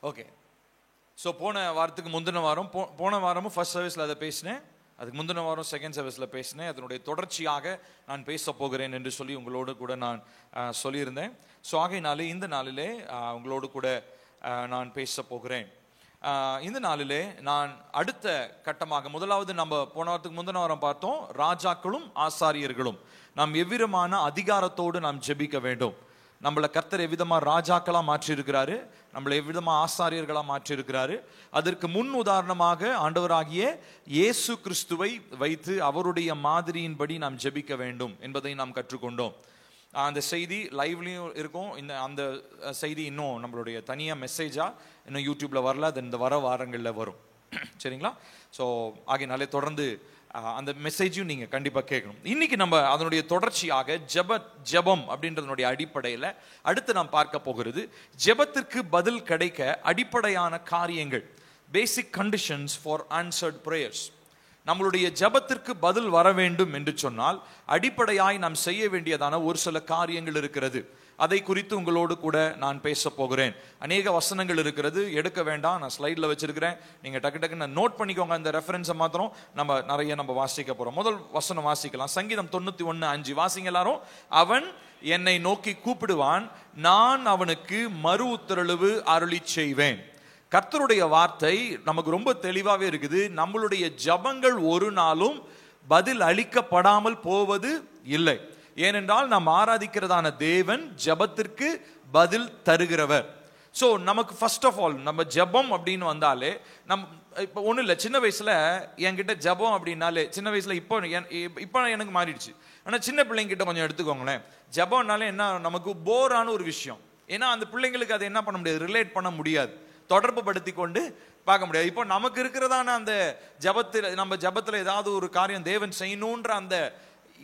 Okay. So போன வாரத்துக்கு முந்தின வாரம் போன வாரமும் ஃபர்ஸ்ட் சர்வீஸில் அதை பேசினேன். அதுக்கு முந்தின வாரம் செகண்ட் சர்வீஸில் பேசினேன். அதனுடைய தொடர்ச்சியாக நான் பேச போகிறேன் என்று சொல்லி உங்களோடு கூட நான் சொல்லியிருந்தேன். ஸோ ஆகையினாலே இந்த நாளிலே உங்களோடு கூட நான் பேச போகிறேன். இந்த நாளிலே நான் அடுத்த கட்டமாக, முதலாவது நம்ம போன வாரத்துக்கு முந்தின வாரம் பார்த்தோம், ராஜாக்களும் ஆசாரியர்களும் நாம் எவ்விதமான அதிகாரத்தோடு நாம் ஜெபிக்க வேண்டும். நம்மளை கர்த்தர் எவ்விதமாக ராஜாக்களா மாற்றி இருக்கிறாரு, நம்மளை எவ்விதமாக ஆசாரியர்களா மாற்றி இருக்கிறாரு. அதற்கு முன் உதாரணமாக ஆண்டவராகிய இயேசு கிறிஸ்துவை வைத்து அவருடைய மாதிரியின்படி நாம் ஜெபிக்க வேண்டும் என்பதை நாம் கற்றுக்கொண்டோம். அந்த செய்தி லைவ்லையும் இருக்கும். அந்த செய்தி இன்னும் நம்மளுடைய தனியாக மெசேஜா இன்னும் யூடியூப்ல வரல, அது இந்த வர வாரங்களில் வரும். சரிங்களா? ஸோ ஆகையினாலே தொடர்ந்து அந்த மெசேஜையும் நீங்க கண்டிப்பா கேட்கணும். இன்னைக்கு நம்ம அதனுடைய தொடர்ச்சியாக ஜெபம் அப்படின்றதனுடைய அடிப்படையில் அடுத்து நாம் பார்க்க போகிறது ஜெபத்திற்கு பதில் கிடைக்க அடிப்படையான காரியங்கள், பேசிக் கண்டிஷன்ஸ் ஃபார் ஆன்சர்ட் பிரேயர்ஸ். நம்மளுடைய ஜெபத்திற்கு பதில் வர வேண்டும் என்று சொன்னால் அடிப்படையாய் நாம் செய்ய வேண்டியதான ஒரு சில காரியங்கள் இருக்கிறது. அதை குறித்து உங்களோடு கூட நான் பேச போகிறேன். அநேக வசனங்கள் இருக்கிறது, எடுக்க வேண்டாம், நான் ஸ்லைடில் வச்சிருக்கிறேன். நீங்கள் டக்கு டக்குன்னு நோட் பண்ணிக்கோங்க. அந்த ரெஃபரன்ஸை மாத்திரம் நம்ம வாசிக்க போகிறோம். முதல் வசனம் வாசிக்கலாம். சங்கீதம் 91:5 வாசிங்க எல்லாரும். அவன் என்னை நோக்கி கூப்பிடுவான், நான் அவனுக்கு மறு உத்தரவு அருளி செய்வேன். கர்த்தருடைய வார்த்தை நமக்கு ரொம்ப தெளிவாகவே இருக்குது. நம்மளுடைய ஜபங்கள் ஒரு நாளும் பதில் அளிக்கப்படாமல் போவது இல்லை. ஏனென்றால் நாம் ஆராதிக்கிறதான தேவன் ஜபத்திற்கு பதில் தருகிறவர். ஸோ நமக்கு ஃபர்ஸ்ட் ஆஃப் ஆல் நம்ம ஜபம் அப்படின்னு வந்தாலே இப்போ ஒன்றும் இல்லை, சின்ன வயசுல என்கிட்ட ஜபம் அப்படின்னாலே, சின்ன வயசுல இப்போ எனக்கு மாறிடுச்சு, ஆனால் சின்ன பிள்ளைங்கிட்ட கொஞ்சம் எடுத்துக்கோங்களேன். ஜபம்னாலே என்ன, நமக்கு போரான ஒரு விஷயம். ஏன்னா அந்த பிள்ளைங்களுக்கு அதை என்ன பண்ண முடியாது, ரிலேட் பண்ண முடியாது, தொடர்பு படுத்தி கொண்டு பார்க்க முடியாது. இப்போ நமக்கு இருக்கிறதான அந்த ஜபத்தில், நம்ம ஜபத்தில் ஏதாவது ஒரு காரியம் தேவன் செய்யணுன்ற அந்த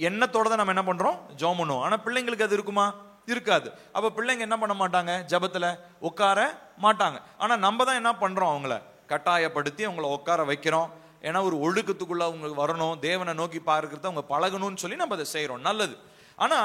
எண்ணத்தோட தான் நம்ம என்ன பண்றோம், ஜெபம் பண்ணுவோம். ஆனா பிள்ளைங்களுக்கு அது இருக்குமா? இருக்காது. அப்ப பிள்ளைங்க என்ன பண்ண மாட்டாங்க, ஜபத்துல உட்கார மாட்டாங்க. ஆனா நம்ம தான் என்ன பண்றோம், அவங்கள கட்டாயப்படுத்தி அவங்கள உட்கார வைக்கிறோம். ஏன்னா ஒரு ஒழுக்கத்துக்குள்ள அவங்க வரணும், தேவனை நோக்கி பார்க்கறத அவங்க பழகணும்னு சொல்லி நம்ம அதை செய்யறோம். நல்லது. ஆனா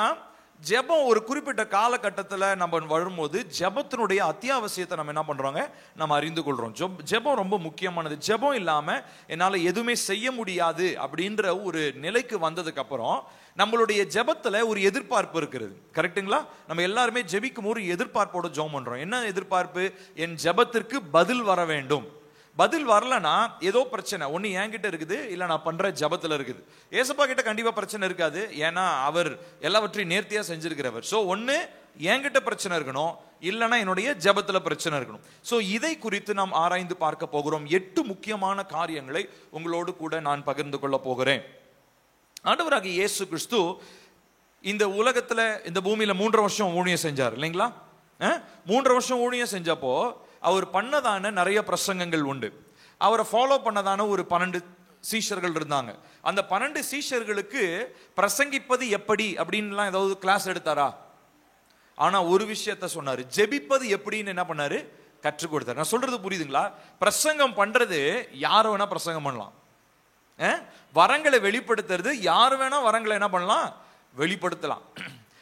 ஜெபம் ஒரு குறிப்பிட்ட காலகட்டத்தில் நம்ம வரும்போது ஜெபத்தினுடைய அத்தியாவசியத்தை நம்ம என்ன பண்றோங்க, நம்ம அறிந்து கொள்றோம். ஜெபம் ரொம்ப முக்கியமானது. ஜெபம் இல்லாம என்னால எதுவுமே செய்ய முடியாது அப்படின்ற ஒரு நிலைக்கு வந்ததுக்கு அப்புறம் நம்மளுடைய ஜெபத்துல ஒரு எதிர்பார்ப்பு இருக்கிறது. கரெக்டுங்களா? நம்ம எல்லாருமே ஜெபிக்கும் ஒரு எதிர்பார்ப்போட ஜெபம் பண்றோம். என்ன எதிர்பார்ப்பு? என் ஜெபத்திற்கு பதில் வர வேண்டும். பதில் வரலனா ஏதோ பிரச்சனை ஒண்ணு என்கிட்ட இருக்குது, இல்ல நான் பண்ற ஜபத்துல இருக்குது. ஏசப்பா கிட்ட கண்டிப்பா பிரச்சனை இருக்காது, ஏன்னா அவர் எல்லாவற்றையும் நேர்த்தியா செஞ்சிருக்கிறவர். சோ ஒண்ணு என்கிட்ட பிரச்சனை இருக்கணும், இல்லைன்னா என்னுடைய ஜபத்துல பிரச்சனை இருக்கணும். சோ இதை குறித்து நாம் ஆராய்ந்து பார்க்க போகிறோம். 8 முக்கியமான காரியங்களை உங்களோடு கூட நான் பகிர்ந்து கொள்ள போகிறேன். ஆண்டவராகிய இயேசு கிறிஸ்து இந்த உலகத்துல, இந்த பூமியில 3 வருஷம் ஊழியம் செஞ்சார் இல்லைங்களா? 3 வருஷம் ஊழியம் செஞ்சப்போ அவர் பண்ணதான நிறைய பிரசங்கங்கள் உண்டு. அவரை ஃபாலோ பண்ணதான ஒரு 12 சீஷர்கள் இருந்தாங்க. அந்த 12 சீஷர்களுக்கு பிரசங்கிப்பது எப்படி அப்படின்லாம் ஏதாவது கிளாஸ் எடுத்தாரா? ஆனா ஒரு விஷயத்த சொன்னாரு, ஜெபிப்பது எப்படின்னு என்ன பண்ணாரு, கற்றுக் கொடுத்தாரு. நான் சொல்றது புரியுதுங்களா? பிரசங்கம் பண்றது யார் வேணா பிரசங்கம் பண்ணலாம். வரங்களை வெளிப்படுத்துறது யார் வேணா வரங்களை என்ன பண்ணலாம், வெளிப்படுத்தலாம்.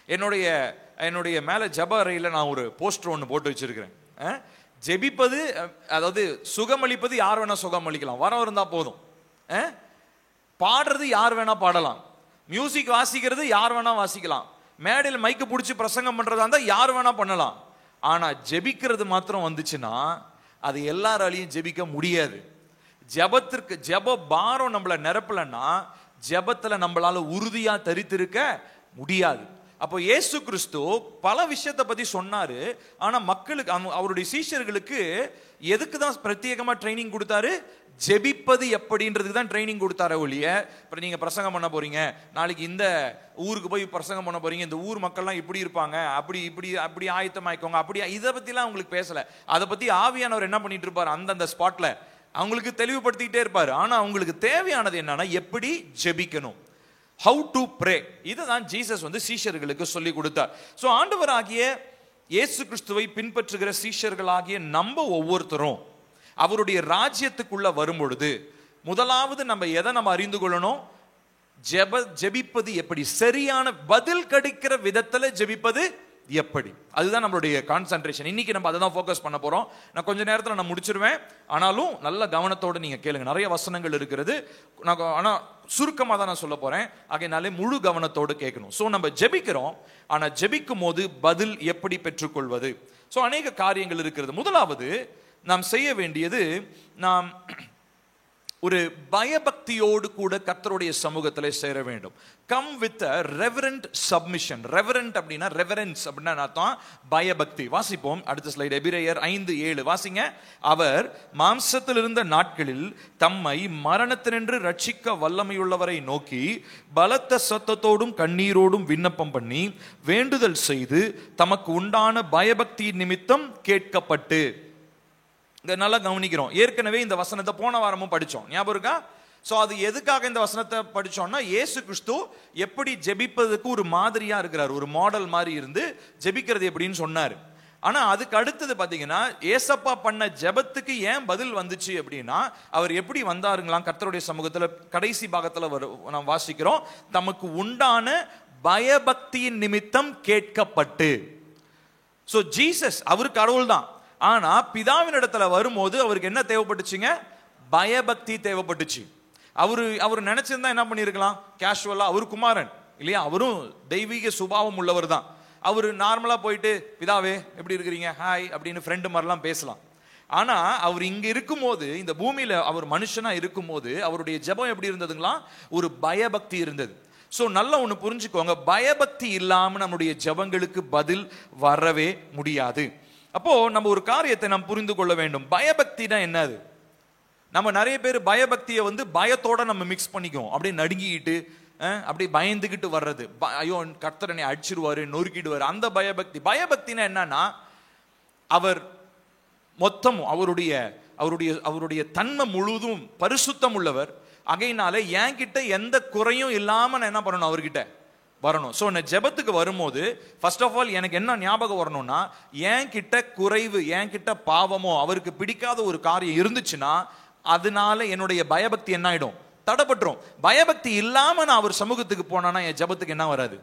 என்னுடைய மேல ஜப அறையில நான் ஒரு போஸ்டர் ஒன்று போட்டு வச்சிருக்கிறேன். ஜெபிப்பது, அதாவது சுகமளிப்பது யார் வேணா சுகமளிக்கலாம், வரம் இருந்தா போதும். பாடுறது யார் வேணா பாடலாம், மியூசிக் வாசிக்கிறது யார் வேணா வாசிக்கலாம், மேடையில் மைக்கு பிடிச்சி பிரசங்கம் பண்றதா இருந்தா யார் வேணா பண்ணலாம். ஆனா ஜெபிக்கிறது மாத்திரம் வந்துச்சுன்னா அது எல்லாராலையும் ஜெபிக்க முடியாது. ஜெபத்திற்கு ஜெப பாரம் நம்மளை நிரப்பலன்னா ஜெபத்துல நம்மளால உறுதியா தரித்திருக்க முடியாது. அப்போ இயேசு கிறிஸ்து பல விஷயத்தை பத்தி சொன்னாரு. ஆனா மக்களுக்கு, அவருடைய சீஷர்களுக்கு எதுக்கு தான் பிரத்யேகமா ட்ரைனிங் கொடுத்தாரு? ஜெபிப்பது எப்படின்றதுக்கு தான் ட்ரைனிங் கொடுத்தாரு ஒழிய, இப்போ நீங்க பிரசங்கம் பண்ண போறீங்க, நாளைக்கு இந்த ஊருக்கு போய் பிரசங்கம் பண்ண போறீங்க, இந்த ஊர் மக்கள்லாம் இப்படி இருப்பாங்க, அப்படி ஆயத்தமாயிக்கோங்க, அப்படி இதை பத்திலாம் அவங்களுக்கு பேசல. அதை பத்தி ஆவியானவர் என்ன பண்ணிட்டு இருப்பாரு, அந்தந்த ஸ்பாட்ல அவங்களுக்கு தெளிவுபடுத்திக்கிட்டே இருப்பாரு. ஆனா அவங்களுக்கு தேவையானது என்னன்னா, எப்படி ஜெபிக்கணும், how to pray. இதுதான் ஜீசஸ் சீஷர்களுக்கு சொல்லி கொடுத்தார். சோ ஆண்டவராகிய இயேசு கிறிஸ்துவை பின்பற்றுகிற சீஷர்களாகிய நம்ம ஒவ்வொருத்தரும் அவருடைய ராஜ்யத்துக்குள்ள வரும் பொழுது முதலாவது நம்ம எதை நம்ம அறிந்து கொள்ளணும், ஜெபிப்பது எப்படி, சரியான பதில் கிடைக்கிற விதத்துல ஜெபிப்பது எப்படி. அதுதான் நம்மளுடைய கான்சென்ட்ரேஷன். இன்னைக்கு நம்ம அதை தான் ஃபோக்கஸ் பண்ண போறோம். நான் கொஞ்ச நேரத்தில் நான் முடிச்சிருவேன், ஆனாலும் நல்ல கவனத்தோடு நீங்க கேளுங்க. நிறைய வசனங்கள் இருக்கிறது, ஆனா சுருக்கமாக தான் நான் சொல்ல போறேன். ஆகையினாலே முழு கவனத்தோடு கேட்கணும். ஸோ நம்ம ஜெபிக்கிறோம், ஆனா ஜெபிக்கும் போது பதில் எப்படி பெற்றுக்கொள்வது? ஸோ அநேக காரியங்கள் இருக்கிறது. முதலாவது நாம் செய்ய வேண்டியது, நாம் ஒரு பயபக்தியோடு கூட கர்த்தருடைய சமூகத்திலே சேர வேண்டும். Come with a reverent submission. reverent அப்படின்னா reverence அப்படின்னா அர்த்தம் பயபக்தி. வாசிப்போம் அடுத்த ஸ்லைடு, எபிரேயர் 5:7 வாசிங்க. அவர் மாம்சத்தில் இருந்த நாட்களில் தம்மை மரணத்தினின்று ரட்சிக்க வல்லமையுள்ளவரை நோக்கி பலத்த சத்தத்தோடும் கண்ணீரோடும் விண்ணப்பம் பண்ணி வேண்டுதல் செய்து தமக்கு உண்டான பயபக்தி நிமித்தம் கேட்கப்பட்டு. நல்லா கவனிக்கிறோம். ஏற்கனவே இந்த வசனத்தை போன வாரமும் படிச்சோம், ஞாபகம் இருக்கா? சோ அது எதுக்காக இந்த வசனத்தை படிச்சோம்னா, இயேசு கிறிஸ்து எப்படி ஜெபிப்பதற்கு ஒரு மாதிரியா இருக்கிறார், ஒரு மாடல் மாதிரி இருந்து ஜெபிக்கிறது எப்படின்னு சொன்னாரு. ஆனா அதுக்கு அடுத்தது பாத்தீங்கன்னா, ஏசப்பா பண்ண ஜெபத்துக்கு ஏன் பதில் வந்துச்சு அப்படின்னா, அவர் எப்படி வந்தாருங்களாம் கர்த்தருடைய சமூகத்துல. கடைசி பாகத்துல நாம் வாசிக்கிறோம், தமக்கு உண்டான பயபக்தியின் நிமித்தம் கேட்கப்பட்டு. சோ ஜீசஸ் அவர் கடவுள் தான், ஆனா பிதாவின் இடத்துல வரும்போது அவருக்கு என்ன தேவைப்பட்டுச்சுங்க? பயபக்தி தேவைப்பட்டுச்சு. அவரு நினைச்சிருந்தா என்ன பண்ணிருக்கலாம், கேஷுவலா, அவரு குமாரன் இல்லையா, அவரும் தெய்வீக சுபாவம் உள்ளவர் தான். அவரு நார்மலா போயிட்டு பிதாவே எப்படி இருக்கிறீங்க, ஹாய் அப்படின்னு ஃப்ரெண்டு மாதிரிலாம் பேசலாம். ஆனா அவர் இங்க இருக்கும்போது, இந்த பூமியில அவர் மனுஷனா இருக்கும்போது அவருடைய ஜெபம் எப்படி இருந்ததுங்களா? ஒரு பயபக்தி இருந்தது. சோ நல்லா ஒண்ணு புரிஞ்சுக்கோங்க, பயபக்தி இல்லாம நம்முடைய ஜெபங்களுக்கு பதில் வரவே முடியாது. அப்போ நம்ம ஒரு காரியத்தை நாம் புரிந்து கொள்ள வேண்டும். பயபக்தினா என்னது? நம்ம நிறைய பேர் பயபக்தியை பயத்தோட நம்ம மிக்ஸ் பண்ணிக்குவோம். அப்படியே நடுங்கிக்கிட்டு, அப்படி பயந்துகிட்டு வர்றது, ஐயோ கர்த்தர் என்னை அடிச்சிருவாரு, நொறுக்கிடுவாரு, அந்த பயபக்தி. பயபக்தினா என்னன்னா, அவர் மொத்தம் அவருடைய தன்மை முழுதும் பரிசுத்தம் உள்ளவர். ஆகையினால என்கிட்ட எந்த குறையும் இல்லாம நான் என்ன பண்ணணும், அவர்கிட்ட வரணும். ஸோ நான் ஜெபத்துக்கு வரும்போது ஃபர்ஸ்ட் ஆஃப் ஆல் எனக்கு என்ன ஞாபகம் வரணும்னா, என் கிட்ட குறைவு, என் கிட்ட பாவமோ அவருக்கு பிடிக்காத ஒரு காரியம் இருந்துச்சுன்னா அதனால என்னுடைய பயபக்தி என்ன ஆயிடும், தடைப்பட்டுரும். பயபக்தி இல்லாம நான் அவர் சமூகத்துக்கு போனானா என் ஜெபத்துக்கு என்ன வராது,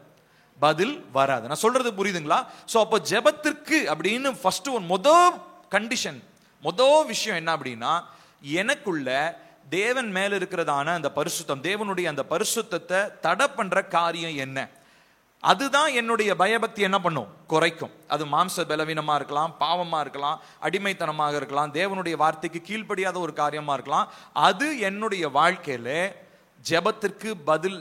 பதில் வராது. நான் சொல்றது புரியுதுங்களா? ஸோ அப்போ ஜெபத்திற்கு அப்படின்னு ஃபர்ஸ்ட் முதல் கண்டிஷன், முதல் விஷயம் என்ன அப்படின்னா, எனக்குள்ள தேவன் மேல இருக்கிறதான அந்த பரிசுத்தம், தேவனுடைய அந்த பரிசுத்தத்தை தடை பண்ற காரியம் என்ன, அதுதான் என்னுடைய பயபக்தி என்ன பண்ணும், குறைக்கும். அது மாம்ச பலவீனமா இருக்கலாம், பாவமா இருக்கலாம், அடிமைத்தனமாக இருக்கலாம், தேவனுடைய வார்த்தைக்கு கீழ்ப்படியாத ஒரு காரியமா இருக்கலாம். அது என்னுடைய வாழ்க்கையில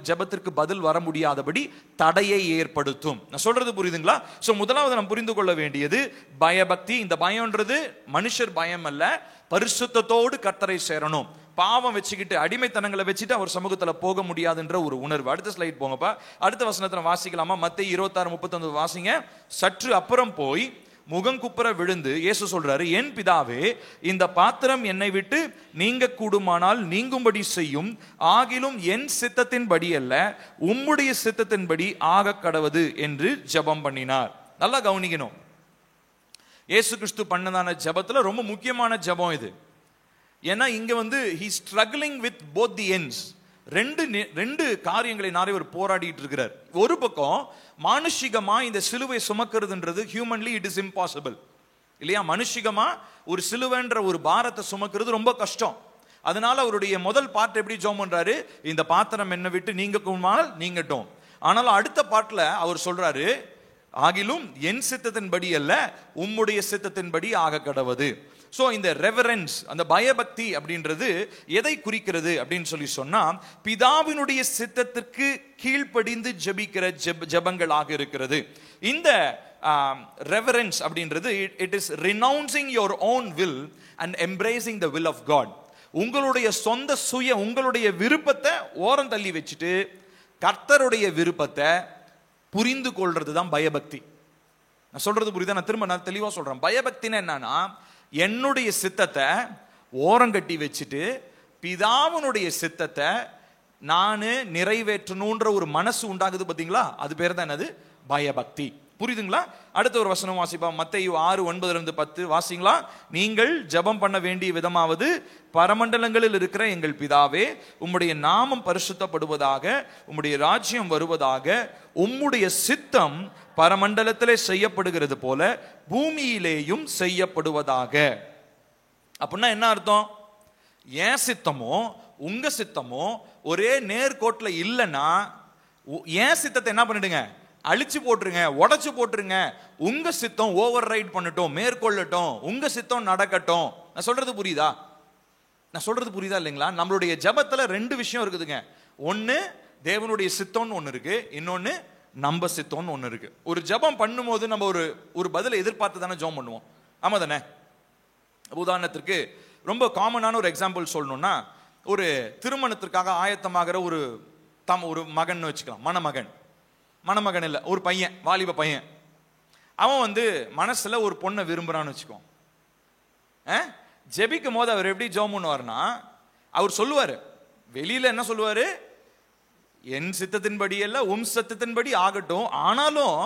ஜெபத்திற்கு பதில் வர முடியாதபடி தடையை ஏற்படுத்தும். நான் சொல்றது புரியுதுங்களா? சோ முதலாவது நாம் புரிந்து கொள்ள வேண்டியது பயபக்தி. இந்த பயம்ன்றது மனுஷர் பயம் அல்ல, பரிசுத்தத்தோடு கர்த்தரை சேரணும். பாவம் வச்சுக்கிட்டு, அடிமைத்தனங்களை வச்சுட்டு அவர் சமூகத்துல போக முடியாதுன்ற ஒரு உணர்வு. அடுத்த ஸ்லைட் போங்கப்பா. அடுத்த வசனத்துல வாசிக்கலாமா? மத்தேயு 26:39 வாசிங்க. சற்று அப்புறம் போய் முகங்குப்புற விழுந்து இயேசு சொல்றாரு, என் பிதாவே, இந்த பாத்திரம் என்னை விட்டு நீங்க கூடுமானால் நீங்கும்படி செய்யும், ஆகிலும் என் சித்தத்தின்படி அல்ல உம்முடைய சித்தத்தின்படி ஆக கடவது என்று ஜெபம் பண்ணினார். நல்லா கவனிக்கணும், இயேசு கிறிஸ்து பண்ணதான ஜெபத்துல ரொம்ப முக்கியமான ஜெபம் இது. ஏன்னா இங்க he struggling with both the ends. ரெண்டு காரியங்களை இவர் போராடிட்டு இருக்கிறார். ஒரு பக்கம் மானுஷிகமா இந்த சிலுவை சுமக்கிறதுன்றது ஹியூமன்லி இட் இஸ் இம்பாசிபிள் இல்லையா? மனுஷிகமா ஒரு சிலுவைன்ற ஒரு பாரத்தை சுமக்கிறது ரொம்ப கஷ்டம். அதனால அவருடைய முதல் பார்ட் எப்படி ஜெபம் பண்றாரு, இந்த பாத்திரம் என்னை விட்டு நீங்கட்டும். ஆனாலும் அடுத்த பார்ட்ல அவர் சொல்றாரு, ஆகிலும் என் சித்தத்தின்படி அல்ல உம்முடைய சித்தத்தின்படி ஆக கடவது. சோ இந்த ரெவரன்ஸ், அந்த பயபக்தி அப்படின்றது எதை குறிக்கிறது அப்படின்னு சொன்னா, பிதாவினுடைய சித்தத்திற்கு கீழ்ப்படிந்து ஜெபிக்கிற ஜெபங்களாக இருக்கிறது. இந்த ரெவரன்ஸ் அப்படின்றது it is renouncing your own will and embracing the will of God. உங்களுடைய சொந்த உங்களுடைய விருப்பத்தை ஓரம் தள்ளி வச்சுட்டு கர்த்தருடைய விருப்பத்தை புரிந்து கொள்றது தான் பயபக்தி. நான் சொல்றது புரியுதா? நான் தெளிவா சொல்றேன். பயபக்தினா என்னன்னா, என்னுடைய சித்தத்தை ஓரங்கட்டி வச்சுட்டு பிதாவினுடைய சித்தத்தை நானு நிறைவேற்றணும்ன்ற ஒரு மனசு உண்டாகுது பாத்தீங்களா, அது பேர் தான் என்னது, பயபக்தி. புரியுதுங்களா? அடுத்த ஒரு வசனம் வாசிப்போம். மத்தேயு 6:9-10 வாசிங்களா. நீங்கள் ஜெபம் பண்ண வேண்டிய விதமாவது, பரமண்டலங்களில் இருக்கிற எங்கள் பிதாவே, உம்முடைய நாமம் பரிசுத்தப்படுவதாக, உம்முடைய ராஜ்யம் வருவதாக, உம்முடைய சித்தம் பரமண்டலத்திலே செய்யப்படுகிறது போல பூமியிலேயும் செய்யப்படுவதாக. அப்படின்னா என்ன அர்த்தம்? ஏன் சித்தமோ உங்க சித்தமோ ஒரே நேர்கோட்டில் இல்லைன்னா ஏன் சித்தத்தை என்ன பண்ணிடுங்க, அழிச்சு போட்டுருங்க, உடைச்சு போட்டுருங்க. உங்க சித்தம் ஓவர் ரைட் பண்ணட்டும், மேற்கொள்ளட்டும், உங்க சித்தம் நடக்கட்டும். நான் சொல்றது புரியுதா? நான் சொல்றது புரியுதா இல்லைங்களா? நம்மளுடைய ஜெபத்துல ரெண்டு விஷயம் இருக்குதுங்க. ஒன்னு தேவனுடைய சித்தம்னு ஒன்னு இருக்கு, இன்னொன்னு நம்ம சித்தம்னு ஒன்னு இருக்கு. ஒரு ஜெபம் பண்ணும்போது நம்ம ஒரு பதிலை எதிர்பார்த்து தானே ஜெபம் பண்ணுவோம், ஆமா தானே? உதாரணத்திற்கு ரொம்ப காமனான ஒரு எக்ஸாம்பிள் சொல்லணும்னா, ஒரு திருமணத்திற்காக ஆயத்தமாகிற ஒரு மகன் வச்சுக்கலாம், மணமகன் இல்லை, ஒரு பையன், வாலிப பையன். அவன் மனசுல ஒரு பொண்ணை விரும்புறான்னு வச்சுக்கோ. ஜெபிக்கும் போது அவர் எப்படி ஜெபம் பண்ணுவார்னா, அவர் சொல்லுவாரு, வெளியில என்ன சொல்லுவாரு, என் சித்தத்தின்படி அல்ல உம் சித்தத்தின்படி ஆகட்டும். ஆனாலும்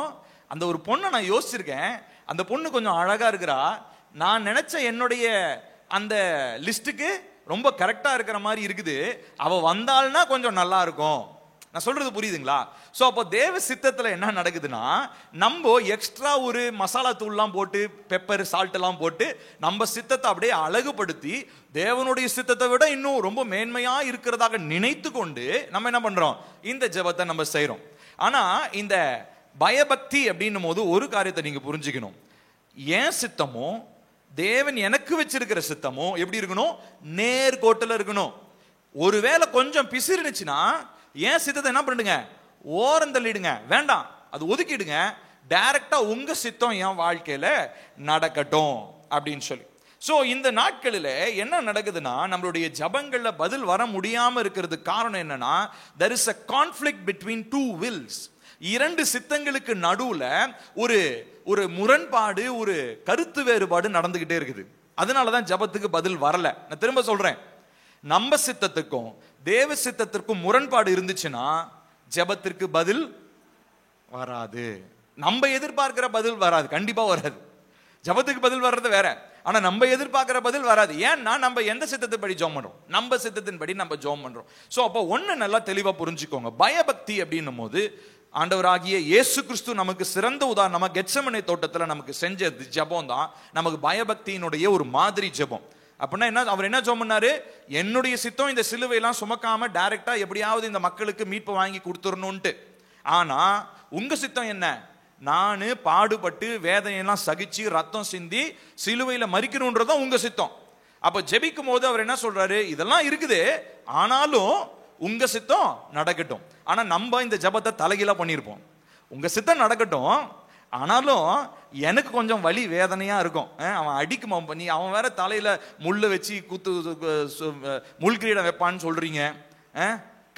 அந்த ஒரு பொண்ணை நான் யோசிச்சிருக்கேன், அந்த பொண்ணு கொஞ்சம் அழகா இருக்கிறா, நான் நினைச்ச என்னுடைய அந்த லிஸ்டுக்கு ரொம்ப கரெக்டா இருக்கிற மாதிரி இருக்குது, அவ வந்தாள்னா கொஞ்சம் நல்லா இருக்கும். நான் சொல்றது புரியுதுங்களா? சோ அப்போ தேவ சித்தத்துல என்ன நடக்குதுன்னா, நம்ம எக்ஸ்ட்ரா ஒரு மசாலா தூள்லாம் போட்டு, பெப்பர் சால்ட் எல்லாம் போட்டு நம்ம சித்தத்தை அப்படியே அழகுபடுத்தி தேவனுடைய சித்தத்தை விட இன்னும் ரொம்ப மேன்மையா இருக்கிறதாக நினைத்து கொண்டு நம்ம என்ன பண்றோம், இந்த ஜெபத்தை நம்ம செய்யறோம். ஆனா இந்த பயபக்தி அப்படின்னும் போது ஒரு காரியத்தை நீங்க புரிஞ்சுக்கணும். ஏன் சித்தமோ தேவன் எனக்கு வச்சிருக்கிற சித்தமோ எப்படி இருக்கணும், நேர்கோட்டில் இருக்கணும். ஒருவேளை கொஞ்சம் பிசிறுச்சுன்னா ஏன் சித்தத்தை என்ன பண்ணுங்க, ஓரந்தள்ளிடுங்க, வேண்டாம், அது ஒதுக்கிடுங்க. டைரக்டா உங்க சித்தம் என் வாழ்க்கையில நடக்கட்டும் அப்படின்னு சொல்லி. சோ இந்த நாட்களில் என்ன நடக்குதுன்னா, நம்மளுடைய ஜபங்கள்ல பதில் வர முடியாம இருக்கிறதுக்கு காரணம் என்னன்னா, there is a conflict between two wills. இரண்டு சித்தங்களுக்கு நடுவுல ஒரு முரண்பாடு, ஒரு கருத்து வேறுபாடு நடந்துகிட்டே இருக்குது. அதனாலதான் ஜபத்துக்கு பதில் வரல. நான் திரும்ப சொல்றேன், நம்ம சித்தத்துக்கும் தேவ சித்தத்திற்கும் முரண்பாடு இருந்துச்சுன்னா ஜபத்திற்கு பதில் வராது. நம்ம எதிர்பார்க்கிற பதில் வராது, கண்டிப்பா வராது. ஜபத்துக்கு பதில் வர்றது வேற, ஆனா நம்ம எதிர்பார்க்கிற பதில் வராது. ஏன்னா நம்ம எந்த சித்தத்தின் படி ஜெபம் பண்றோம், நம்ம சித்தத்தின் படி நம்ம ஜெபம் பண்றோம். சோ அப்போ ஒண்ணு நல்லா தெளிவா புரிஞ்சுக்கோங்க, பயபக்தி அப்படின்னும் போது ஆண்டவராகிய இயேசு கிறிஸ்து நமக்கு சிறந்த உதாரணமா கெத்செமனே தோட்டத்துல நமக்கு செஞ்ச ஜெபம் தான் நமக்கு பயபக்தியினுடைய ஒரு மாதிரி ஜெபம். அப்படின்னா என்ன, அவர் என்ன ஜெபம் பண்ணாரு, என்னுடைய சித்தம் இந்த சிலுவையெல்லாம் சுமக்காம டைரக்டா எப்படியாவது இந்த மக்களுக்கு மீட்பு வாங்கி கொடுத்துடணும்ட்டு. ஆனா உங்க சித்தம் என்ன, நான் பாடுபட்டு வேதனையெல்லாம் சகிச்சு ரத்தம் சிந்தி சிலுவையில மரிக்கணும்ன்றதும் உங்க சித்தம். அப்ப ஜெபிக்கும் போது அவர் என்ன சொல்றாரு, இதெல்லாம் இருக்குது, ஆனாலும் உங்க சித்தம் நடக்கட்டும். ஆனா நம்ம இந்த ஜபத்தை தலைகீழா பண்ணியிருப்போம், உங்க சித்தம் நடக்கட்டும், ஆனாலும் எனக்கு கொஞ்சம் வலி வேதனையா இருக்கும். அவன் அடிக்குமா பண்ணி, அவன் வேற தலையில முள்ளு வச்சு முள்கிரீடம் வைப்பான்னு சொல்றீங்க,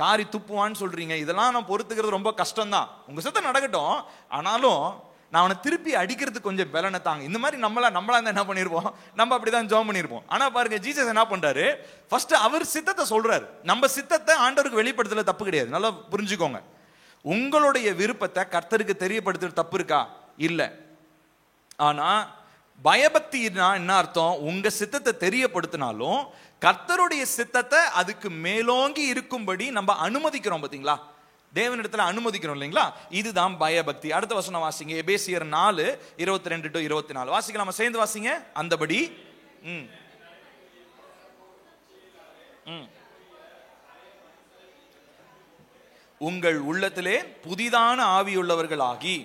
காரி துப்புவான்னு சொல்றீங்க, இதெல்லாம் நான் பொறுத்துக்கிறது ரொம்ப கஷ்டம்தான். உங்க சித்தம் நடக்கட்டும், ஆனாலும் நான் அவனை திருப்பி அடிக்கிறதுக்கு கொஞ்சம் பலனை தாங்க. இந்த மாதிரி நம்மளா என்ன பண்ணிருப்போம், நம்ம அப்படிதான் ஜெபம் பண்ணிருப்போம். ஆனா பாருங்க, ஜீசஸ் என்ன பண்றாரு, ஃபர்ஸ்ட் அவர் சித்தத்தை சொல்றாரு. நம்ம சித்தத்தை ஆண்டவருக்கு வெளிப்படுத்தல தப்பு கிடையாது, நல்லா புரிஞ்சுக்கோங்க. உங்களுடைய விருப்பத்தை கர்த்தருக்கு தெரியப்படுத்துறது தப்பு இருக்கா? இல்ல. ஆனா பயபக்தினா என்ன அர்த்தம், உங்க சித்தத்தை தெரியப்படுத்தினாலும் கர்த்தருடைய சித்தத்தை அதுக்கு மேலோங்கி இருக்கும்படி நம்ம அனுமதிக்கிறோம். பாத்தீங்களா, தேவனிடத்துல அனுமதிக்கிறோம் இல்லைங்களா, இதுதான் பயபக்தி. அடுத்த வசனம் வாசிங்க, எபேசியர் 4:22-24 வாசிக்கலாம், சேர்ந்து வாசிங்க. அந்தபடி உங்கள் உள்ளத்திலே புதிதான ஆவியுள்ளவர்களாகி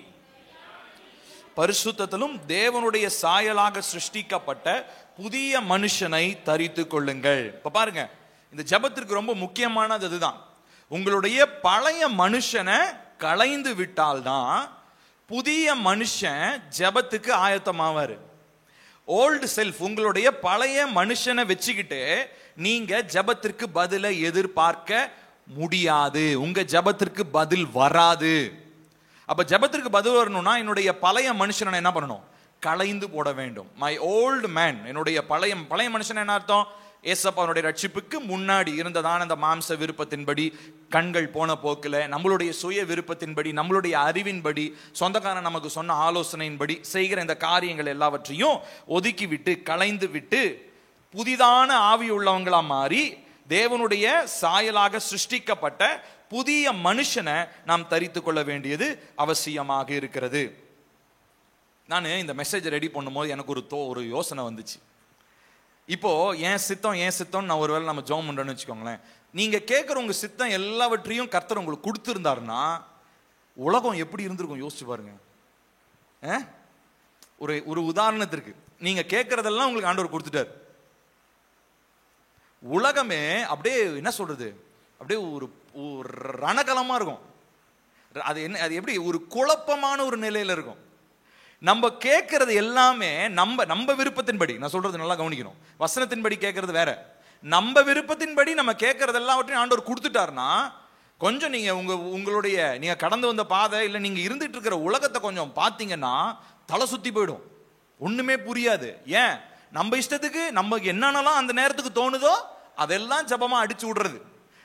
பரிசுத்தத்திலும் தேவனுடைய சாயலாக சிருஷ்டிக்கப்பட்ட புதிய மனுஷனை தரித்து கொள்ளுங்கள். இப்ப பாருங்க, இந்த ஜெபத்திற்கு ரொம்ப முக்கியமானது அதுதான். உங்களுடைய பழைய மனுஷனை களைந்து விட்டால்தான் புதிய மனுஷன் ஜெபத்துக்கு ஆயத்தமாவாரு. ஓல்டு செல்ஃப், உங்களுடைய பழைய மனுஷனை வச்சுக்கிட்டு நீங்க ஜெபத்திற்கு பதிலை எதிர்பார்க்க முடியாது, உங்க ஜெபத்திற்கு பதில் வராது. அப்ப ஜெபத்திற்கு பதில் வரணும்னா என்னுடைய பழைய மனுஷனை என்ன பண்ணணும், களைந்து போட வேண்டும். மை ஓல்டு மேன், என்னுடைய பழைய மனுஷன் என்ன அர்த்தம், ஏசப்பாவுடைய ரட்சிப்புக்கு முன்னாடி இருந்ததான அந்த மாம்ச விருப்பத்தின்படி, கண்கள் போன போக்கில், நம்மளுடைய சுய விருப்பத்தின்படி, நம்மளுடைய அறிவின்படி, சொந்தக்காரன் நமக்கு சொன்ன ஆலோசனையின்படி செய்கிற இந்த காரியங்கள் எல்லாவற்றையும் ஒதுக்கி விட்டு களைந்து விட்டு புதிதான ஆவி உள்ளவங்களா மாறி தேவனுடைய சாயலாக சிருஷ்டிக்கப்பட்ட புதிய மனுஷனை நாம் தரித்து கொள்ள வேண்டியது அவசியமாக இருக்கிறது. நான் இந்த மெசேஜ் ரெடி பண்ணும்போது எனக்கு ஒரு யோசனை வந்துச்சு. இப்போ என் சித்தம் நான் ஒருவேளை நம்ம ஜெபம் பண்றோம்னு வச்சுக்கோங்களேன். நீங்க கேட்குற உங்க சித்தம் எல்லாவற்றையும் கர்த்தர் உங்களுக்கு கொடுத்துருந்தாருன்னா உலகம் எப்படி இருந்திருக்கும் யோசிச்சு பாருங்க. ஒரு உதாரணத்திற்கு, நீங்க கேட்கறதெல்லாம் உங்களுக்கு ஆண்டவர் கொடுத்துட்டாரு. உலகமே அப்படியே என்ன சொல்றது, அப்படியே ஒரு ரணகலமா இருக்கும். அது என்ன, அது எப்படி ஒரு குழப்பமான ஒரு நிலையில இருக்கும். நம்ம கேட்கறது எல்லாமே நம்ம விருப்பத்தின்படி, நான் சொல்றது நல்லா கவனிக்கணும், வசனத்தின்படி கேட்கறது வேற. நம்ம விருப்பத்தின்படி நம்ம கேட்கறது எல்லாவற்றையும் ஆண்டவர் கொடுத்துட்டாருன்னா கொஞ்சம் நீங்க உங்களுடைய நீங்க கடந்து வந்த பாதை இல்ல நீங்க இருந்துட்டு இருக்கிற உலகத்தை கொஞ்சம் பார்த்தீங்கன்னா தலை சுத்தி போயிடும், ஒண்ணுமே புரியாது. ஏன், நம்ம இஷ்டத்துக்கு நமக்கு என்னென்னலாம் அந்த நேரத்துக்கு தோணுதோ அதெல்லாம் ஜபமா அடிச்சு விடுறது.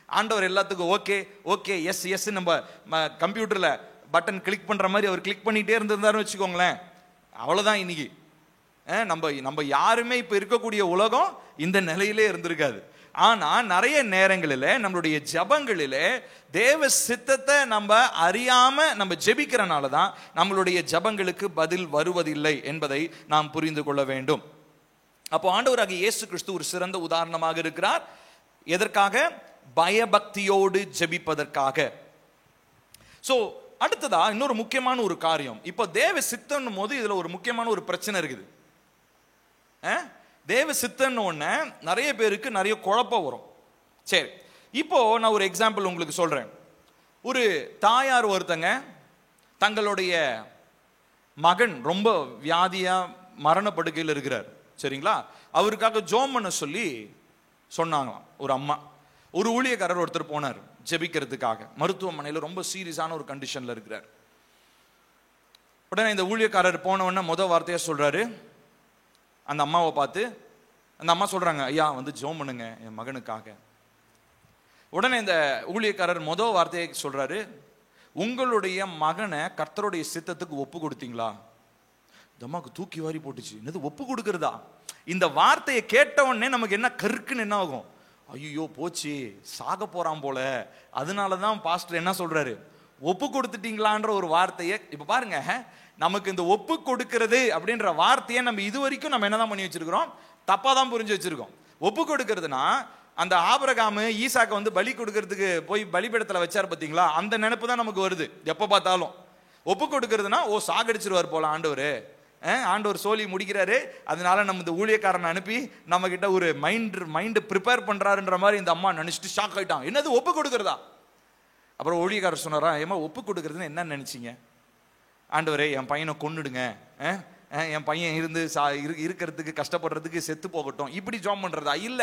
ஆண்டவர் எல்லாத்துக்கும் ஓகே ஓகே எஸ் எஸ் நம்ம கம்ப்யூட்டர்ல பட்டன் கிளிக் பண்ற மாதிரி அவர் கிளிக் பண்ணிட்டே இருந்திருந்தாருன்னு வச்சுக்கோங்களேன், அவ்வளவுதான். இன்னைக்கு நம்ம யாருமே இப்ப இருக்கக்கூடிய உலகம் இந்த நிலையிலே இருந்திருக்காது. ஆனா நிறைய நேரங்களில நம்மளுடைய ஜபங்களில தேவ சித்தத்தை நம்ம அறியாம நம்ம ஜெபிக்கிறனாலதான் நம்மளுடைய ஜபங்களுக்கு பதில் வருவதில்லை என்பதை நாம் புரிந்து கொள்ள வேண்டும். அப்போ ஆண்டவராகிய இயேசு கிறிஸ்து ஒரு சிறந்த உதாரணமாக இருக்கிறார். எதற்காக? பயபக்தியோடு ஜெபிப்பதற்காக. சோ அடுத்ததா இன்னொரு முக்கியமான ஒரு காரியம். இப்போ தேவ சித்தம் போது இதுல ஒரு முக்கியமான ஒரு பிரச்சனை இருக்குது. தேவ சித்தம்னு ஒண்ணு நிறைய பேருக்கு நிறைய குழப்பம் வரும். சரி, இப்போ நான் ஒரு எக்ஸாம்பிள் உங்களுக்கு சொல்றேன். ஒரு தாயார் ஒருத்தங்க தங்களுடைய மகன் ரொம்ப வியாதியா மரணப்படுக்கையில் இருக்கிறார், சரிங்களா? அவருக்காக ஜெபம் பண்ண சொல்லி சொன்னாங்களாம் ஒரு அம்மா. ஒரு ஊழியக்காரர் ஒருத்தர் போனார் ஜெபிக்கிறதுக்காக, மருத்துவமனையில் ரொம்ப சீரியஸான ஒரு கண்டிஷன்ல இருக்கிறார். உடனே இந்த ஊழியக்காரர் போன உடனே முதல் வார்த்தையா சொல்றாரு அந்த அம்மாவை பார்த்து. அந்த அம்மா சொல்றாங்க, ஐயா வந்து ஜெபம் பண்ணுங்க என் மகனுக்காக. உடனே இந்த ஊழியக்காரர் முதல் வார்த்தையை சொல்றாரு, உங்களுடைய மகனை கர்த்தருடைய சித்தத்துக்கு ஒப்பு கொடுத்தீங்களா? இந்த அம்மாவுக்கு தூக்கி வாரி போட்டுச்சு. என்னது ஒப்பு கொடுக்கறதா? இந்த வார்த்தையை கேட்ட உடனே நமக்கு என்ன கருக்குன்னு என்ன ஆகும்? ஐயோ போச்சு, சாக போறான் போல. அதனாலதான் பாஸ்டர் என்ன சொல்றாரு, ஒப்பு கொடுத்துட்டீங்களான்ற ஒரு வார்த்தையை. இப்ப பாருங்க, நமக்கு இந்த ஒப்பு கொடுக்கிறது அப்படின்ற வார்த்தையை நம்ம இது வரைக்கும் நம்ம என்னதான் பண்ணி வச்சிருக்கிறோம், தப்பா தான் புரிஞ்சு வச்சிருக்கோம். ஒப்பு கொடுக்கறதுனா அந்த ஆபிரகாமு ஈசாக்க வந்து பலி கொடுக்கறதுக்கு போய் பலிபீடத்துல வச்சார் பாத்தீங்களா, அந்த நினைப்பு தான் நமக்கு வருது எப்ப பார்த்தாலும். ஒப்பு கொடுக்கறதுனா ஓ சாகடிச்சிருவார் போல ஆண்டவர், ஆண்டவர் சோலி முடிக்கிறாரு, அதனால நம்ம இந்த ஊழியக்காரனை அனுப்பி நம்ம கிட்ட ஒரு மைண்ட் ப்ரிப்பேர் பண்றாருன்ற மாதிரி இந்த அம்மா நினைச்சிட்டு ஷாக் ஆயிட்டான். என்னது ஒப்பு கொடுக்கறதா? அப்புறம் ஊழியக்காரர் சொன்னாரா, ஏமா ஒப்பு கொடுக்கறதுன்னு என்ன நினைச்சீங்க? ஆண்டவரே என் பையனை கொன்னுடுங்க, என் பையன் இருந்து இருக்கிறதுக்கு கஷ்டப்படுறதுக்கு செத்து போகட்டும், இப்படி ஜெபம் பண்றதா? இல்ல,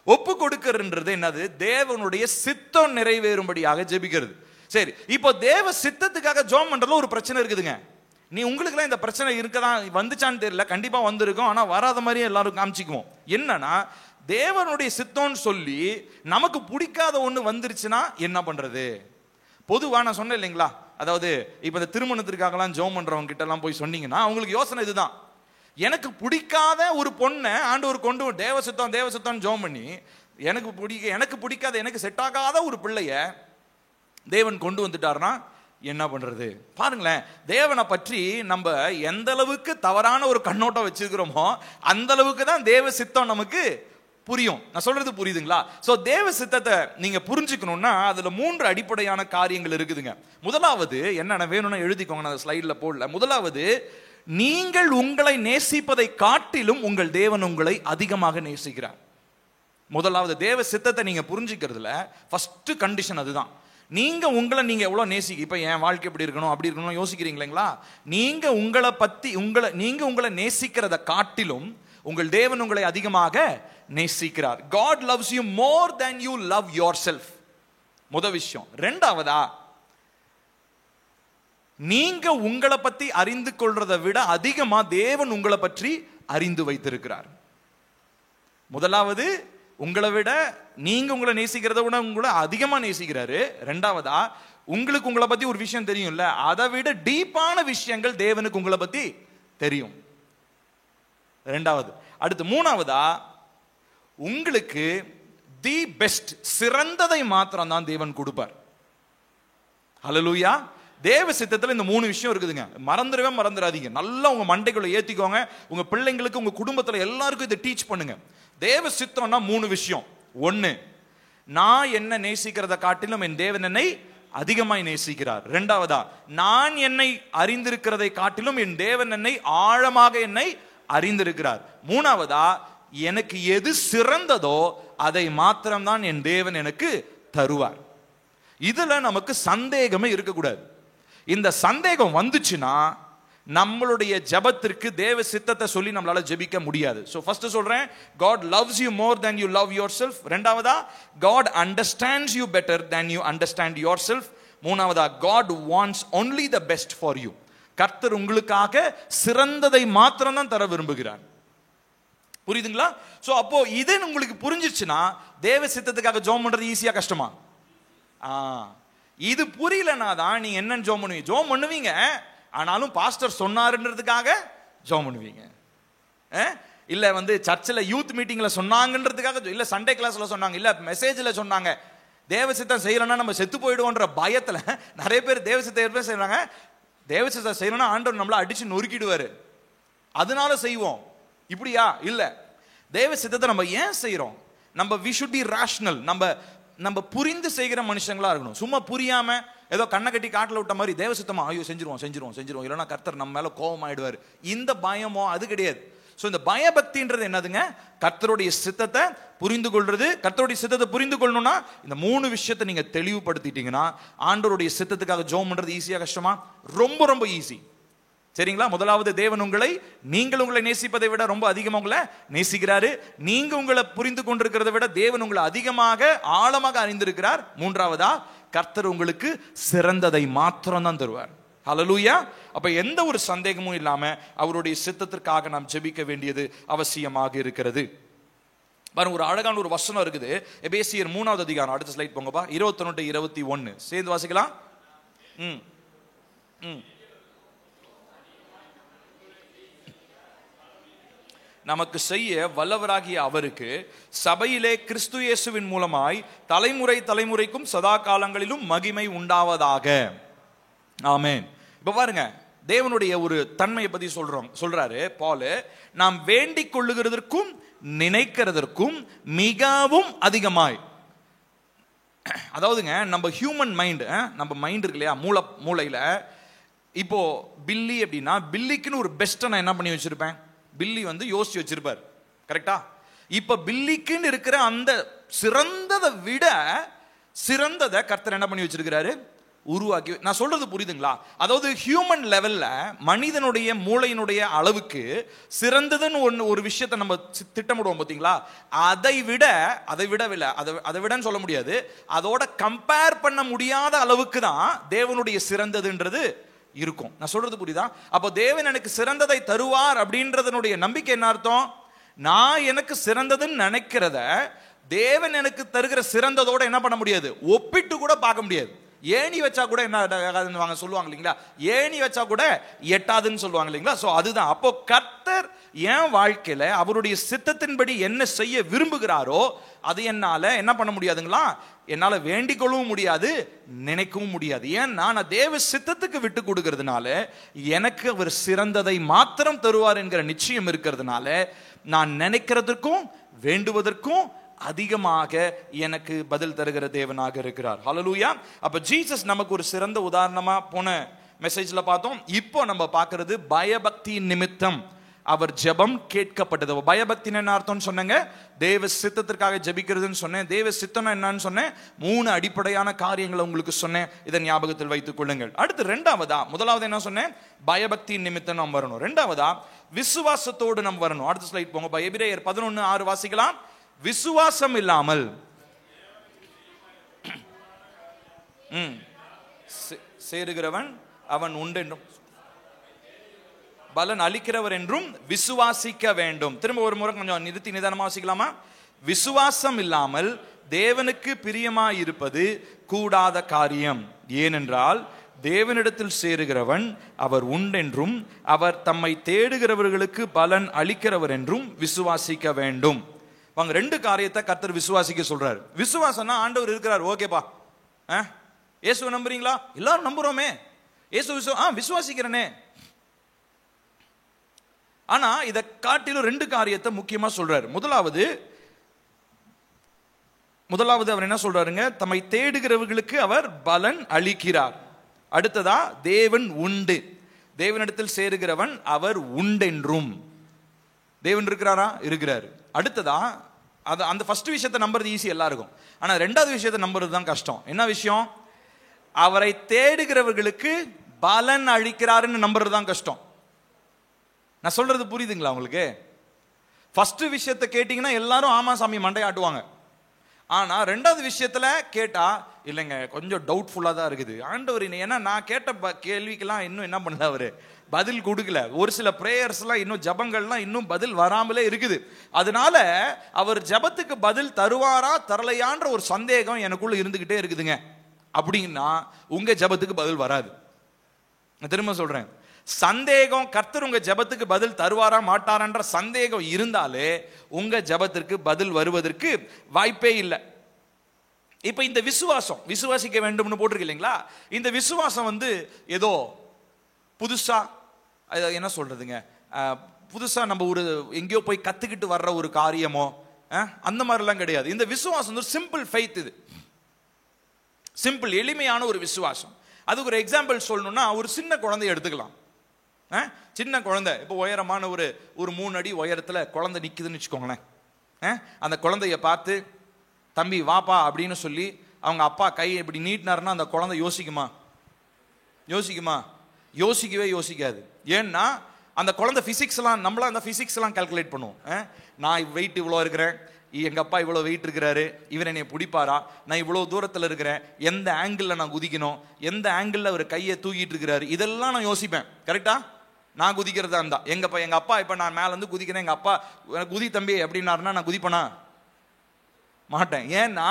ஒப்பு கொடுக்கறதுன்றது என்னது? தேவனுடைய சித்தம் நிறைவேறும்படியாக ஜெபிக்கிறது. சரி, இப்போ தேவ சித்தத்துக்காக ஜெபம் பண்றதுல ஒரு பிரச்சனை இருக்குதுங்க. நீ உங்களுக்குலாம் இந்த பிரச்சனை இருக்கதான் வந்துச்சான்னு தெரியல, கண்டிப்பா வந்திருக்கும், ஆனா வராத மாதிரியே எல்லாரும் காமிச்சிக்குவோம். என்னன்னா, தேவனுடைய சித்தம்னு சொல்லி நமக்கு பிடிக்காத ஒண்ணு வந்துருச்சுன்னா என்ன பண்றது? பொதுவா நான் சொன்னேன் இல்லைங்களா, அதாவது இப்ப இந்த திருமணத்திற்காகலாம் ஜெபம் பண்றவங்க கிட்ட எல்லாம் போய் சொன்னீங்கன்னா அவங்களுக்கு யோசனை இதுதான், எனக்கு பிடிக்காத ஒரு பொண்ணை ஆண்டவர் கொண்டு தேவ சித்தம் ஜெபம் பண்ணி எனக்கு பிடிக்காத எனக்கு செட் ஆகாத ஒரு பிள்ளைய தேவன் கொண்டு வந்துட்டாருன்னா என்ன பண்றது? பாருங்களேன், தேவனை பற்றி நம்ம எந்த அளவுக்கு தவறான ஒரு கண்ணோட்டம் வச்சிருக்கிறோமோ அந்த அளவுக்கு தான் தேவ சித்தம் நமக்கு புரியும். நான் சொல்றது புரியுதுங்களா? சோ தேவ சித்தத்தை நீங்க புரிஞ்சுக்கணும்னா அதுல 3 அடிப்படையான காரியங்கள் இருக்குதுங்க. முதலாவது என்னென்ன வேணும்னா எழுதிக்கோங்க, நான் ஸ்லைட்ல போடல. முதலாவது, நீங்கள் உங்களை நேசிப்பதை காட்டிலும் உங்கள் தேவன் உங்களை அதிகமாக நேசிக்கிறார். முதலாவது தேவ சித்தத்தை நீங்க புரிஞ்சுக்கிறதுல ஃபர்ஸ்ட் கண்டிஷன் அதுதான். நீங்க உங்களை நீங்க எவ்வளவு நேசிக்க, இப்ப என் வாழ்க்கை எப்படி இருக்கணும் அப்படி இருக்கணும் யோசிக்கிறீங்களா? நீங்க உங்களை பத்தி உங்களை நேசிக்கிறத காட்டிலும் உங்கள் தேவன் உங்களை அதிகமாக நேசிக்கிறார். God loves you more than you love yourself. முதல் விஷயம். ரெண்டாவதா, நீங்க உங்களை பத்தி அறிந்து கொள்றதை விட அதிகமா தேவன் உங்களை பற்றி அறிந்து வைத்திருக்கிறார். முதலாவது, உங்களை விட நீங்க உங்களை நேசிக்கிறத விட உங்களை அதிகமா நேசிக்கிறாரு. ரெண்டாவதா, உங்களுக்கு உங்களை பத்தி ஒரு விஷயம் தெரியும்ல, அதை விட டீப்பான விஷயங்கள் தேவனுக்கு உங்களை பத்தி தெரியும். ரெண்டாவது. அடுத்து மூணாவதா, உங்களுக்கு தி பெஸ்ட் சிறந்ததை மாத்திரம் தான் தேவன் கொடுப்பார். ஹல்லேலூயா. தேவ சித்தத்துல இந்த 3 விஷயம் இருக்குதுங்க. மறந்துடாதீங்க. நல்லா உங்க மண்டைக்குள்ள ஏத்திக்கோங்க. உங்க பிள்ளைங்களுக்கு, உங்க குடும்பத்துல எல்லாருக்கும் இதை டீச் பண்ணுங்க. தேவ சித்தம்னா 3 விஷயம். 1, நான் என்ன நேசிக்கிறத காட்டிலும் என் தேவன் என்னை அதிகமாய் நேசிக்கிறார். 2வதா, நான் என்னை அறிந்திருக்கிறதை காட்டிலும் என் தேவன் என்னை ஆழமாக என்னை அறிந்திருக்கிறார். 3வதா, எனக்கு எது சிறந்ததோ அதை மாத்திரம்தான் என் தேவன் எனக்கு தருவார். இதுல நமக்கு சந்தேகமே இருக்கக்கூடாது. இந்த சந்தேகம் வந்துச்சுன்னா நம்மளுடைய ஜெபத்திற்கு தேவ சித்தத்தை சொல்லி நம்மளால ஜெபிக்க முடியாது. சோ ஃபர்ஸ்ட் சொல்றேன், God loves you more than you love yourself. ரெண்டாவதா, God understands you better than you understand yourself. மூணாவதா, God wants only the best for you. கர்த்தர் உங்களுக்காக சிறந்ததை மாத்திரம் தான் தர விரும்புகிறார். புரியுதுங்களா? சோ அப்போ இது உங்களுக்கு புரிஞ்சிச்சுன்னா தேவ சித்தத்துக்காக ஜெபம் பண்றது ஈஸியா கஷ்டமா? இது புரியலனா தான் நீங்க என்னன்னு ஜெபம் பண்ணுவீங்க. ஜெபம் பண்ணுவீங்க, ஆனாலும் பாஸ்டர் சொன்னாருன்றதுக்காக ஜெபம் பண்ணுவீங்க. இல்ல சர்ச்சில் யூத் மீட்டிங்ல சொன்னாங்கன்றதுக்காக, இல்ல சண்டே கிளாஸ்ல சொன்னாங்க, இல்ல மெசேஜ்ல சொன்னாங்க. தேவ சித்தம் செய்யலன்னா நம்ம செத்து போயிடுவோன்ற பயத்துல நிறைய பேர் தேவ சித்தம் செய்யறாங்க. தேவ சித்தம் செய்யலன்னா ஆண்டவர் நம்மள அடிச்சு நொறுக்கிடுவாரு, அதனால செய்வோம். இப்படியா? இல்ல. தேவ சித்தத்தை நம்ம ஏன் செய்யறோம்? நம்ம we should be rational. நம்ம புரிந்து செய்கிற மனுஷங்களா இருக்கணும். சும்மா புரியாம ஏதோ கண்ணை கட்டி காட்டில் விட்ட மாதிரி தேவ சித்தமா ஐயோ செஞ்சிருவோம் இல்லைன்னா கர்த்தர் நம்ம மேல கோபம் ஆயிடுவார், இந்த பயமோ அது கிடையாது. சோ இந்த பயபக்தின்றது என்னதுங்க? கர்த்தருடைய சித்தத்தை புரிந்து கொள்றது. கர்த்தருடைய சித்தத்தை புரிந்து கொள்ளணும்னா இந்த 3 விஷயத்தை நீங்க தெளிவுபடுத்திட்டீங்கன்னா ஆண்டவருடைய சித்தத்துக்காக ஜெபம் பண்றது ஈஸியா கஷ்டமா? ரொம்ப ரொம்ப ஈஸி. சரிங்களா? முதலாவது, தேவன் நீங்கள் உங்களை நேசிப்பதை விட ரொம்ப அதிகமாக உங்களை நேசிக்கிறாரு. நீங்க உங்களை புரிந்து கொண்டிருக்கிறத விட தேவன் உங்களை அதிகமாக ஆழமாக அறிந்திருக்கிறார். மூன்றாவதா, கர்த்தர் உங்களுக்கு சிறந்ததை மாத்திரம் தான் தருவார். ஹல்லேலூயா. அப்ப எந்த ஒரு சந்தேகமும் இல்லாம அவருடைய சித்தத்திற்காக நாம் ஜெபிக்க வேண்டியது அவசியமாக இருக்கிறது. பாருங்க, ஒரு அழகான ஒரு வசனம் இருக்குது. எபேசியர் 3வது அதிகாரம், அடுத்த ஸ்லைட் போங்கப்பா, 21 சேர்ந்து வாசிக்கலாம். நமக்கு செய்ய வல்லவராகிய அவருக்கு சபையிலே கிறிஸ்து இயேசுவின் மூலமாய் தலைமுறைக்கும் சதா காலங்களிலும் மகிமை உண்டாவதாக. ஆமென். இப்ப பாருங்க, தேவனுடைய ஒரு தன்மையை பத்தி சொல்றாரு பவுல். நாம் வேண்டிக் கொள்ளுகிறதற்கும் நினைக்கிறதற்கும் மிகவும் அதிகமாய். அதாவதுங்க, நம்ம ஹியூமன் மைண்ட், நம்ம மைண்ட் இருக்கு இல்லையா, மூளையில இப்போ பில்லி அப்படின்னா பில்லிக்குன்னு ஒரு பெஸ்ட்டை நான் என்ன பண்ணி வச்சிருப்பேன்? பில்லி யோசிச்சு வச்சிருப்பார். கரெக்டா? இப்ப பில்லிக்குன்னு இருக்கிற அந்த சிறந்ததை விட சிறந்ததை கர்த்தர் என்ன பண்ணி வச்சிருக்கிறாரு? உருவாக்கி. நான் சொல்றது புரியுதுங்களா? அதாவது ஹியூமன் லெவல்ல மனிதனுடைய மூளையினுடைய அளவுக்கு சிறந்ததுன்னு ஒரு விஷயத்தை நம்ம திட்டமிடுவோம் பாத்தீங்களா? அதை விடன்னு சொல்ல முடியாது, அதோட கம்பேர் பண்ண முடியாத அளவுக்கு தான் தேவனுடைய சிறந்ததுன்றது இருக்கும். நான் சொல்றது புரியுதா? அப்போ தேவன் எனக்கு சிறந்ததை தருவார் அப்படின்றதனுடைய நம்பிக்கை என்ன அர்த்தம்? நான் எனக்கு சிறந்ததுன்னு நினைக்கிறத தேவன் எனக்கு தருகிற சிறந்ததோட என்ன பண்ண முடியாது? ஒப்பிட்டு கூட பார்க்க முடியாது. ஏணி வச்சா கூட என்ன சொல்லுவாங்க இல்லைங்களா? ஏணி வச்சா கூட எட்டாதுன்னு சொல்லுவாங்க இல்லைங்களா? சோ அதுதான். அப்போ கர்த்தர் என் வாழ்க்கையில அவருடைய சித்தத்தின்படி என்ன செய்ய விரும்புகிறாரோ அது என்னால என்ன பண்ண முடியாதுங்களா? என்னால வேண்டிக் கொள்ளவும் முடியாது, நினைக்கவும் முடியாது. ஏன்னா நான் தேவ சித்தத்துக்கு விட்டு கொடுக்கறதுனால எனக்கு அவர் சிறந்ததை மாத்திரம் தருவார் என்கிற நிச்சயம் இருக்கிறதுனால நான் நினைக்கிறதுக்கும் வேண்டுவதற்கும் அதிகமாக எனக்கு பதில் தருகிற தேவனாக இருக்கிறார். ஹல்லேலூயா. அப்ப ஜீசஸ் நமக்கு ஒரு சிறந்த உதாரணமா போன மெசேஜ்ல பார்த்தோம். இப்போ நம்ம பார்க்கிறது பயபக்தி நிமித்தம் அவர் ஜெபம் கேட்கப்பட்டது. பயபக்தின்னு என்ன அர்த்தம்னு சொன்னேங்க? தேவ சித்தத்திற்காக ஜெபிக்கிறதுன்னு சொன்னேன். தேவ சித்தம் என்னன்னு சொன்னேன்? 3 அடிப்படையான காரியங்களை உங்களுக்கு சொன்னேன். இதை ஞாபகத்தில் வைத்துக் கொள்ளுங்கள். அடுத்து ரெண்டாவதா, முதலாவது என்ன சொன்னேன்? பயபக்தி நிமித்தம் நாம் வரணும். ரெண்டாவதா, விசுவாசத்தோடு நாம் வரணும். அடுத்த ஸ்லைட் போங்க. எபிரேயர் 11:6 வாசிக்கலாம். விசுவாசம் இல்லாமல் சேருகிறவன் அவன் உண்டென்றும் பலன் அளிக்கிறவர் என்றும் விசுவாசிக்க வேண்டும். திரும்ப ஒரு முறை கொஞ்சம் நிறுத்தி நிதானமா வாசிக்கலாமா? விசுவாசம் இல்லாமல் தேவனுக்கு பிரியமாயிருப்பது கூடாத காரியம். ஏனென்றால் தேவனிடத்தில் சேருகிறவன் அவர் உண்டென்றும் அவர் தம்மை தேடுகிறவர்களுக்கு பலன் அளிக்கிறவர் என்றும் விசுவாசிக்க வேண்டும். வாங்க, 2 காரியத்தை கர்த்தர் விசுவாசிக்க சொல்றாரு. விசுவாசம்னா ஆண்டவர் இருக்கிறார், ஓகேப்பா, இயேசுவை நம்புறீங்களா? எல்லாரும் நம்புறோமே. இயேசு விசுவாசிக்கிறனே. ஆனா இதை காட்டிலும் 2 காரியத்தை முக்கியமா சொல்றாரு. முதலாவது அவர் என்ன சொல்றாருங்க? தம்மை தேடுகிறவர்களுக்கு அவர் பலன் அளிக்கிறார். அடுத்ததா தேவன் உண்டு. தேவனிடத்தில் சேருகிறவன் அவர் உண்டென்றும். தேவன் இருக்கிறாரா? இருக்கிறாரு. அடுத்ததா அந்த ஃபர்ஸ்ட் விஷயத்தை நம்புறது ஈஸி எல்லாருக்கும். ஆனா 2வது விஷயத்தை நம்புறது தான் கஷ்டம். என்ன விஷயம்? அவரை தேடுகிறவர்களுக்கு பலன் அளிக்கிறாருன்னு நம்புறது தான் கஷ்டம். நான் சொல்றது புரியுதுங்களா உங்களுக்கு? ஃபர்ஸ்ட் விஷயத்தை கேட்டீங்கன்னா எல்லாரும் ஆமா சாமி மண்டையாட்டுவாங்க. ஆனா 2வது விஷயத்துல கேட்டா இல்லைங்க கொஞ்சம் டவுட்ஃபுல்லா தான் இருக்குது ஆண்டவர். ஏன்னா நான் கேட்ட கேள்விக்கெல்லாம் இன்னும் என்ன பண்ணல, அவரு பதில் கொடுக்கல. ஒரு சில பிரேயர்ஸ் எல்லாம் இன்னும் ஜபங்கள்லாம் இன்னும் பதில் வராமலே இருக்குது. அதனால அவர் ஜபத்துக்கு பதில் தருவாரா தரலையான்ற ஒரு சந்தேகம் எனக்குள்ள இருந்துகிட்டே இருக்குதுங்க. அப்படின்னா உங்க ஜபத்துக்கு பதில் வராது. நான் திரும்ப சொல்றேன், சந்தேகம், கர்த்தர் உங்க ஜபத்துக்கு பதில் தருவாரா மாட்டாரான்ற சந்தேகம் இருந்தாலே உங்க ஜபத்திற்கு பதில் வருவதற்கு வாய்ப்பே இல்லை. இப்ப இந்த விசுவாசிக்க வேண்டும்னு போட்டிருக்கு இல்லைங்களா? இந்த விசுவாசம் ஏதோ புதுசா என்ன சொல்றதுங்க, புதுசா நம்ம ஒரு எங்கேயோ போய் கத்துக்கிட்டு வர்ற ஒரு காரியமோ அந்த மாதிரிலாம் கிடையாது. இந்த விசுவாசம் சிம்பிள் ஃபெய்த். இது சிம்பிள் எளிமையான ஒரு விசுவாசம். அதுக்கு ஒரு எக்ஸாம்பிள் சொல்லணும்னா ஒரு சின்ன குழந்தை எடுத்துக்கலாம். சின்ன குழந்தை இப்போ உயரமான ஒரு 3 அடி உயரத்துல குழந்தை நிக்குதுன்னு வச்சுக்கோங்களேன். அந்த குழந்தைய பார்த்து தம்பி வாப்பா அப்படின்னு சொல்லி அவங்க அப்பா கை இப்படி நீட்டினாருன்னா அந்த குழந்தை யோசிக்குமா? யோசிக்கவே யோசிக்காது. ஏன்னா அந்த குழந்தை பிசிக்ஸ் எல்லாம், நம்மளா அந்த பிசிக்ஸ் எல்லாம் கால்குலேட் பண்ணுவோம். நான் வெயிட் இவ்வளோ இருக்கிறேன், எங்க அப்பா இவ்வளவு வெயிட் இருக்கிறாரு, இவர் என்னை பிடிப்பாரா, நான் இவ்வளவு தூரத்துல இருக்கிறேன், எந்த ஆங்கிள் நான் குதிக்கணும், எந்த ஆங்கிள் அவர் கையை தூக்கிட்டு இருக்கிறாரு, இதெல்லாம் நான் யோசிப்பேன். கரெக்டா? நான் குதிக்கிறதா இருந்தா எங்க அப்பா இப்ப நான் மேல இருந்து குதிக்கிறேன், எங்க அப்பா குதி தம்பி அப்படின்னாருன்னா நான் குதிப்பேனா? மாட்டேன். ஏன்னா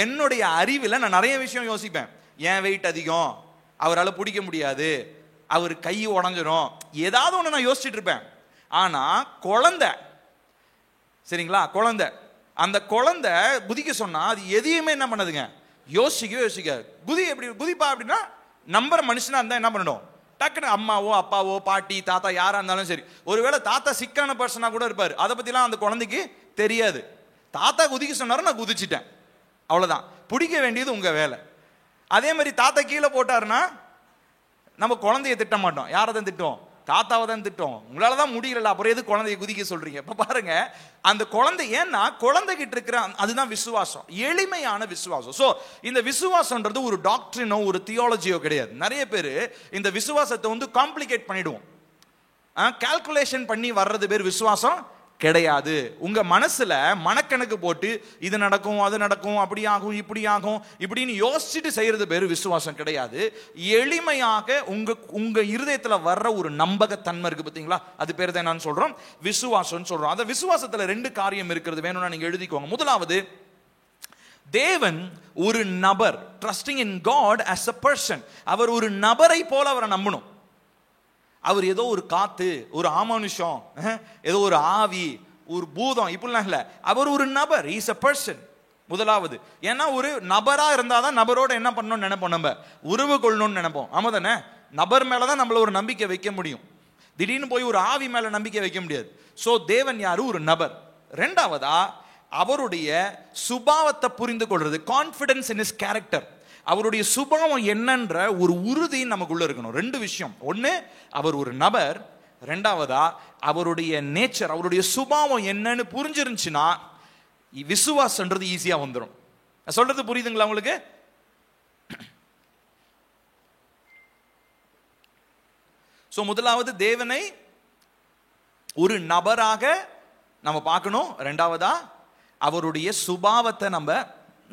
என்னுடைய அறிவில் நான் நிறைய விஷயம் யோசிப்பேன். என் வெயிட் அதிகம், அவரால் பிடிக்க முடியாது, அவர் கை உடஞ்சிரும், ஏதாவது ஒன்று நான் யோசிச்சுட்டு இருப்பேன். ஆனா குழந்தை, சரிங்களா, குழந்தை, அந்த குழந்தை குதிக்க சொன்னா அது எதையுமே என்ன பண்ணதுங்க, யோசிக்காது. எப்படி குதிப்பா அப்படின்னா நம்புற மனுஷனா இருந்தா என்ன பண்ணணும், டக்குன்னு அம்மாவோ அப்பாவோ பாட்டி தாத்தா யாரா இருந்தாலும் சரி, ஒருவேளை தாத்தா சிக்கான பர்சனா கூட இருப்பாரு, அதை பத்திலாம் அந்த குழந்தைக்கு தெரியாது. தாத்தா குதிக்க சொன்னாரு, நான் குதிச்சிட்டேன், அவ்வளவுதான். பிடிக்க வேண்டியது உங்க வேலை. அதே மாதிரி தாத்தா கீழே போட்டாருன்னா நம்ம குழந்தைய திட்ட மாட்டோம். யாரை தான் திட்டோம்? தாத்தாவை தான் திட்டோம். உங்களால தான் முடியல, அப்புறம் எது குழந்தைய குதிக்க சொல்றீங்க? இப்ப பாருங்க, அந்த குழந்தை, ஏன்னா குழந்தைகிட்ட இருக்கிற அதுதான் விசுவாசம், எளிமையான விசுவாசம். சோ இந்த விசுவாசம்ன்றது ஒரு டாக்டரினோ ஒரு தியாலஜியோ கிடையாது. நிறைய பேர் இந்த விசுவாசத்தை காம்ப்ளிகேட் பண்ணிடுவோம். கால்குலேஷன் பண்ணி வர்றது பேர் விசுவாசம் கிடையாது. உங்க மனசுல மனக்கணக்கு போட்டு இது நடக்கும் அது நடக்கும் அப்படி ஆகும் இப்படி ஆகும் இப்படின்னு யோசிச்சுட்டு செய்யறது பேரு விசுவாசம் கிடையாது. எளிமையாக உங்க இருதயத்துல வர்ற ஒரு நம்பகத்தன்மை இருக்கு பாத்தீங்களா, அது பேர் தான் நான் சொல்றோம் விசுவாசம் சொல்றோம். அந்த விசுவாசத்துல 2 காரியம் இருக்கிறது, வேணும்னா நீங்க எழுதிக்கோங்க. முதலாவது, தேவன் ஒரு நபர், trusting in God as a person. அவர் ஒரு நபரை போல அவரை நம்பணும். அவர் ஏதோ ஒரு காத்து, ஒரு ஆமானுஷம், ஏதோ ஒரு ஆவி, ஒரு பூதம் இப்படிலாம் இல்ல. அவர் ஒரு நபர், he is a person. முதலாவது, ஏன்னா ஒரு நபரா இருந்தாதான் நபரோட என்ன பண்ணணும்னு நினைப்போம், நம்ம உறவு கொள்ளணும்னு நினைப்போம். ஆமா தானே? நபர் மேலதான் நம்மள ஒரு நம்பிக்கை வைக்க முடியும். திடீர்னு போய் ஒரு ஆவி மேல நம்பிக்கை வைக்க முடியாது. சோ தேவன் யாரு? ஒரு நபர். 2வதா, அவருடைய சுபாவத்தை புரிந்து கொள்றது, கான்ஃபிடன்ஸ் இன் ஹிஸ் கேரக்டர். அவருடைய சுபாவம் என்னன்ற ஒரு உறுதி நமக்குள்ள இருக்கணும். 2 விஷயம். ஒன்னு, அவர் ஒரு நபர். 2வதா, அவருடைய நேச்சர், அவருடைய சுபாவம் என்னன்னு புரிஞ்சிருந்துச்சுன்னா விசுவாசம்ன்றது ஈஸியா வந்துடும். சொல்றது புரியுதுங்களா உங்களுக்கு? சோ முதலாவது, தேவனை ஒரு நபராக நம்ம பார்க்கணும். 2வதா, அவருடைய சுபாவத்தை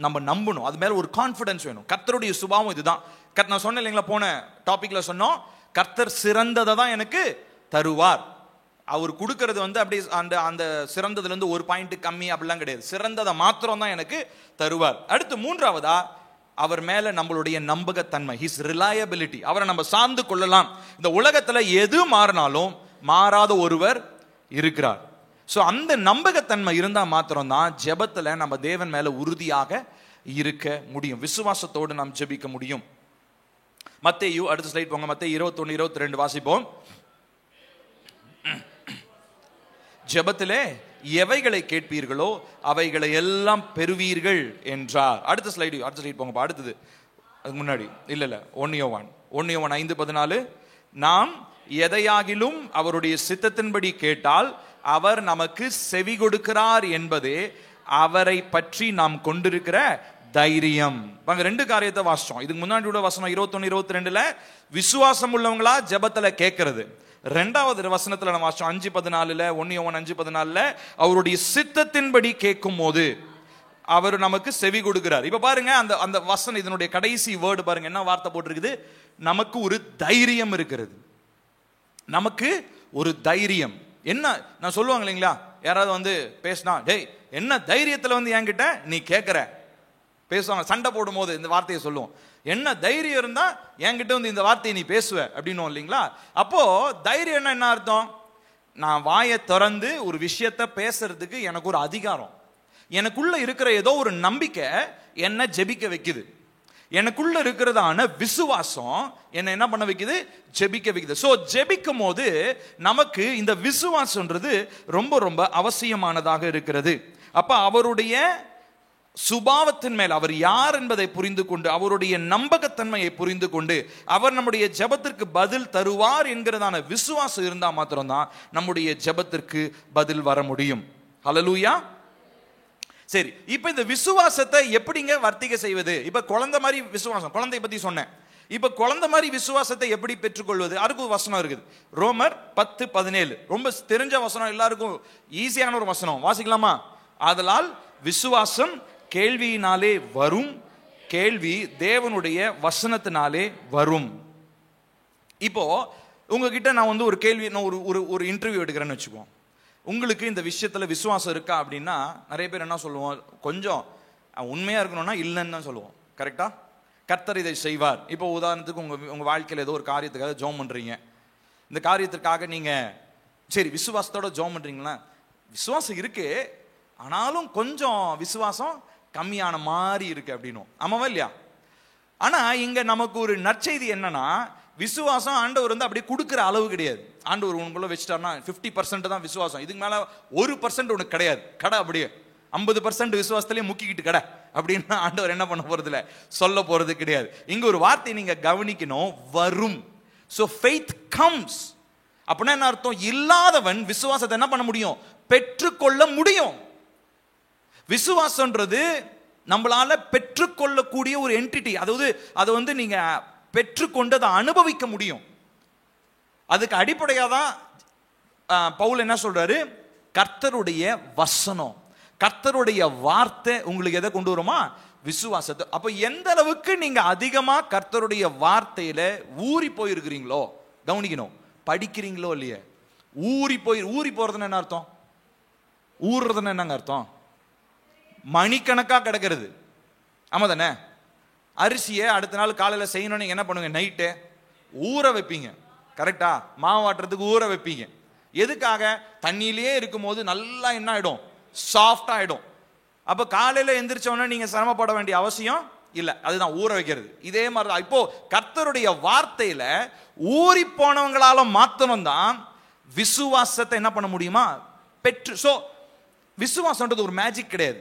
நம்ம நம்பணும், அது மேல ஒரு கான்ஃபிடன்ஸ் வேணும். கர்த்தருடைய சுபாவம் இதுதான். நான் சொன்னேன் இல்லைங்களா, போன டாபிக்ல சொன்னோம், கர்த்தர் சிறந்ததை தான் எனக்கு தருவார். அவர் கொடுக்கறது அப்படியே அந்த சிறந்ததுல இருந்து ஒரு பாயிண்ட் கம்மி அப்படிலாம் கிடையாது, சிறந்ததை மாத்திரம் தான் எனக்கு தருவார். அடுத்து 3வதா, அவர் மேல நம்மளுடைய நம்பகத்தன்மை, ஹிஸ் ரிலையபிலிட்டி, அவரை நம்ம சார்ந்து கொள்ளலாம். இந்த உலகத்துல எது மாறினாலும் மாறாத ஒருவர் இருக்கிறார். சோ அந்த நம்பகத்தன்மை இருந்தா மாத்திரம் தான் ஜெபத்துல நம்ம தேவன் மேல உறுதியாக இருக்க முடியும். விசுவாசத்தோடு நாம் ஜெபிக்க முடியும். மத்தேயு, அடுத்த ஸ்லைட் போங்க, மத்தேயு 21:22 வாசிப்போம். ஜெபத்திலே எவைகளை கேட்பீர்களோ அவைகளை எல்லாம் பெறுவீர்கள் என்றார். அடுத்த ஸ்லைட் போங்க. அடுத்தது அதுக்கு முன்னாடி இல்ல 1 யோவான் 5:14, நாம் எதையாகிலும் அவருடைய சித்தத்தின்படி கேட்டால் அவர் நமக்கு செவி கொடுக்கிறார் என்பதே அவரை பற்றி நாம் கொண்டிருக்கிற தைரியம். ரெண்டு காரியத்தை வாசிச்சோம். இதுக்கு முன்னாடி வசனம் 21-22 விசுவாசம் உள்ளவங்களா ஜெபத்துல கேட்கிறது. ரெண்டாவது வசனத்துல நம்ம வாசிச்சோம் 5:14, 1 யோவான் 5:14, அவருடைய சித்தத்தின்படி கேட்கும் போது அவர் நமக்கு செவி கொடுக்கிறார். இப்ப பாருங்க, அந்த வசனம், இதனுடைய கடைசி வேர்டு பாருங்க, என்ன வார்த்தை போட்டிருக்குது? நமக்கு ஒரு தைரியம் இருக்கிறது. நமக்கு ஒரு தைரியம். என்ன நான் சொல்லுவாங்க இல்லைங்களா, யாராவது பேசினா, டேய் என்ன தைரியத்துல என்கிட்ட நீ கேட்கிற, பேசுவாங்க. சண்டை போடும் போது இந்த வார்த்தையை சொல்லுவோம், என்ன தைரியம் இருந்தா என்கிட்ட இந்த வார்த்தையை நீ பேசுவ அப்படின்னு இல்லைங்களா. அப்போ தைரியம் என்ன அர்த்தம்? நான் வாயை திறந்து ஒரு விஷயத்த பேசுறதுக்கு எனக்கு ஒரு அதிகாரம், எனக்குள்ள இருக்கிற ஏதோ ஒரு நம்பிக்கை என்ன ஜெபிக்க வைக்குது. எனக்குள்ள இருக்கிறதான விசுவாசம் என்ன பண்ண வைக்குது? ஜெபிக்க வைக்குது. சோ ஜெபிக்கும் போது நமக்கு இந்த விசுவாசம்ன்றது ரொம்ப ரொம்ப அவசியமானதாக இருக்கிறது. அப்ப அவருடைய சுபாவத்தின் மேல், அவர் யார் என்பதை புரிந்து கொண்டு, அவருடைய நம்பகத்தன்மையை புரிந்து கொண்டு, அவர் நம்முடைய ஜெபத்திற்கு பதில் தருவார் என்கிறதான விசுவாசம் இருந்தா மாத்திரம்தான் நம்முடைய ஜெபத்திற்கு பதில் வர முடியும். ஹல்லேலூயா. சரி, இப்ப இந்த விசுவாசத்தை எப்படிங்க வர்த்திக்க செய்வது? இப்ப குழந்தை மாதிரி விசுவாசம், குழந்தைய பத்தி சொன்னேன். இப்ப குழந்தை மாதிரி விசுவாசத்தை எப்படி பெற்றுக்கொள்வது? அதுக்கு ஒரு வசனம் இருக்குது, ரோமர் 10:17. ரொம்ப தெரிஞ்ச வசனம், எல்லாருக்கும் ஈஸியான ஒரு வசனம். வாசிக்கலாமா? ஆதலால் விசுவாசம் கேள்வியினாலே வரும், கேள்வி தேவனுடைய வசனத்தினாலே வரும். இப்போ உங்ககிட்ட நான் ஒரு கேள்வி, ஒரு இன்டர்வியூ எடுக்கிறேன்னு வச்சுக்குவோம். உங்களுக்கு இந்த விஷயத்துல விசுவாசம் இருக்கா அப்படின்னா நிறைய பேர் என்ன சொல்லுவோம்? கொஞ்சம் உண்மையா இருக்கணும்னா இல்லைன்னு தான் சொல்லுவோம். கரெக்டா? கர்த்தர் இதை செய்வார். இப்போ உதாரணத்துக்கு உங்க வாழ்க்கையில் ஏதோ ஒரு காரியத்துக்காக ஜெபம் பண்றீங்க. இந்த காரியத்திற்காக நீங்க சரி விசுவாசத்தோட ஜெபம் பண்றீங்களா? விசுவாசம் இருக்கு, ஆனாலும் கொஞ்சம் விசுவாசம் கம்மியான மாதிரி இருக்கு அப்படின்னும். ஆமாவா இல்லையா? ஆனா இங்க நமக்கு ஒரு நற்செய்தி என்னன்னா, விசுவாசம் ஆண்டவர் அப்படியே கொடுக்குற அளவு கிடையாது. ஆண்டவர் உங்களுக்குள்ள வச்சுட்டாருன்னா 50% தான் விசுவாசம், இதுக்கு மேல 1% உனக்கு கிடையாது. கடை அப்படியே 50% விசுவாசத்திலேயே முக்கிக்கிட்டு கடை அப்படின்னு ஆண்டவர் என்ன பண்ண போறது இல்ல, சொல்ல போறது கிடையாது. இங்க ஒரு வார்த்தை நீங்க கவனிக்கணும், வரும். So faith comes. அப்படின்னா என்ன அர்த்தம்? இல்லாதவன் விசுவாசத்தை என்ன பண்ண முடியும்? பெற்றுக்கொள்ள முடியும். விசுவாசம்ன்றது நம்மளால பெற்றுக்கொள்ளக்கூடிய ஒரு என்டிட்டி. அதாவது அதை நீங்க பெற்றுக்கொண்டு அதை அனுபவிக்க முடியும். அதுக்கு அடிப்படையாதான் பவுல் என்ன சொல்றாரு? கர்த்தருடைய வசனம், கர்த்தருடைய வார்த்தை உங்களுக்கு எதை கொண்டு வருமா? விசுவாசத்தை. அப்ப எந்த அளவுக்கு நீங்க அதிகமா கர்த்தருடைய வார்த்தையில ஊறி போயிருக்கிறீங்களோ கவனிக்கணும். படிக்கிறீங்களோ இல்லையே, ஊறி போறதுன்னு என்ன அர்த்தம்? ஊறுறதுன்னு என்னங்க அர்த்தம்? மணிக்கணக்கா கிடக்கிறது. ஆமா தானே? அரிசியை அடுத்த நாள் காலையில செய்யணும், நீங்க என்ன பண்ணுங்க? நைட்டு ஊற வைப்பீங்க. கரெக்டா? மாவாட்டுறதுக்கு ஊற வைப்பீங்க. எதுக்காக? தண்ணியிலேயே இருக்கும் போது நல்லா என்ன ஆயிடும்? சாஃப்ட் ஆயிடும். அப்ப காலையில எந்திரிச்சோன்னா நீங்க சிரமப்பட வேண்டிய அவசியம் இல்ல. அதுதான் ஊற வைக்கிறது. இதே மாதிரிதான் இப்போ கர்த்தருடைய வார்த்தையில ஊறி போனவங்களால மாத்தணும் தான் விசுவாசத்தை என்ன பண்ண முடியுமா? பெற்று. சோ விசுவாசம்ன்றது ஒரு மேஜிக் கிடையாது.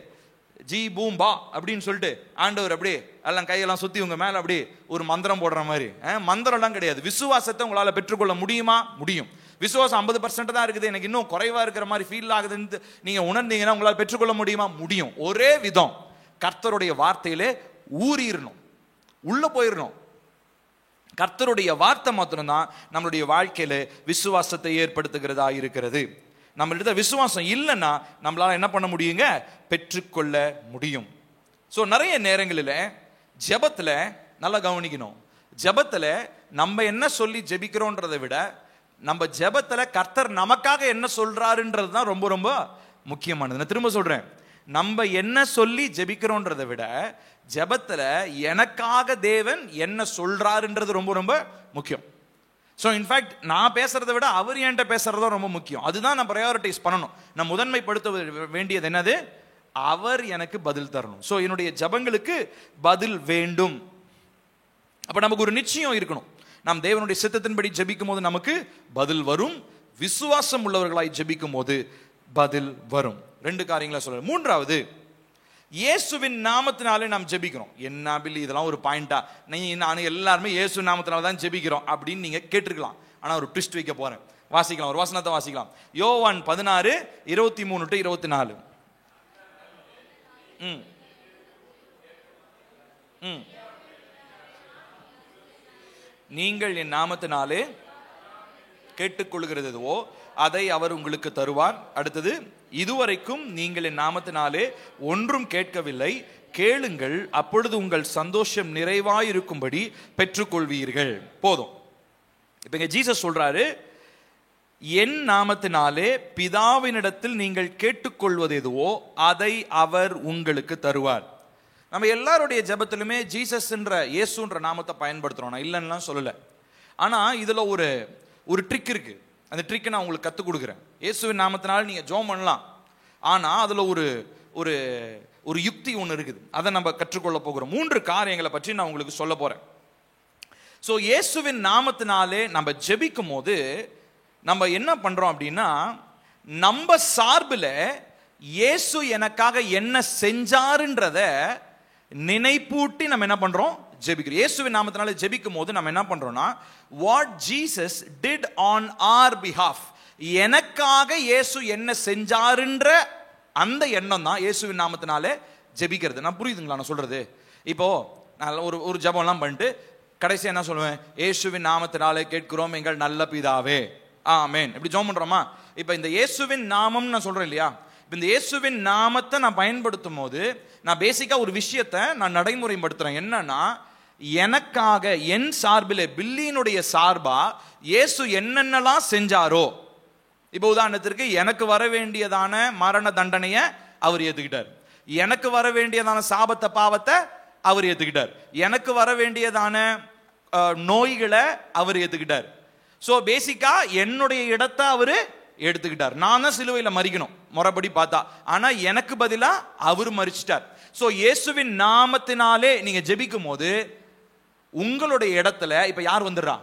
ஜி பூம் பா அப்படின்னு சொல்லிட்டு ஆண்டவர் அப்படியே எல்லாம் கையெல்லாம் சுத்தி உங்க மேல அப்படியே ஒரு மந்திரம் போடுற மாதிரி மந்திரம் எல்லாம் கிடையாது. விசுவாசத்தை உங்களால பெற்றுக்கொள்ள முடியுமா? முடியும். விசுவாசம் 50% தான் இருக்குது, எனக்கு இன்னும் குறைவா இருக்கிற மாதிரி ஃபீல் ஆகுதுன்னு நீங்க உணர்ந்தீங்கன்னா உங்களால பெற்றுக்கொள்ள முடியுமா? முடியும். ஒரே விதம், கர்த்தருடைய வார்த்தையிலே ஊறிடணும், உள்ள போயிடணும். கர்த்தருடைய வார்த்தை மாத்திரம்தான் நம்மளுடைய வாழ்க்கையில விசுவாசத்தை ஏற்படுத்துகிறதா இருக்கிறது. நம்மள்கிட்ட விசுவாசம் இல்லைன்னா நம்மளால என்ன பண்ண முடியுங்க? பெற்றுக்கொள்ள முடியும். ஸோ நிறைய நேரங்களில் ஜெபத்தில் நல்லா கவனிக்கணும். ஜெபத்தில் நம்ம என்ன சொல்லி ஜெபிக்கிறோன்றதை விட நம்ம ஜெபத்தில் கர்த்தர் நமக்காக என்ன சொல்றாருன்றது தான் ரொம்ப ரொம்ப முக்கியமானது. நான் திரும்ப சொல்றேன், நம்ம என்ன சொல்லி ஜெபிக்கிறோன்றதை விட ஜெபத்தில் எனக்காக தேவன் என்ன சொல்றாருன்றது ரொம்ப ரொம்ப முக்கியம். ஸோ இன்ஃபேக்ட் நான் பேசுறதை விட அவர் என்கிட்ட பேசுறதும் ரொம்ப முக்கியம். அதுதான் நான் ப்ரையாரிட்டைஸ் பண்ணணும். நான் முதன்மைப்படுத்த வேண்டியது என்னது? அவர் எனக்கு பதில் தரணும். ஸோ என்னுடைய ஜபங்களுக்கு பதில் வேண்டும். அப்ப நமக்கு ஒரு நிச்சயம் இருக்கணும். நாம் தேவனுடைய சித்தத்தின்படி ஜெபிக்கும் போது நமக்கு பதில் வரும். விசுவாசம் உள்ளவர்களாய் ஜெபிக்கும் போது பதில் வரும். 2 காரியங்களை சொல்ற. மூன்றாவது, இயேசுவின் நாமத்தினாலே நாம் ஜெபிக்கிறோம். என்ன பில்லி இதெல்லாம் ஒரு பாயிண்டா? நான் எல்லாருமே இயேசு நாமத்தினால தான் ஜெபிக்கிறோம் அப்படின்னு நீங்க கேட்டிருக்கலாம். ஆனா ஒரு ட்விஸ்ட் வைக்க போறேன். வாசிக்கலாம், ஒரு வசனத்தை வாசிக்கலாம். யோவான் 16:23-24. நீங்கள் என் நாமத்தினாலே கேட்டுக்கொள்கிறது எதுவோ அதை அவர் உங்களுக்கு தருவார். அடுத்தது, இதுவரைக்கும் நீங்கள் என் நாமத்தினாலே ஒன்றும் கேட்கவில்லை, கேளுங்கள், அப்பொழுது உங்கள் சந்தோஷம் நிறைவாயிருக்கும்படி பெற்றுக்கொள்வீர்கள். போதும். இப்ப இங்க ஜீசஸ் சொல்றாரு, என் நாமத்தினாலே பிதாவினிடத்தில் நீங்கள் கேட்டுக்கொள்வது எதுவோ அதை அவர் உங்களுக்கு தருவார். நம்ம எல்லாருடைய ஜெபத்திலுமே ஜீசஸ் என்ற இயேசுன்ற நாமத்தை பயன்படுத்துறோம். நான் இல்லைன்னா சொல்லல. ஆனா இதுல ஒரு ட்ரிக் இருக்கு. அந்த ட்ரிக்கை நான் உங்களுக்கு கற்றுக் கொடுக்குறேன். இயேசுவின் நாமத்தினால நீங்க ஜெபம் பண்ணலாம். ஆனா அதுல ஒரு யுக்தி ஒன்று இருக்குது. அதை நம்ம கற்றுக்கொள்ள போகிறோம். 3 காரியங்களை பற்றி நான் உங்களுக்கு சொல்ல போறேன். ஸோ இயேசுவின் நாமத்தினாலே நம்ம ஜெபிக்கும் போது நம்ம என்ன பண்றோம் அப்படின்னா, நம்ம சார்பில் இயேசு எனக்காக என்ன செஞ்சாருன்றத நினைப்பூட்டி நம்ம என்ன பண்றோம், ஜெபிக்கிறோம். இயேசுவின் நாமத்தினால ஜெபிக்கும் போது நம்ம என்ன பண்றோம்னா, what Jesus did on our behalf, எனக்காக இயேசு என்ன செஞ்சாருன்ற அந்த எண்ணம் தான் இயேசுவின் நாமத்தினாலே ஜெபிக்கிறது. நான் புரியுதுங்களா நான் சொல்றது? இப்போ நான் ஒரு ஜெபம்லாம் பண்ணிட்டு கடைசி என்ன சொல்லுவேன், இயேசுவின் நாமத்தினாலே கேட்கிறோம் எங்கள் நல்ல பிதாவே, ஆமென். இப்படி ஜெபம் பண்றோமா? இப்போ இந்த இயேசுவின் நாமம் நான் சொல்றேன் இல்லையா, இந்த இயேசுவின் நாமத்தை நான் பயன்படுத்தும் போது நான் பேசிக்கா ஒரு விஷயத்தை நான் நடைமுறைப்படுத்துறேன். என்னன்னா, எனக்காக என் சார்பில் பில்லியினுடைய சார்பா இயேசு என்னென்னலாம் செஞ்சாரோ, இப்போ உதாரணத்திற்கு எனக்கு வர வேண்டியதான மரண தண்டனையை அவர் ஏத்துக்கிட்டார், எனக்கு வர வேண்டியதான சாபத்தை பாவத்தை அவர் ஏத்துக்கிட்டார், எனக்கு வர வேண்டியதான நோய்களை அவர் ஏத்துக்கிட்டார். ஸோ பேசிக்கா என்னுடைய இடத்தை அவரு எடுத்துக்கிட்டார். நான் தான் சிலுவையில் மறிக்கணும் முறைப்படி பார்த்தா, ஆனா எனக்கு பதிலா அவர் மறிச்சிட்டார். ஸோ இயேசுவின் நாமத்தினாலே நீங்க ஜெபிக்கும் போது உங்களுடைய இடத்துல இப்ப யார் வந்துடுறா,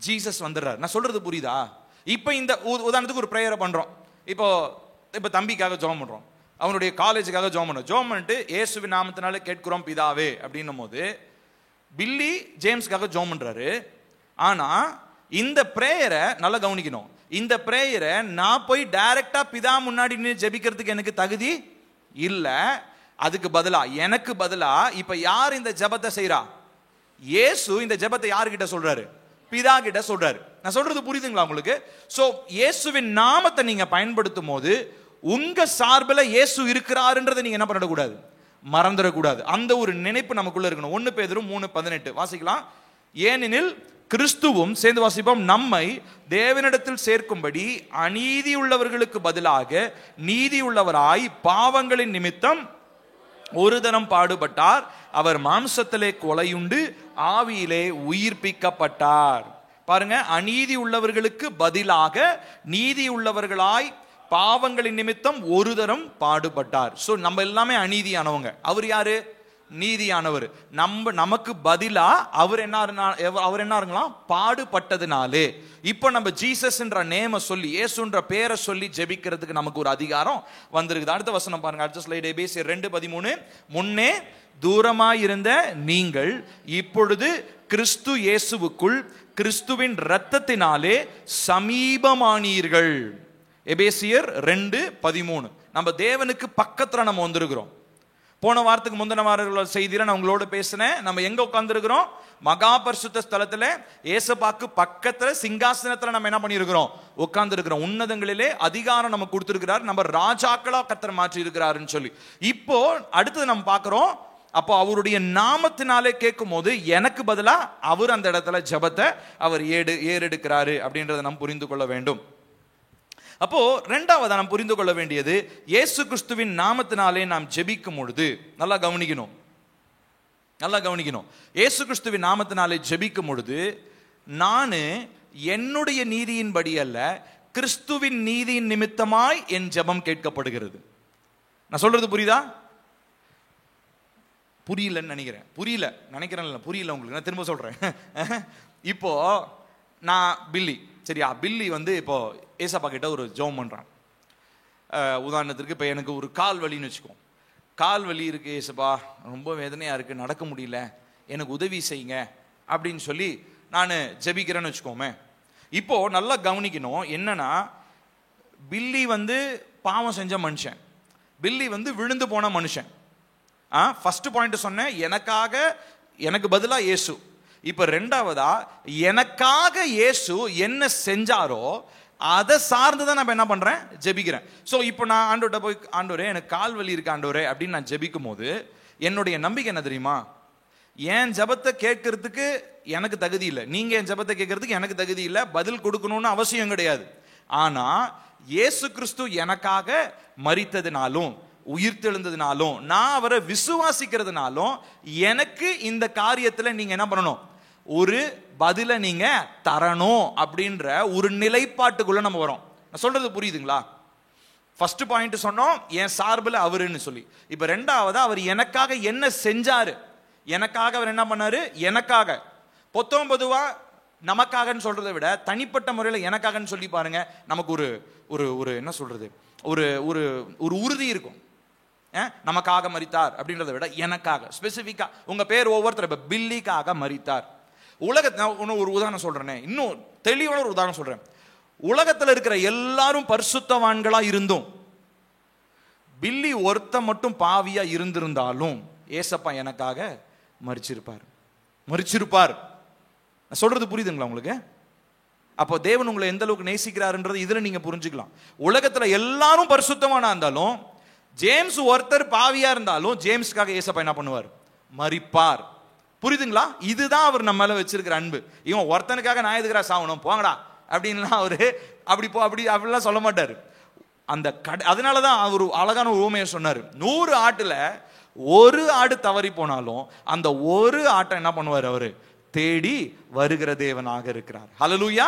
ஜீசஸ் வந்துடுறார். நான் சொல்றது புரியுதா? இப்ப இந்த உதாரணத்துக்கு ஒரு பிரேயரை பண்றோம். இப்போ தம்பிக்காக ஜெபம் பண்றோம், அவனுடைய காலேஜுக்காக ஜெபம் பண்றோம். ஜெபம் பண்ணிட்டு இயேசுவின் நாமத்தினாலே கேட்கிறோம் பிதாவே அப்படின்னும் போது பில்லி ஜேம்ஸ்க்காக ஜெபம் பண்றாரு. ஆனா இந்த பிரேயரை நல்லா கவனிக்கணும். இந்த பிரேயரை நான் போய் டைரக்டா பிதா முன்னாடி ஜெபிக்கிறதுக்கு எனக்கு தகுதி இல்ல. அதுக்கு பதிலா எனக்கு பதிலா இப்ப யார் இந்த ஜெபத்தை செய்யறா, இயேசு இந்த ஜெபத்தை யாருக்கிட்ட சொல்றாரு, பிதா கிட்ட சொல்றாரு. நான் சொல்றது புரியுதுங்களா உங்களுக்கு? சோ இயேசுவின் நாமத்தை நீங்க பயன்படுத்தும் போது உங்க சார்பில் இயேசு இருக்கிறாருன்றதை நீங்க என்ன பண்ணக்கூடாது, மறந்துடக்கூடாது. அந்த ஒரு நினைப்பு நமக்குள்ள இருக்கணும். 1 பேதுரு 3:18 வாசிக்கலாம். ஏனெனில் கிறிஸ்துவும், சேர்ந்து வாசிப்போம், நம்மை தேவனிடத்தில் சேர்க்கும்படி அநீதி உள்ளவர்களுக்கு பதிலாக நீதி உள்ளவராய் பாவங்களின் நிமித்தம் ஒரு தரம் பாடுபட்டார், அவர் மாம்சத்திலே கொலையுண்டு ஆவியிலே உயிர்ப்பிக்கப்பட்டார். பாருங்க, அநீதி உள்ளவர்களுக்கு பதிலாக நீதி உள்ளவர்களாய் பாவங்களின் நிமித்தம் ஒரு தரம் பாடுபட்டார். சோ நம்ம எல்லாமே அநீதியானவங்க, அவர் யாரு, நீதியானவர். நமக்கு பதிலா அவர் என்ன பாடுபட்டதுனாலே இப்ப நம்ம ஜீசஸ் என்ற நேம சொல்லி இயேசுன்ற பேரை சொல்லி ஜெபிக்கிறதுக்கு நமக்கு ஒரு அதிகாரம் வந்திருக்குது. அடுத்த வசனம் பாருங்க, அடுத்த ஸ்லைட். எபேசியர் 2:13, முன்னே தூரமாயிருந்த நீங்கள் இப்பொழுது கிறிஸ்து இயேசுவுக்குள் கிறிஸ்துவின் இரத்தத்தினாலே சமீபமானீர்கள். எபேசியர் 2:13. நம்ம தேவனுக்கு பக்கத்துல நம்ம வந்திருக்கிறோம். போன வாரத்துக்கு முந்தின வார செய்தியில நான் உங்களோட பேசினேன். நம்ம எங்க உட்கார்ந்து இருக்கிறோம், மகா பரிசுத்த ஸ்தலத்துல ஏசப்பாக்கு பக்கத்துல சிங்காசனத்துல நம்ம என்ன பண்ணிருக்கிறோம், உட்கார்ந்து இருக்கிறோம். உன்னதங்களிலே அதிகாரம் நம்ம கொடுத்திருக்கிறார், நம்ம ராஜாக்களா கர்த்தர் மாற்றி இருக்கிறாருன்னு சொல்லி. இப்போ அடுத்தது நம்ம பார்க்கிறோம், அப்போ அவருடைய நாமத்தினாலே கேட்கும் போது எனக்கு பதிலா அவர் அந்த இடத்துல ஜெபத்தை அவர் ஏறெடுக்கிறாரு அப்படின்றத நாம் புரிந்து கொள்ள வேண்டும். அப்போ இரண்டாவது நாம் புரிந்து கொள்ள வேண்டியது, இயேசு கிறிஸ்துவின் நாமத்தினாலே நாம் ஜெபிக்கும் பொழுது நல்லா கவனிக்கணும். இயேசு கிறிஸ்துவின் நாமத்தினாலே ஜெபிக்கும் பொழுது நான் என்னுடைய நீதியின்படி அல்ல, கிறிஸ்துவின் நீதியின் நிமித்தமாய் என் ஜெபம் கேட்கப்படுகிறது. நான் சொல்றது புரியுதா? புரியலன்னு நினைக்கிறேன். புரியல உங்களுக்கு. நான் திரும்ப சொல்றேன். இப்போ நான் பில்லி, சரியா? பில்லி இப்போ ஏசப்பா கிட்ட ஒரு ஜெபம் பண்றான். உதாரணத்திற்கு இப்போ எனக்கு ஒரு கால் வலின்னு வச்சுக்கோ. கால் வலி இருக்கு ஏசப்பா, ரொம்ப வேதனையா இருக்கு, நடக்க முடியல, எனக்கு உதவி செய்யுங்க அப்படின்னு சொல்லி நான் ஜெபிக்கிறேன்னு வச்சுக்கோமே. இப்போ நல்லா கவனிக்கணும். என்னன்னா, பில்லி பாவம் செஞ்ச மனுஷன், பில்லி விழுந்து போன மனுஷன். ஃபர்ஸ்ட் பாயிண்ட் சொன்னேன், எனக்கு பதிலா இயேசு. இப்ப ரெண்டாவதா, எனக்காக இயேசு என்ன செஞ்சாரோ அதை சார்ந்துதான் நான் என்ன பண்றேன், ஜெபிக்கிறேன். சோ இப்போ நான் ஆண்டவர்கிட்ட போய், ஆண்டவரே எனக்கு கால் வலி இருக்கு ஆண்டவரே அப்படின்னு நான் ஜெபிக்கும் போது என்னுடைய நம்பிக்கை என்ன தெரியுமா? என் ஜெபத்தை கேட்கறதுக்கு எனக்கு தகுதி இல்லை, நீங்க என் ஜெபத்தை கேட்கறதுக்கு எனக்கு தகுதி இல்லை, பதில் கொடுக்கணும்னு அவசியம் கிடையாது. ஆனா இயேசு கிறிஸ்து எனக்காக மரித்ததினாலும் உயிர்த்தெழுந்ததினாலும் நான் அவரை விசுவாசிக்கிறதுனாலும் எனக்கு இந்த காரியத்துல நீங்க என்ன பண்ணணும், ஒரு பதில நீங்க தரணும் அப்படின்ற ஒரு நிலைப்பாட்டுக்குள்ள நம்ம வரோம். நான் சொல்றது புரியுதுங்களா? ஃபர்ஸ்ட் பாயிண்ட் சொன்னோம் என் சார்பில் அவருன்னு சொல்லி. இப்ப ரெண்டாவது, அவர் எனக்காக என்ன செஞ்சாரு, எனக்காக அவர் என்ன பண்ணாரு, எனக்காக. பொதுவா நமக்காகன்னு சொல்றதை விட தனிப்பட்ட முறையில் எனக்காகன்னு சொல்லி பாருங்க, நமக்கு ஒரு ஒரு ஒரு என்ன சொல்றது, ஒரு ஒரு ஒரு உறுதி இருக்கும். நமக்காக மரித்தார் அப்படின்றத விட எனக்காக ஸ்பெசிபிக்கா, உங்க பேர் ஒவ்வொருத்தர், இப்ப பில்லிக்காக மரித்தார். உலகத்துல ஒரு உதாரணம் சொல்றேன், இன்னும் தெளிவான ஒரு உதாரணம் சொல்றேன். உலகத்துல இருக்கிற எல்லாரும் பரிசுத்தவான்களா இருந்தும் பில்லி ஒருத்த மட்டும் பாவியா இருந்திருந்தாலும் ஏசப்பா எனக்காக மரிச்சிருப்பார். சொல்றது புரியுதுங்களா உங்களுக்கு? அப்போ தேவன் உங்களை எந்த அளவுக்கு நேசிக்கிறாருன்றது இதுல நீங்க புரிஞ்சுக்கலாம். உலகத்துல எல்லாரும் பரிசுத்தவானா இருந்தாலும், ஜேம்ஸ் ஒருத்தர் பாவியா இருந்தாலும் ஜேம்ஸ்க்காக ஏசப்பா என்ன பண்ணுவார், மரிப்பார். புரியுதுங்களா? இதுதான் அவர் நம்ம மேல வச்சிருக்கிற அன்பு. இவன் ஒருத்தனுக்காக நான் எதுக்குறா சாவணும், போங்கடா அப்படின்லாம் அவரு அப்படிலாம் சொல்ல மாட்டாரு. அதனாலதான் அவர் அழகான ஒரு ஊமையை சொன்னாரு. 100 ஆட்டுல ஒரு ஆடு தவறி போனாலும் அந்த ஒரு ஆட்டை என்ன பண்ணுவார், அவரு தேடி வருகிற தேவனாக இருக்கிறார். ஹல்லேலூயா.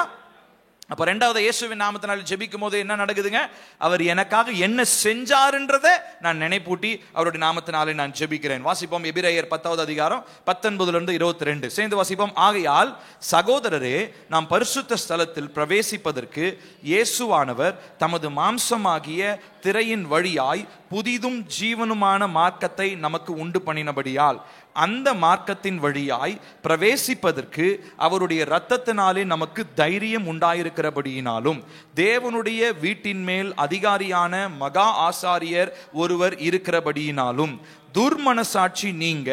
அப்ப ரெண்டாவது, இயேசுவின் நாமத்தினால ஜெபிக்கும் போது என்ன நடக்குதுங்க, அவர் எனக்காக என்ன செஞ்சாருன்றதை நான் நினைப்பூட்டி அவருடைய நாமத்தினாலே நான் ஜெபிக்கிறேன். வாசிப்போம் எபிரேயர் 10வது அதிகாரம் 19-22 சேர்ந்து வாசிப்போம். ஆகையால் சகோதரரே, நாம் பரிசுத்த ஸ்தலத்தில் பிரவேசிப்பதற்கு இயேசுவானவர் தமது மாம்சமாகிய திரையின் வழியாய் புதிதும் ஜீவனுமான மார்க்கத்தை நமக்கு உண்டு பண்ணினபடியால் அந்த மார்க்கத்தின் வழியாய் பிரவேசிப்பதற்கு அவருடைய இரத்தத்தினாலே நமக்கு தைரியம் உண்டாயிருக்கிறபடியினாலும் தேவனுடைய வீட்டின் மேல் அதிகாரியான மகா ஆசாரியர் ஒருவர் இருக்கிறபடியினாலும் துர்மனசாட்சி நீங்க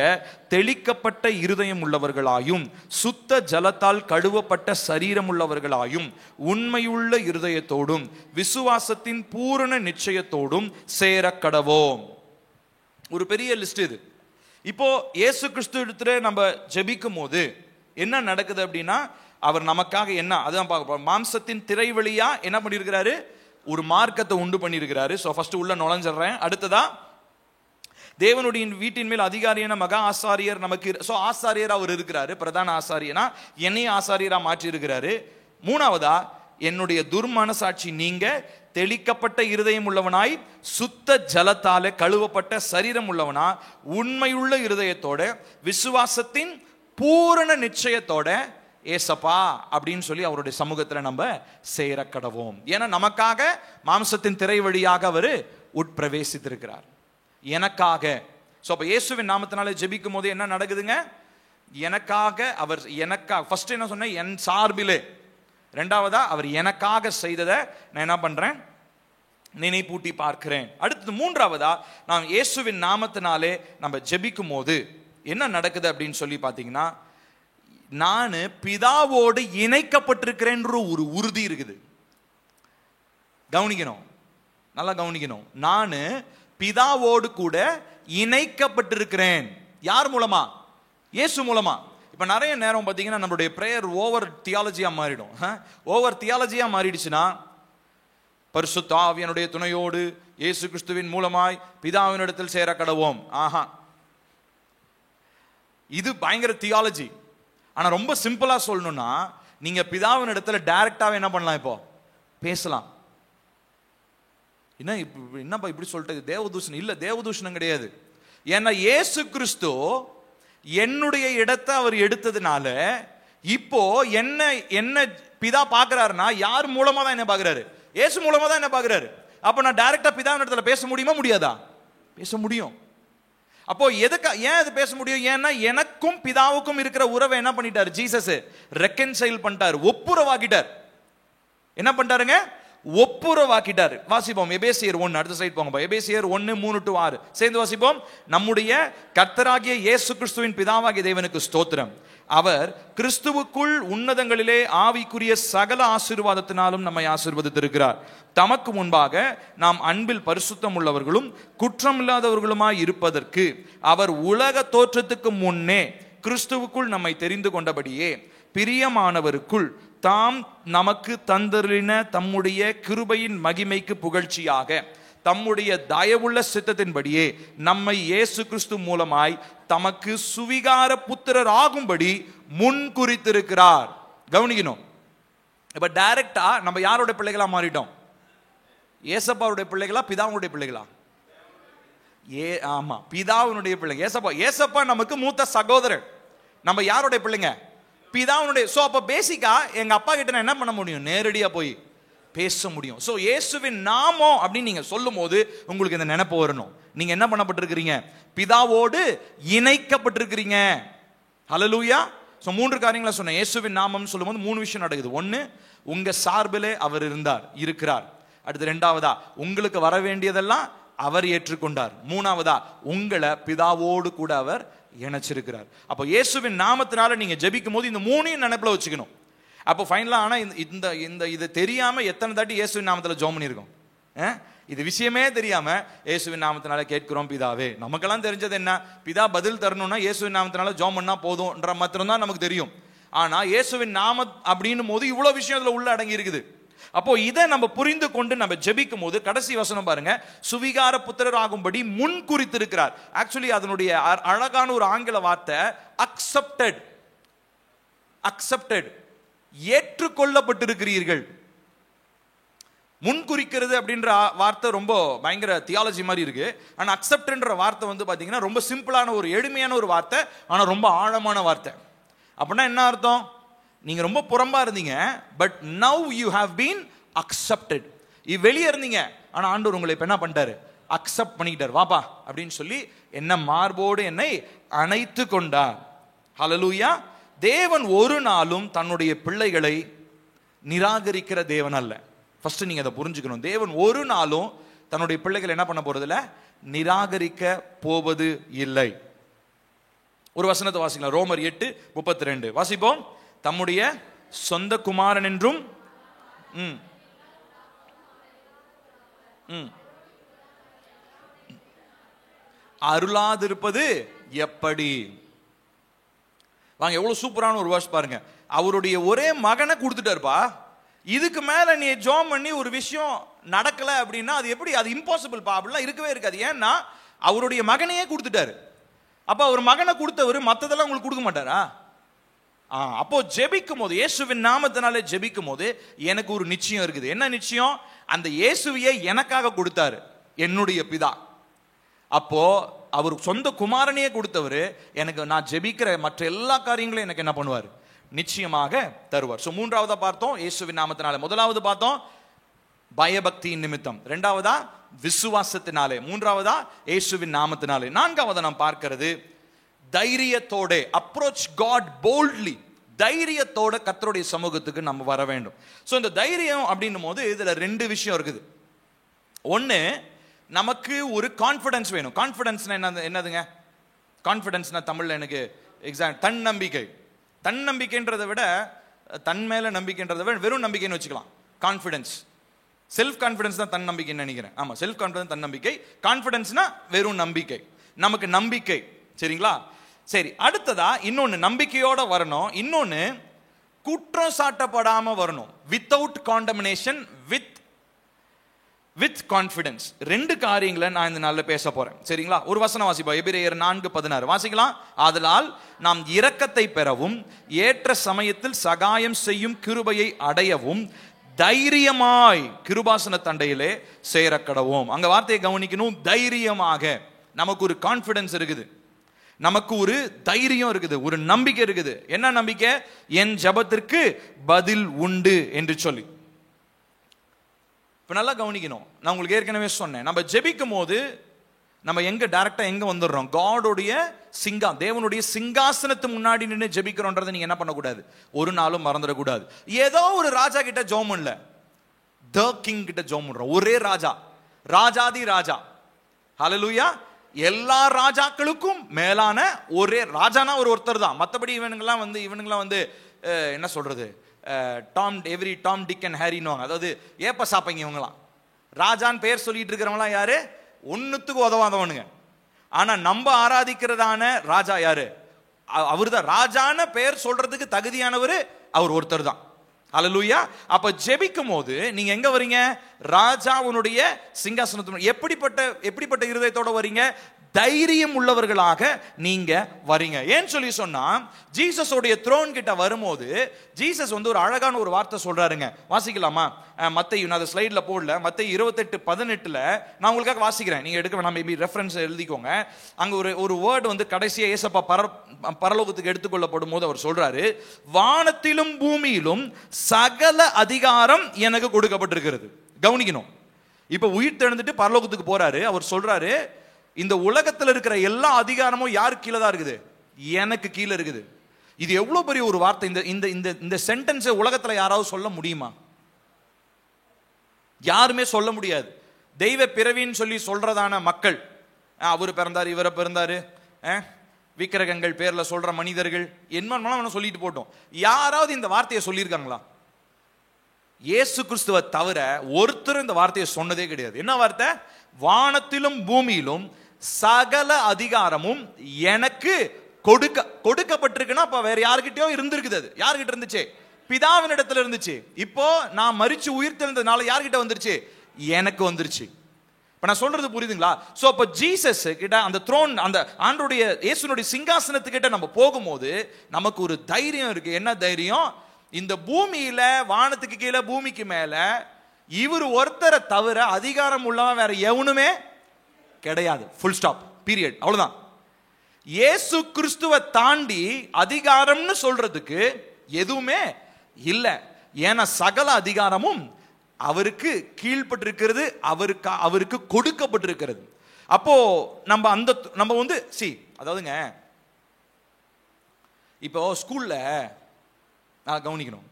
தெளிக்கப்பட்ட இருதயம் உள்ளவர்களாயும் சுத்த ஜலத்தால் கழுவப்பட்ட சரீரம் உள்ளவர்களாயும் உண்மையுள்ள இருதயத்தோடும் விசுவாசத்தின் பூரண நிச்சயத்தோடும் சேரக்கடவோம். ஒரு பெரிய லிஸ்ட் இது. இப்போ இயேசு கிறிஸ்து இடத்துல நம்ம ஜெபிக்கும் போது என்ன நடக்குது அப்படின்னா, அவர் நமக்காக என்ன, அதுதான் பார்க்க போறோம். மாம்சத்தின் திரை வழியா என்ன பண்ணியிருக்கிறாரு, ஒரு மார்க்கத்தை உண்டு பண்ணியிருக்கிறாரு. ஸோ ஃபர்ஸ்ட் உள்ள நுழைஞ்சிடுறேன். அடுத்ததா, தேவனுடைய வீட்டின் மேல் அதிகாரியான மகா ஆசாரியர் நமக்கு. ஸோ ஆசாரியர் அவர் இருக்கிறாரு, பிரதான ஆசாரியனா என்னையும் ஆசாரியரா மாற்றி இருக்கிறாரு. மூணாவதா, என்னுடைய துர்மனசாட்சி நீங்க தெளிக்கப்பட்ட இருதயம் உள்ளவனாய் சுத்த ஜலத்தால கழுவப்பட்ட சரீரம் உள்ளவனா உண்மையுள்ள இருதயத்தோட விசுவாசத்தின் பூரண நிச்சயத்தோட ஏசப்பா அப்படின்னு சொல்லி அவருடைய சமூகத்துல நம்ம சேர கடவோம். ஏன்னா நமக்காக மாம்சத்தின் திரை வழியாக அவர் உட்பிரவேசித்திருக்கிறார், எனக்காக. சோ அப்ப இயேசுவின் நாமத்தினால ஜெபிக்கும் போது என்ன நடக்குதுங்க, எனக்காக அவர் ஃபர்ஸ்ட் என்ன சொன்ன, என் சார்பிலே. ரெண்டாவதா, அவர் எனக்காக செய்ததை நான் என்ன பண்றேன், நினைப்பூட்டி பார்க்கிறேன். அடுத்தது மூன்றாவதா, நாம் இயேசுவின் நாமத்தினாலே நம்ம ஜெபிக்கும் போது என்ன நடக்குது அப்படின்னு சொல்லி பாத்தீங்கன்னா, நான் பிதாவோடு இணைக்கப்பட்டிருக்கிறேன் ஒரு உறுதி இருக்குது. கவனிக்கணும், நல்லா கவனிக்கணும். நான் பிதாவோடு கூட இணைக்கப்பட்டிருக்கிறேன். யார் மூலமா? இயேசு மூலமா. இப்ப நிறைய நேரம் பாத்தீங்கன்னா நம்மளுடைய பிரேயர் ஓவர் தியாலஜியா மாறிடும். ஓவர் தியாலஜியா மாறிடுச்சுன்னா, பரிசுத்த ஆவியானுடைய துணையோடு இயேசு கிறிஸ்துவின் மூலமாய் பிதாவினிடத்தில் சேர கடவோம். ஆஹா, இது பயங்கர தியாலஜி. ஆனா ரொம்ப சிம்பிளா சொல்லணும்னா, நீங்க பிதாவின் இடத்துல டைரக்டாவே என்ன பண்ணலாம், இப்போ பேசலாம். என்னப்பா இப்படி சொல்லிட்டு, தேவதூஷணம் இல்ல, தேவதூஷணம் கிடையாது. ஏன்னா இயேசு கிறிஸ்து என்னுடைய இடத்தை அவர் எடுத்ததுனால இப்போ என்ன பிதா பாக்குறாருன்னா யார் மூலமா தான் என்ன பாக்குறாரு? இயேசு மூலமா தான் என்ன பாக்குறாரு. அப்ப நான் டைரக்டா பிதாவின் இடத்துல பேச முடியுமா முடியாதா? பேச முடியும். அப்போ ஏன் அது பேச முடியும்? ஏன்னா எனக்கும் பிதாவுக்கும் இருக்கிற உறவை என்ன பண்ணிட்டாரு ஜீசஸ்? ரெக்கன்சைல் பண்ணிட்டாரு, ஒப்புரவாக்கிட்டார். என்ன பண்ணிட்டாருங்க? ஒப்புரவாக்கிட்டார். வாசிப்போம் எபேசியர் 1, அடுத்த சைடு போங்க. எபேசியர் 1:3-6 சேர்ந்து வாசிப்போம். நம்முடைய கர்த்தராகிய இயேசு கிறிஸ்துவின் பிதாவாகிய தேவனுக்கு ஸ்தோத்திரம். அவர் கிறிஸ்துவுக்குள் உன்னதங்களிலே ஆவிக்குரிய சகல ஆசீர்வாதத்தினாலும் நம்மை ஆசீர்வதித்திருக்கிறார். தமக்கு முன்பாக நாம் அன்பில் பரிசுத்தம் உள்ளவர்களும் குற்றமில்லாதவர்களுமாய் இருப்பதற்கு அவர் உலக தோற்றத்துக்கு முன்னே கிறிஸ்துவுக்குள் நம்மை தெரிந்து கொண்டபடியே பிரியமானவருக்குள் தாம் நமக்கு தந்தருளின தம்முடைய கிருபையின் மகிமைக்கு புகழ்ச்சியாக தம்முடைய தயவுள்ள சித்தத்தின்படியே நம்மை இயேசு கிறிஸ்து மூலமாய் தமக்கு சுவிகார புத்திரர் ஆகும்படி முன் குறித்திருக்கிறார். கவனிக்கணும். இப்ப டைரக்டா நம்ம யாரோட பிள்ளைகளா மாறிட்டோம்? ஏசப்பாவுடைய பிள்ளைகளா, பிதாவுடைய பிள்ளைகளா? ஆமா, பிதாவுடைய பிள்ளைங்க. ஏசப்பா நமக்கு மூத்த சகோதரர். நம்ம யாருடைய பிள்ளைங்க? பிதாவுடைய. சோ அப்ப பேசிக்கா எங்க அப்பா கிட்ட நான் என்ன பண்ண முடியும்? நேரடியா போய் பேச முடியும். சோ இயேசுவின் நாமம் அப்படின்னு நீங்க சொல்லும் போது உங்களுக்கு இந்த நினைப்பு வரணும். நீங்க என்ன பண்ணப்பட்டிருக்கிறீங்க? பிதாவோடு இணைக்கப்பட்டிருக்கிறீங்க. ஹல்லேலூயா. சோ 3 காரியங்களை சொன்னேன். இயேசுவின் நாமம் சொல்லும்போது 3 விஷயம் நடக்குது. 1, உங்க சார்பிலே அவர் இருக்கிறார். அடுத்து 2வதா உங்களுக்கு வர வேண்டியதெல்லாம் அவர் ஏற்றுக்கொண்டார். 3வதா உங்களை பிதாவோடு கூட அவர் இணைச்சிருக்கிறார். அப்போ இயேசுவின் நாமத்தினால நீங்க ஜெபிக்கும் போது இந்த 3ஐயும் நினைப்புல வச்சுக்கணும். அப்போ ஃபைனலா ஆனா இந்த இது தெரியாம எத்தனை தாட்டி இயேசுவின் நாமத்துல ஜெபம் பண்ணியிருக்கோம்? இது விஷயமே தெரியாம இயேசுவின் நாமத்தினால கேட்கிறோம் பிதாவே. நமக்கெல்லாம் தெரிஞ்சது என்ன? பிதா பதில் தரணும்னா இயேசுவின் நாமத்தினால ஜெபம் பண்ணா போதும்ன்ற மாத்திரம் தான் நமக்கு தெரியும். ஆனா இயேசுவின் நாம அப்படின்னும் போது இவ்வளவு விஷயம் அதுல உள்ள அடங்கி இருக்குது. அப்போ இதை நம்ம புரிந்து கொண்டு நம்ம ஜெபிக்கும் போது கடைசி வசனம் பாருங்க, சுவிகார புத்திரர் ஆகும்படி முன் குறித்திருக்கிறார். ஆக்சுவலி அதனுடைய அழகான ஒரு ஆங்கில வார்த்தை அக்செப்டட், ஏற்றுக்கொள்ளப்பட்டிருக்கிறீர்கள். முன் குறிக்கிறது அப்படின்ற வார்த்தை ரொம்ப பயங்கர தியாலஜி மாதிரி இருக்கு. ஆனா அக்செப்ட்ன்ற வார்த்தை வந்து பாத்தீங்கன்னா ரொம்ப சிம்பிளான ஒரு எளிமையான ஒரு வார்த்தை, ஆனா ரொம்ப ஆழமான வார்த்தை. அப்படின்னா என்ன அர்த்தம்? நீங்க ரொம்ப புறம்பா இருந்தீங்க, but now you have been accepted. வெளியே இருந்தீங்க, ஆனா ஆண்டவர் உங்களை இப்ப என்ன பண்ணிட்டாரு? அக்செப்ட் பண்ணிட்டார். வாப்பா அப்படின்னு சொல்லி என்ன மார்போடு என்னை அணைத்து கொண்டார். ஹல்லேலூயா. தேவன் ஒரு நாளும் தன்னுடைய பிள்ளைகளை நிராகரிக்கிற தேவன் அல்ல. ஃபர்ஸ்ட் நீங்க அதை புரிஞ்சுக்கணும். தேவன் ஒரு நாளும் தன்னுடைய பிள்ளைகளை என்ன பண்ண போறது இல்ல, நிராகரிக்க போவது இல்லை. ஒரு வசனத்தை வாசிக்கலாம். ரோமர் 8:32 வாசிப்போம். தம்முடைய சொந்த குமாரன் என்றும் அருளாதிருப்பது எப்படி? வாங்க, எவ்வளவு சூப்பரான ஒரு வேர்ஸ் பாருங்க. அவருடைய ஒரே மகனை கொடுத்துட்டாருப்பா. இதுக்கு மேல நீ ஜெபம் பண்ணி ஒரு விஷயம் நடக்கல அப்படின்னா அது எப்படி? அது இம்பாசிபிள் பா. அப்படிலாம் இருக்கவே இருக்காது. ஏன்னா அவருடைய மகனையே கொடுத்துட்டாரு. அப்ப அவர் மகனை கொடுத்தவர் மற்றதெல்லாம் உங்களுக்கு கொடுக்க மாட்டாரா? அப்போ ஜெபிக்கும் போது, இயேசுவின் நாமத்தினாலே ஜெபிக்கும் போது எனக்கு ஒரு நிச்சயம் இருக்குது. என்ன நிச்சயம்? அந்த இயேசுவையே எனக்காக கொடுத்தாரு என்னுடைய பிதா. அப்போ அவர் சொந்த குமாரனையே கொடுத்தவர் எனக்கு, நான் ஜெபிக்கிற மற்ற எல்லா காரியங்களும் எனக்கு என்ன பண்ணுவார்? நிச்சயமாக தருவார். சோ 3வதா பார்த்தோம் இயேசுவின் நாமத்தினாலே. முதலாவது பார்த்தோம் பயபக்தியின் நிமித்தம். 2வதா விசுவாசத்தினாலே. 3வதா இயேசுவின் நாமத்தினாலே. 4வதா நாம் பார்க்கிறது தைரியத்தோட, அப்ரோச் காட் போல்ட்லி. தைரியத்தோட கர்த்தருடைய சமூகத்துக்கு நம்ம வர வேண்டும். சோ இந்த தைரியம் அப்படின்னும் போது இதுல 2 விஷயம் இருக்குது. ஒன்னு, நமக்கு ஒரு கான்ஃபிடன்ஸ் வேணும். கான்ஃபிடன்ஸ்னா என்னதுங்க? கான்ஃபிடன்ஸ்னா தமிழ்ல எனக்கு எக்ஸாக்ட் தன்னம்பிக்கை. தன்னம்பிக்கைன்றதை விட, தன் மேல நம்பிக்கைன்றதை விட வெறும் நம்பிக்கைன்னு வச்சுக்கலாம். கான்ஃபிடன்ஸ், செல்ஃப் கான்ஃபிடன்ஸ் தான் தன்னம்பிக்கைன்னு நினைக்கிறேன். ஆமா, செல்ஃப் கான்ஃபிடன்ஸ் தன்னம்பிக்கை. கான்ஃபிடன்ஸ்னா வெறும் நம்பிக்கை, நமக்கு நம்பிக்கை. சரிங்களா? சரி, அடுத்ததா இன்னொன்னு நம்பிக்கையோட வரணும். இன்னொன்னு குற்றம் சாட்டப்படாம வரணும். Without காண்டமினேஷன், with confidence. 2 காரியங்களை நான் இந்த நாள்ல பேச போறேன். சரிங்களா? ஒரு வசனம் வாசிப்போம். எபிரேயர் 4:16 வாசிக்கலாம். ஆதலால் நாம் இரக்கத்தை பெறவும் ஏற்ற சமயத்தில் சகாயம் செய்யும் கிருபையை அடையவும் தைரியமாய் கிருபாசன தண்டையிலே சேர கடவோம். அங்க வார்த்தையை கவனிக்கணும். தைரியமாக. நமக்கு ஒரு கான்பிடன்ஸ் இருக்குது, நமக்கு ஒரு தைரியம் இருக்குது, ஒரு நம்பிக்கை இருக்குது. என்ன நம்பிக்கை? என் ஜெபத்திற்கு பதில் உண்டு என்று சொல்லி. இப்ப நல்லா கவனிக்கணும். நான் உங்களுக்கு ஏற்கனவே சொன்னேன், நம்ம ஜெபிக்கும் போது நம்ம எங்க டைரக்டா எங்க வந்துடுறோம்? காடோடைய தேவனுடைய சிங்காசனத்து முன்னாடி நின்று ஜெபிக்கிறோன்றதை நீங்க என்ன பண்ணக்கூடாது, ஒரு நாளும் மறந்துடக்கூடாது. ஏதோ ஒரு ராஜா கிட்ட ஜெபம் இல்ல, தி கிங் கிட்ட ஜெபம் பண்றோம். ஒரே ராஜா, ராஜாதி ராஜா. ஹல்லேலூயா. எல்லா ராஜாக்களுக்கும் மேலான ஒரே ராஜானா ஒருத்தர் தான். மற்றபடி இவனுங்கெல்லாம் வந்து என்ன சொல்றது, டாம் டிக் அண்ட் ஹாரின்னு, அதாவது ஏப்ப சாப்பைங்க இவங்களாம். ராஜான்னு பேர் சொல்லிட்டு இருக்கிறவங்களாம் யாரு? ஒன்னுத்துக்கு உதவாதவனுங்க. ஆனா நம்ம ஆராதிக்கிறதான ராஜா யாரு? அவர் தான். ராஜான பெயர் சொல்றதுக்கு தகுதியானவர் அவர் ஒருத்தர் தான். ஹல்லேலூயா. அப்ப ஜெபிக்கும் போது நீங்க எங்க வரீங்க? ராஜாவுடைய சிங்காசனத்து. எப்படிப்பட்ட இருதயத்தோட வரீங்க? தைரியம் உள்ளவர்களாக நீங்க வரீங்க. ஏன் சொல்லி சொன்னா, ஜீசஸ் உடைய த்ரோன் கிட்ட வரும்போது ஜீசஸ் வந்து ஒரு அழகான ஒரு வார்த்தை சொல்றாருங்க. வாசிக்கலாமா? மத்தேயு, நான் அந்த ஸ்லைட்ல போடல, மத்தேயு 28:18 நான் உங்களுக்காக வாசிக்கிறேன். நீங்க எடுக்க வேணாம், மேபி ரெஃபரன்ஸ் எழுதிக்கோங்க. அங்க ஒரு வேர்டு வந்து கடைசியா ஏசப்பா பரலோகத்துக்கு எடுத்துக்கொள்ளப்படும் போது அவர் சொல்றாரு, வானத்திலும் பூமியிலும் சகல அதிகாரம் எனக்கு கொடுக்கப்பட்டிருக்கிறது. கவனிக்கணும். இப்ப உயிர் தெழுந்துட்டு பரலோகத்துக்கு போறாரு. அவர் சொல்றாரு, இந்த உலகத்தில் இருக்கிற எல்லா அதிகாரமும் யாரு கீழே தான் இருக்குது? எனக்கு கீழே இருக்குது. இது எவ்வளவு பெரிய ஒரு வார்த்தை. இந்த சென்டென்ஸை உலகத்துல யாராவது சொல்ல முடியுமா? யாருமே சொல்ல முடியாது. தெய்வ பிறவின்னு சொல்லி சொல்றதான மக்கள், அவரு பிறந்தாரு, இவரை பிறந்தாரு, விக்கிரகங்கள் பேர்ல சொல்ற மனிதர்கள் என்ன சொல்லிட்டு போட்டோம். யாராவது இந்த வார்த்தையை சொல்லியிருக்காங்களா? இயேசு கிறிஸ்துவை தவிர ஒருத்தர் இந்த வார்த்தையை சொன்னதே கிடையாது. என்ன வார்த்தை? வானத்திலும் பூமியிலும் சகல அதிகாரமும் எனக்கு கொடுக்கப்பட்டிருக்குன்னா அப்ப வேற யாருக்கிட்டயோ இருந்திருக்குது. அது யார்கிட்ட இருந்துச்சு? பிதாவின் இடத்துல இருந்துச்சு. இப்போ நான் மரிச்சு உயிர் தெழுந்ததுனால யார்கிட்ட வந்துருச்சு? எனக்கு வந்துருச்சு. இப்ப நான் சொல்றது புரியுதுங்களா? சோ அப்ப ஜீசஸ் கிட்ட அந்த த்ரோன், அந்த ஆண்டவருடைய இயேசுனுடைய சிங்காசனத்துக்கிட்ட நம்ம போகும்போது நமக்கு ஒரு தைரியம் இருக்கு. என்ன தைரியம்? இந்த பூமியில, வானத்துக்கு கீழே பூமிக்கு மேல இவர் ஒருத்தரை தவிர அதிகாரம் உள்ளவன் வேற எவனுமே கிடையாது. Full stop, period. அவ்வளவுதான். இயேசு கிறிஸ்துவை தாண்டி அதிகாரம்னு சொல்றதுக்கு எதுவுமே இல்ல. ஏன்னா சகல அதிகாரமும் அவருக்கு கீழ்பட்டிருக்கிறது, அவருக்கு கொடுக்கப்பட்டிருக்கிறது. அப்போ நம்ம வந்து அதாவதுங்க, இப்போ ஸ்கூல்ல நான் கவனிக்கணும்.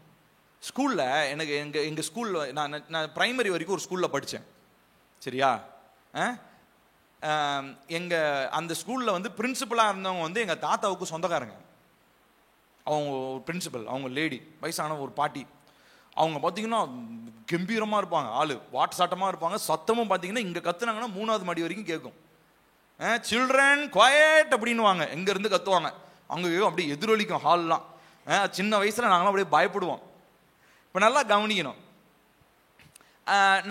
ஸ்கூல்ல எனக்கு எங்க ஸ்கூல்ல நான் பிரைமரி வரைக்கும் ஒரு ஸ்கூல்ல படித்தேன். சரியா? எங்க அந்த ஸ்கூல்ல வந்து பிரின்சிபலா இருந்தவங்க வந்து எங்க தாத்தாவுக்கு சொந்தக்காரங்க. அவங்க ஒரு பிரின்சிபல், அவங்க லேடி, வயசான ஒரு பாட்டி. அவங்க பார்த்தீங்கன்னா கம்பீரமா இருப்பாங்க, ஆளு வாட்சாட்டமா இருப்பாங்க. சத்தமும் பார்த்தீங்கன்னா இங்க கத்துனாங்கன்னா 3வது மாடி வரைக்கும் கேட்கும். சில்ட்ரன் குவாய்ட் அப்படின்னுவாங்க, எங்க இருந்து கத்துவாங்க. அங்கே அப்படியே எதிரொலிக்கும் ஹால்லாம். சின்ன வயசுல நாங்களாம் அப்படியே பயப்படுவோம். இப்போ நல்லா கவனிக்கணும்.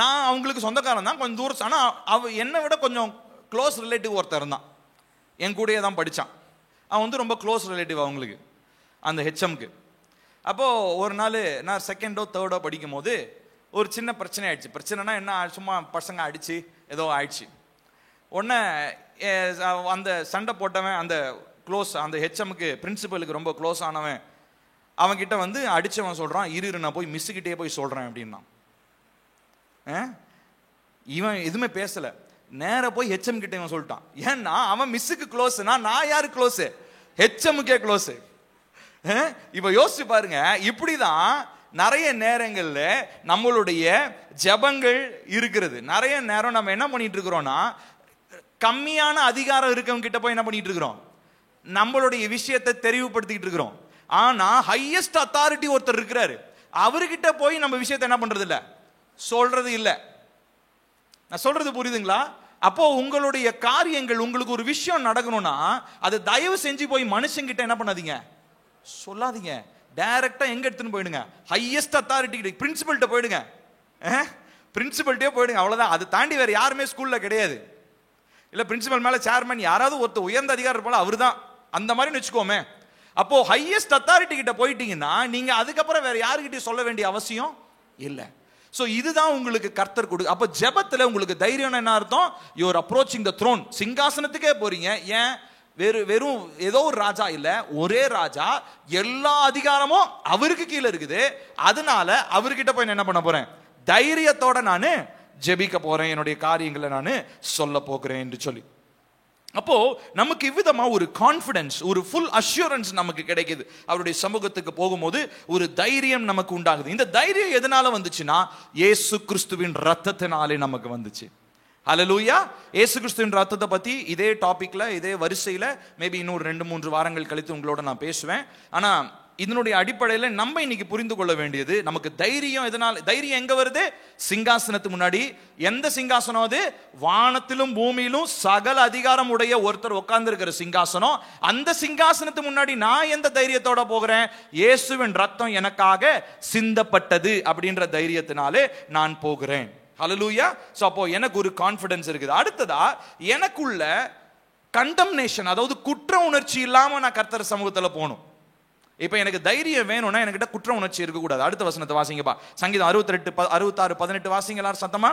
நான் அவங்களுக்கு சொந்தக்காரன் தான், கொஞ்சம் தூரம். ஆனால் என்னை விட கொஞ்சம் க்ளோஸ் ரிலேட்டிவ் ஒருத்தர் இருந்தான், என் கூடயே தான் படித்தான். அவன் வந்து ரொம்ப க்ளோஸ் ரிலேட்டிவ் அவங்களுக்கு, அந்த ஹெச்எம்க்கு. அப்போது ஒரு நாள் நான் 2ண்டோ 3rdோ படிக்கும் போது ஒரு சின்ன பிரச்சனை ஆயிடுச்சு. பிரச்சனைனா என்ன, சும்மா பசங்க அடிச்சு ஏதோ ஆயிடுச்சு. உடனே அந்த சண்டை போட்டவன், அந்த க்ளோஸ், அந்த ஹெச்எம்க்கு பிரின்சிபலுக்கு ரொம்ப க்ளோஸ் ஆனவன், அவன்கிட்ட வந்து அடிச்சவன் சொல்றான், இரு நான் போய் மிஸ்ஸுக்கிட்டே போய் சொல்றேன் அப்படின்னா. இவன் எதுவுமே பேசல, நேர போய் ஹெச்எம் கிட்ட இவன் சொல்லிட்டான். ஏன்னா அவன் மிஸ்ஸுக்கு க்ளோஸ்னா நான் யாரு க்ளோஸ்? ஹெச்எம்முக்கே க்ளோஸ். இப்ப யோசிச்சு பாருங்க. இப்படிதான் நிறைய நேரங்கள்ல நம்மளுடைய ஜெபங்கள் இருக்கிறது. நிறைய நேரம் நம்ம என்ன பண்ணிட்டு இருக்கிறோம்னா, கம்மியான அதிகாரம் இருக்கவங்க கிட்ட போய் என்ன பண்ணிட்டு இருக்கிறோம், நம்மளுடைய விஷயத்தை தெரிவுபடுத்திட்டு இருக்கிறோம். ஆனா ஹையஸ்ட் அத்தாரிட்டி ஒருத்தர் இருக்கிறாரு, அவர்கிட்ட போய் நம்ம விஷயத்தை என்ன பண்றது இல்ல, சொல்றது இல்ல. நான் சொல்றது புரியுதுங்களா? அப்போ உங்களுடைய காரியங்கள், உங்களுக்கு ஒரு விஷயம் நடக்கணும்னா அதை தயவு செஞ்சு போய் மனுஷங்கிட்ட என்ன பண்ணாதீங்க, சொல்லாதீங்க. டைரக்டா எங்க எடுத்துன்னு போயிடுங்க, ஹையஸ்ட் அத்தாரிட்டி பிரின்சிபல்கிட்ட போயிடுங்க. பிரின்சிபல்ட்டே போயிடுங்க, அவ்வளவுதான். அதை தாண்டி வேற யாருமே ஸ்கூல்ல கிடையாது. இல்ல பிரின்சிபல் மேல சேர்மன் யாராவது ஒருத்தர் உயர்ந்த அதிகாரம் இருப்பாங்க, அவரு தான், அந்த மாதிரி வச்சுக்கோமே. அப்போ ஹையஸ்ட் அத்தாரிட்டி கிட்ட போயிட்டீங்கன்னா நீங்க அதுக்கப்புறம் வேற யாருக்கிட்டையும் சொல்ல வேண்டிய அவசியம் இல்லை. சோ இதுதான் உங்களுக்கு கர்த்தர் கொடு. அப்ப ஜெபத்துல உங்களுக்கு தைரியம் என்ன அர்த்தம்? You are approaching the throne. சிங்காசனத்துக்கே போறீங்க. ஏன்? வெறும் ஏதோ ஒரு ராஜா இல்ல, ஒரே ராஜா, எல்லா அதிகாரமும் அவருக்கு கீழே இருக்குது. அதனால அவர்கிட்ட போய் என்ன பண்ண போறேன்? தைரியத்தோட நான் ஜெபிக்க போறேன், என்னுடைய காரியங்களை நான் சொல்ல போகிறேன் என்று சொல்லி. அப்போ நமக்கு இவ்விதமா ஒரு கான்ஃபிடன்ஸ், ஒரு ஃபுல் அஷ்யூரன்ஸ் நமக்கு கிடைக்குது. அவருடைய சமூகத்துக்கு போகும்போது ஒரு தைரியம் நமக்கு உண்டாகுது. இந்த தைரியம் எதனால வந்துச்சுன்னா, இயேசு கிறிஸ்துவின் ரத்தத்தினாலே நமக்கு வந்துச்சு. ஹல்லேலூயா. இயேசு கிறிஸ்துவின் ரத்தத்தை பத்தி இதே டாபிக்ல, இதே வரிசையில மேபி இன்னும் 2-3 வாரங்கள் கழித்து உங்களோட நான் பேசுவேன். ஆனா இதனுடைய அடிப்படையில் நம்ம இன்னைக்கு புரிந்து கொள்ள வேண்டியது, நமக்கு தைரியம் எதனால்? தைரியம் எங்க வருது? சிங்காசனத்துக்கு முன்னாடி. எந்த சிங்காசனம் அது? வானத்திலும் பூமியிலும் சகல அதிகாரம் உடைய ஒருத்தர் உட்கார்ந்து இருக்கிற சிங்காசனம். அந்த சிங்காசனத்துக்கு முன்னாடி நான் எந்த தைரியத்தோட போகிறேன்? இயேசுவின் ரத்தம் எனக்காக சிந்தப்பட்டது அப்படின்ற தைரியத்தினாலே நான் போகிறேன். ஹல்லேலூயா. சோ அப்போ எனக்கு ஒரு கான்ஃபிடன்ஸ் இருக்குது. அடுத்ததா, எனக்குள்ள கண்டம்னேஷன், அதாவது குற்ற உணர்ச்சி இல்லாம நான் கர்த்தர் சமூகத்துல போகணும். இப்ப எனக்கு தைரியம் வேணும்னா என்கிட்ட குற்ற உணர்ச்சி இருக்க கூடாது. அடுத்த வசனத்தை வாசிங்கப்பா. சங்கீதம் 68, 66, 18 வாசிங்க எல்லாரும் சத்தமா.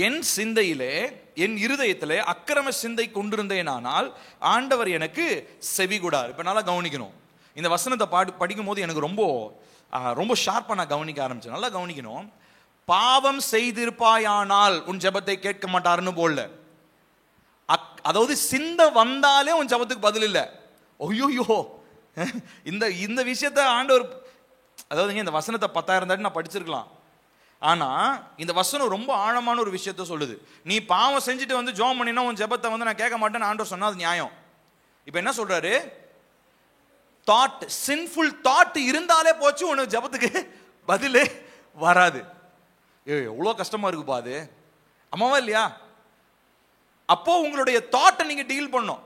என் சிந்தையிலே, என் இருதயத்திலே அக்கிரம சிந்தை கொண்டிருந்தேனானால் ஆண்டவர் எனக்கு செவி கொடார். இப்ப நல்லா கவனிக்கணும். இந்த வசனத்தை படிக்கும் போது எனக்கு ரொம்ப ஷார்ப்பா நான் கவனிக்க ஆரம்பிச்சேன். நல்லா கவனிக்கணும். பாவம் செய்திருப்பாயானால் உன் ஜெபத்தை கேட்க மாட்டாருன்னு போல. அதாவது சிந்த வந்தாலே உன் ஜெபத்துக்கு பதில் இல்லை. ஐயோ, இந்த விஷயத்த ஆண்டவர், அதாவது இந்த வசனத்தை 10,000 தாட்டி நான் படிச்சிருக்கலாம். ஆனா இந்த வசனம் ரொம்ப ஆழமான ஒரு விஷயத்த சொல்லுது. நீ பாவம் செஞ்சுட்டு வந்து ஜெபம் பண்ணினா உன் ஜெபத்தை வந்து நான் கேட்க மாட்டேன்னு ஆண்டவர் சொன்னா அது நியாயம். இப்ப என்ன சொல்றாரு? தாட், சின்ஃபுல் தாட் இருந்தாலே போச்சு, உனக்கு ஜெபத்துக்கு பதிலே வராது. எவ்வளவு கஷ்டமா இருக்குப்பா அது, அம்மாவா இல்லையா? அப்போ உங்களுடைய தாட்டை நீங்க டீல் பண்ணும்.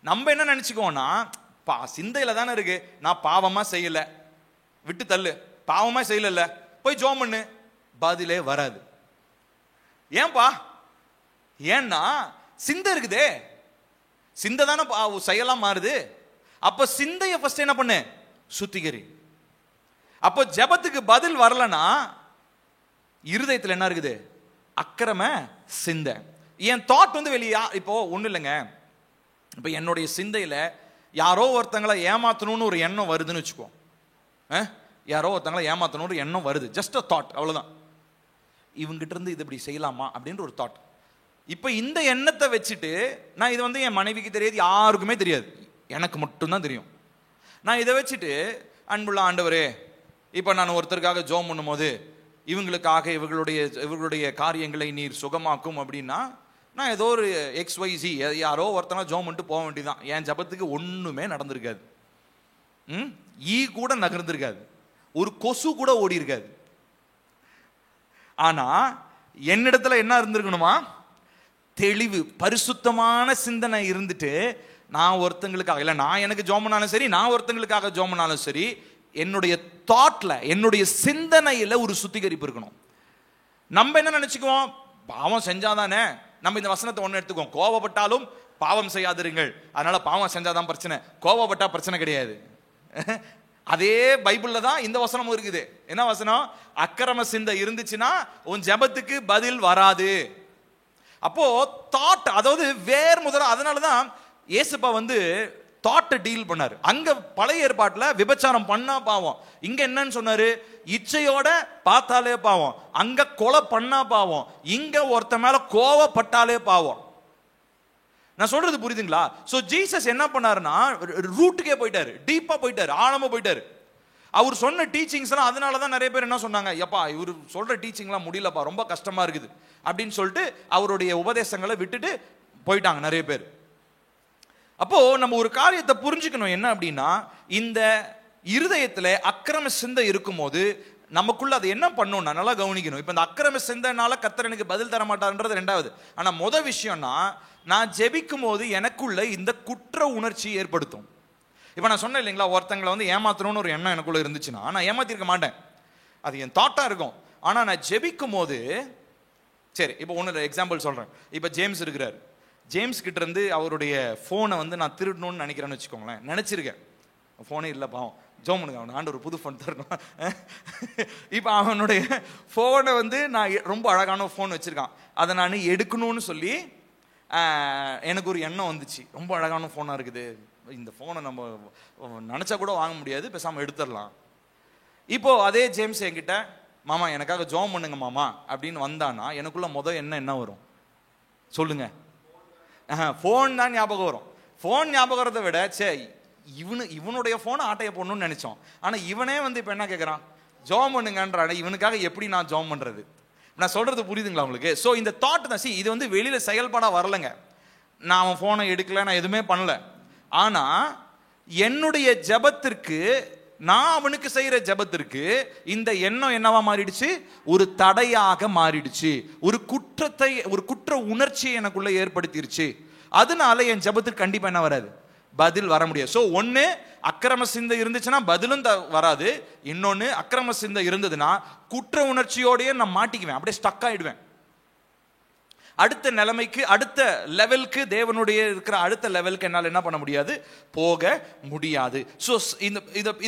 நம்ம என்ன நினைச்சுக்கோன்னா, சிந்தையில தானே இருக்கு, நான் பாவமா செய்யல, விட்டு தள்ளு, பாவமா செய்யல, போய் ஜெபம் பண்ணு, பதிலே வராது. ஏன்பா? ஏன்னா சிந்தை இருக்குதே, சிந்தை தானே செயலாம் மாறுது. அப்ப சிந்தைய ஃபர்ஸ்ட் என்ன பண்ணு? சுத்திகரி. அப்போ ஜெபத்துக்கு பதில் வரலனா இருதயத்தில் என்ன இருக்குது? அக்கிரம சிந்தை. என் தாட் வந்து வெளியா, இப்போ ஒண்ணு இல்லைங்க, இப்ப என்னுடைய சிந்தையில யாரோ ஒருத்தங்களை ஏமாத்தணும்னு ஒரு எண்ணம் வருதுன்னு வச்சுக்கோ. யாரோ ஒருத்தங்களை ஏமாத்தணும்னு ஒரு எண்ணம் வருது, ஜஸ்ட் அ தாட், அவ்வளவுதான். இவங்கிட்ட இருந்து இது இப்படி செய்யலாமா அப்படின்ற ஒரு தாட். இப்ப இந்த எண்ணத்தை வச்சுட்டு நான் இது வந்து என் மனைவிக்கு தெரியாது, யாருக்குமே தெரியாது, எனக்கு மட்டும்தான் தெரியும். நான் இதை வச்சுட்டு, அன்புள்ள ஆண்டவரே, இப்ப நான் ஒருத்தருக்காக ஜெபம் பண்ணும்போது இவங்களுக்காக இவர்களுடைய காரியங்களை நீர் சுகமாக்கும் அப்படின்னா, நான் ஏதோ ஒரு XYZ யாரோ ஒருத்தனா ஜெபம் பண்ணிட்டு போக வேண்டியதான். என் ஜெபத்துக்கு ஒண்ணுமே நடந்திருக்காது, கூட நகர்ந்திருக்காது, ஒரு கொசு கூட ஓடி இருக்காது. ஆனா என்னிடத்துல என்ன இருந்திருக்கணுமா? தெளிவு, பரிசுத்தமான சிந்தனை இருந்துட்டு, நான் ஒருத்தங்களுக்காக இல்ல, நான் எனக்கு ஜெபம் பண்ணாலும் சரி, நான் ஒருத்தங்களுக்காக ஜெபம் பண்ணாலும் சரி, என்னுடைய தாட்ல, என்னுடைய சிந்தனையில ஒரு சுத்திகரிப்பு இருக்கணும். நம்ம என்ன நினைச்சுக்குவோம்? பாவம் செஞ்சாதானே. நம்ம இந்த வசனத்தை ஒண்ணு எடுத்துக்குவோம், கோவப்பட்டாலும் பாவம் செய்யாதிருங்கள், அதனால பாவம் செஞ்சாதான் பிரச்சனை, கோவப்பட்டா பிரச்சனை கிடையாது. அதே பைபிள்ல தான் இந்த வசனமும் இருக்குது. என்ன வசனம்? அக்கிரம சிந்தை இருந்துச்சுன்னா உன் ஜெபத்துக்கு பதில் வராது. அப்போ தாட், அதாவது வேர் முதல்ல. அதனாலதான் இயேசுப்பா வந்து தாட்டை டீல் பண்ணாரு. அங்க பழைய ஏற்பாட்டுல விபச்சாரம் பண்ணா பாவம், இங்க என்னன்னு சொன்னாரு? இச்சையோட பார்த்தாலே பாவம். அங்க கொலை பண்ணா பாவம், இங்க ஒருத்த மேல கோவப்பட்டாலே பாவம். நான் சொல்றது புரியுதுங்களா? சோ ஜீசஸ் என்ன பண்ணாருன்னா ரூட்டுக்கே போயிட்டாரு, டீப்பா போயிட்டாரு, ஆழமா போயிட்டாரு. அவர் சொன்ன டீச்சிங்ஸ் எல்லாம், அதனாலதான் நிறைய பேர் என்ன சொன்னாங்க, எப்பா இவர் சொல்ற டீச்சிங் எல்லாம் முடியலப்பா, ரொம்ப கஷ்டமா இருக்குது அப்படின்னு சொல்லிட்டு அவருடைய உபதேசங்களை விட்டுட்டு போயிட்டாங்க நிறைய பேர். அப்போ நம்ம ஒரு காரியத்தை புரிஞ்சுக்கணும், என்ன அப்படின்னா, இந்த இருதயத்துல அக்கிரம சிந்தை இருக்கும்போது நமக்குள்ள அது என்ன பண்ணும்னா, நல்லா கவனிக்கணும். இப்ப இந்த அக்கிரம சிந்தைனால கர்த்தர் எனக்கு பதில் தர மாட்டார்ன்றது ரெண்டாவது. ஆனா விஷயம்னா, நான் ஜெபிக்கும் போது எனக்குள்ள இந்த குற்ற உணர்ச்சி ஏற்படுத்தும். இப்ப நான் சொன்னேன் இல்லைங்களா, ஒருத்தங்களை வந்து ஏமாத்தணும்னு ஒரு எண்ணம் எனக்குள்ள இருந்துச்சுன்னா நான் ஏமாத்திருக்க மாட்டேன், அது என் தாட்டா இருக்கும். ஆனா நான் ஜெபிக்கும் போது, சரி இப்போ ஒன்னு எக்ஸாம்பிள் சொல்றேன். இப்ப ஜேம்ஸ் இருக்கிறார், ஜேம்ஸ் கிட்ட இருந்து அவருடைய ஃபோனை வந்து நான் திருடணும்னு நினைக்கிறேன்னு வச்சுக்கோங்களேன். நினச்சிருக்கேன், ஃபோனே இல்லை பாவம், ஜோம் பண்ணுங்க, அவன் ஆண்டு ஒரு புது ஃபோன் தரணும். இப்போ அவனுடைய ஃபோனை வந்து நான் ரொம்ப அழகான ஃபோன் வச்சுருக்கான், அதை நான் எடுக்கணும்னு சொல்லி எனக்கு ஒரு எண்ணம் வந்துச்சு. ரொம்ப அழகான ஃபோனாக இருக்குது, இந்த ஃபோனை நம்ம நினச்சா கூட வாங்க முடியாது, பேசாமல் எடுத்துடலாம். இப்போது அதே ஜேம்ஸ் என்கிட்ட மாமா எனக்காக ஜோம் பண்ணுங்க மாமா அப்படின்னு வந்தானா எனக்குள்ள என்ன வரும் சொல்லுங்க? ஃபோன் தான் ஞாபகம் வரும். ஃபோன் ஞாபகம் வரதை விட இவனுடைய ஃபோனை ஆட்டையை போடணும்னு நினைச்சோம். ஆனால் இவனே வந்து இப்போ என்ன கேட்குறான், ஜோம் பண்ணுங்கன்றான. இவனுக்காக எப்படி நான் ஜோம் பண்ணுறது? நான் சொல்றது புரியுதுங்களா உங்களுக்கு? ஸோ இந்த தாட் தான், இது வந்து வெளியில் செயல்பாடாக வரலைங்க. நான் அவன் ஃபோனை எடுக்கல, நான் எதுவுமே பண்ணல. ஆனால் என்னுடைய ஜபத்திற்கு, நான் அவனுக்கு செய்கிற ஜபத்திற்கு இந்த எண்ணம் என்னவா மாறிடுச்சு? ஒரு தடையாக மாறிடுச்சு. ஒரு குற்ற உணர்ச்சியை எனக்குள்ள ஏற்படுத்திருச்சு. அதனால என் ஜபத்துக்கு கண்டிப்பா என்ன வராது? பதில் வர முடியாது. ஸோ ஒன்று அக்கிரம சிந்தை இருந்துச்சுன்னா பதிலும் வராது. இன்னொன்று அக்கிரம சிந்தை இருந்ததுன்னா குற்ற உணர்ச்சியோடய நான் மாட்டிக்குவேன், அப்படியே ஸ்டக் ஆயிடுவேன். அடுத்த நிலைமைக்கு, அடுத்த லெவலுக்கு, தேவனுடைய இருக்கிற அடுத்த லெவலுக்கு என்னால் என்ன பண்ண முடியாது? போக முடியாது. ஸோ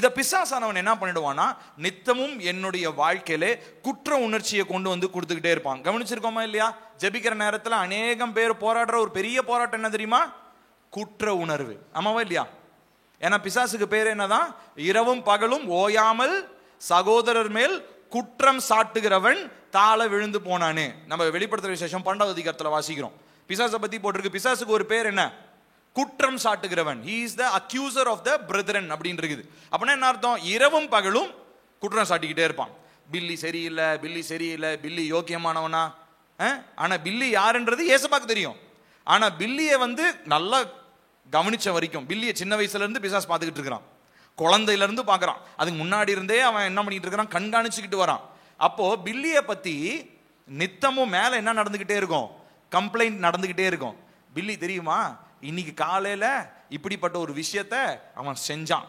இதை பிசாசானவன் என்ன பண்ணிடுவான்னா நித்தமும் என்னுடைய வாழ்க்கையில குற்ற உணர்ச்சியை கொண்டு வந்து கொடுத்துக்கிட்டே இருப்பான். கவனிச்சிருக்கோமா இல்லையா? ஜெபிக்கிற நேரத்தில் அநேகம் பேர் போராடுற ஒரு பெரிய போராட்டம் என்ன தெரியுமா? குற்ற உணர்வு. ஆமாவா இல்லையா? ஏன்னா பிசாசுக்கு பேர் என்னதான்? இரவும் பகலும் ஓயாமல் சகோதரர் மேல் குற்றம் சாட்டுகிறவன் தாழ விழுந்து போனானே. நம்ம வெளிப்படுத்துற விசேஷம் 12வது அதிகாரத்தில் வாசிக்கிறோம். பிசாசை பத்தி போட்டிருக்கு. பிசாசுக்கு ஒரு பேர் என்ன? குற்றம் சாட்டுகிறவன். he is the accuser of the brethren அப்படின்னு இருக்குது. அப்படின்னா என்ன அர்த்தம்? இரவும் பகலும் குற்றம் சாட்டிக்கிட்டே இருப்பான். பில்லி சரியில்லை, பில்லி சரியில்லை, பில்லி யோக்கியமானவனா. ஆனா பில்லி யாருன்றது ஏசப்பாக்கு தெரியும். ஆனா பில்லியை வந்து நல்லா கவனிச்ச வரைக்கும், பில்லியை சின்ன வயசுல இருந்து பிசாசு பார்த்துக்கிட்டு இருக்கிறான், குழந்தையில இருந்து பார்க்கறான். அதுக்கு முன்னாடி இருந்தே அவன் என்ன பண்ணிட்டு இருக்கிறான்? கண்காணிச்சுக்கிட்டு வரான். அப்போ பில்லியை பத்தி நித்தமும் மேல என்ன நடந்துகிட்டே இருக்கும்? கம்ப்ளைண்ட் நடந்துகிட்டே இருக்கும். பில்லி தெரியுமா, இன்னைக்கு காலையில இப்படிப்பட்ட ஒரு விஷயத்த அவன் செஞ்சான்,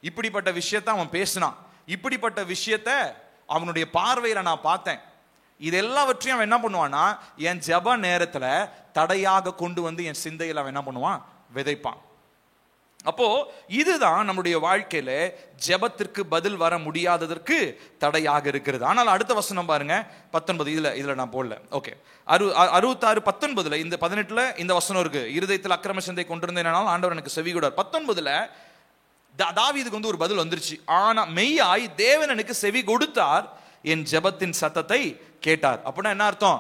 இப்படிப்பட்ட விஷயத்த அவன் பேசினான், இப்படிப்பட்ட விஷயத்த அவனுடைய பார்வையில நான் பார்த்தேன். இது எல்லாவற்றையும் அவன் என்ன பண்ணுவான்னா என் ஜெப நேரத்துல தடையாக கொண்டு வந்து என் சிந்தையில் அவன் என்ன பண்ணுவான்? விதைப்பான். அப்போ இதுதான் நம்முடைய வாழ்க்கையில ஜெபத்திற்கு பதில் வர முடியாததற்கு தடையாக இருக்கிறது. ஆனால் அடுத்த வசனம் பாருங்க, 19. இதுல நான் போடல. ஓகே, 66 19 இந்த 18 இந்த வசனம் இருக்கு. இருதயத்தில் அக்கிரம சிந்தை கொண்டிருந்தேனால் ஆண்டவர் எனக்கு செவி கொடார். 19 தாவீதுக்கு வந்து ஒரு பதில் வந்துருச்சு. ஆனா மெய்யாய் தேவன் எனக்கு செவி கொடுத்தார், என் ஜெபத்தின் சத்தத்தை கேட்டார். அப்படின்னா என்ன அர்த்தம்?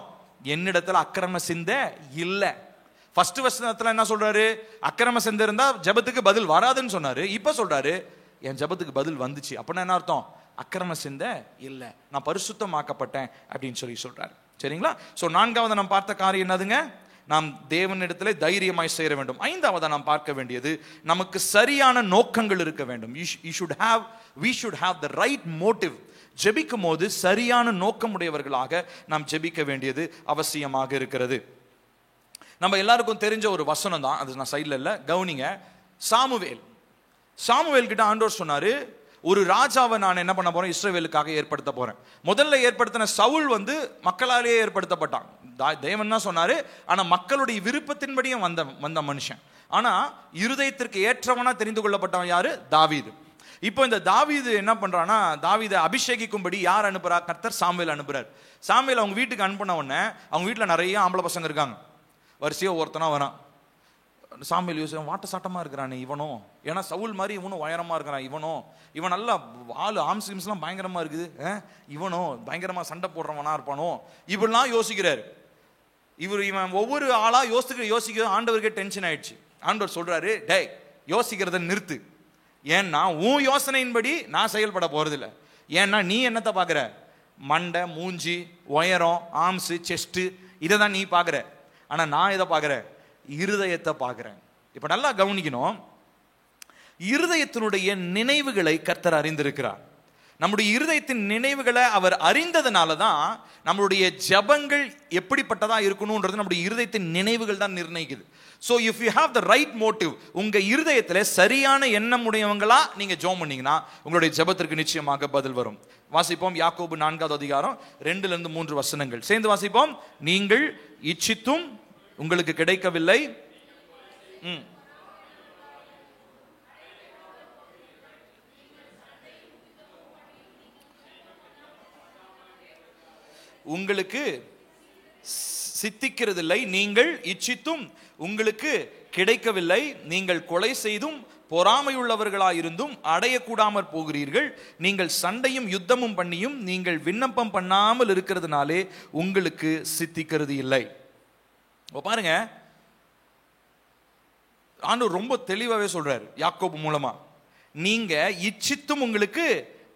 என்னிடத்துல அக்கிரம சிந்தை இல்லை. ஃபர்ஸ்ட் வசனத்துல என்ன சொல்றாரு? அக்கிரம சிந்தை இருந்தா ஜெபத்துக்கு பதில் வராதுன்னு சொன்னாரு. இப்ப சொல்றாரு என் ஜெபத்துக்கு பதில் வந்துச்சு. அப்படின்னா என்ன அர்த்தம்? அக்கிரம சிந்தை இல்லை, நான் பரிசுத்தமாக்கப்பட்டேன் அப்படின்னு சொல்றாரு. சரிங்களா? சோ 4வது நாம் பார்த்த காரியம் என்னதுங்க? நாம் தேவனிடத்திலே தைரியமாய் சேர வேண்டும். 5வது நாம் பார்க்க வேண்டியது நமக்கு சரியான நோக்கங்கள் இருக்க வேண்டும். we should have the right motive. ஜெபிக்கும் போது சரியான நோக்கமுடையவர்களாக நாம் ஜெபிக்க வேண்டியது அவசியமாக இருக்கிறது. நம்ம எல்லாருக்கும் தெரிஞ்ச ஒரு வசனம் தான், அது நான் சைட்ல இல்ல, கவனிங்க. சாமுவேல் கிட்ட ஆண்டவர் சொன்னாரு, ஒரு ராஜாவை நான் என்ன பண்ண போறேன்? இஸ்ரவேலுக்காக ஏற்படுத்த போறேன். முதல்ல ஏற்படுத்தின சவுல் வந்து மக்களாலேயே ஏற்படுத்தப்பட்டான். தேவன் தான் சொன்னாரு. ஆனா மக்களுடைய விருப்பத்தின்படியும் வந்த மனுஷன். ஆனா இருதயத்திற்கு ஏற்றவனா தெரிந்து கொள்ளப்பட்டவன் யாரு? தாவீது. இப்போ இந்த தாவீது என்ன பண்றான்னா, தாவீதை அபிஷேகிக்கும்படி யார் அனுப்புறா? கர்த்தர் சாமுவேல் அனுப்புறார். சாமுவேல் அவங்க வீட்டுக்கு அனுப்பின உடனே அவங்க வீட்டுல நிறைய ஆம்பளை பசங்க இருக்காங்க. வரிசையா ஒருத்தனா வரான். சாமுவேல் யோசிச்சு, வாட்ட சாட்டமா இருக்கிறானே இவனும், ஏன்னா சவுல் மாதிரி இவனும் உயரமா இருக்கிறான், இவன் நல்லா ஆளு ஆம்ஸ்லாம் பயங்கரமா இருக்குது, இவனும் பயங்கரமா சண்டை போடுறவனா இருப்பானோ, இப்படிலாம் யோசிக்கிறாரு. இவன் ஒவ்வொரு ஆளா யோசிக்க ஆண்டவருக்கே டென்ஷன் ஆயிடுச்சு. ஆண்டவர் சொல்றாரு, டேய் யோசிக்கிறத நிறுத்து. ஏன்னா உன் யோசனையின்படி நான் செயல்பட போறதில்லை. ஏன்னா நீ என்னத்தை பாக்குற? மண்டை, மூஞ்சி, உயரம், ஆம்ஸ், செஸ்ட், இதை தான் நீ பாக்குற. ஆனா நான் இதை பாக்குறேன், இருதயத்தை பாக்குறேன். இப்ப நல்லா கவனிக்கணும். இருதயத்தினுடைய நினைவுகளை கர்த்தர் அறிந்திருக்கிறார். நம்முடைய இருதயத்தின் நினைவுகளை அவர் அறிந்ததுனாலதான் நம்மளுடைய ஜபங்கள் எப்படிப்பட்டதா இருக்கணும்ன்றது நம்முடைய இருதயத்தின் நினைவுகள் தான் நிர்ணயிக்குது. So if you have the right motive, உங்க இருதயத்துல சரியான எண்ணம் உடையவங்களா நீங்க ஜெபம் பண்ணீங்கன்னா உங்களுடைய ஜெபத்திற்கு நிச்சயமாக பதில் வரும். வாசிப்போம் யாக்கோபு 4வது அதிகாரம் 2-3 வசனங்கள் சேர்ந்து வாசிப்போம். நீங்கள் இச்சித்தும் உங்களுக்கு கிடைக்கவில்லை. உங்களுக்கு சித்திக்கிறதில்லை, நீங்கள் இச்சித்தும் உங்களுக்கு கிடைக்கவில்லை, நீங்கள் கொலை செய்தும் பொறாமையுள்ளவர்களாயிருந்தும் அடையக்கூடாமற் போகிறீர்கள், நீங்கள் சண்டையும் யுத்தமும் பண்ணியும் நீங்கள் விண்ணப்பம் பண்ணாமல் இருக்கிறதுனாலே உங்களுக்கு சித்திக்கிறது இல்லை. பாருங்க, ஆண்டவர் ரொம்ப தெளிவாகவே சொல்றாரு யாக்கோபு மூலமா, நீங்க இச்சித்தும் உங்களுக்கு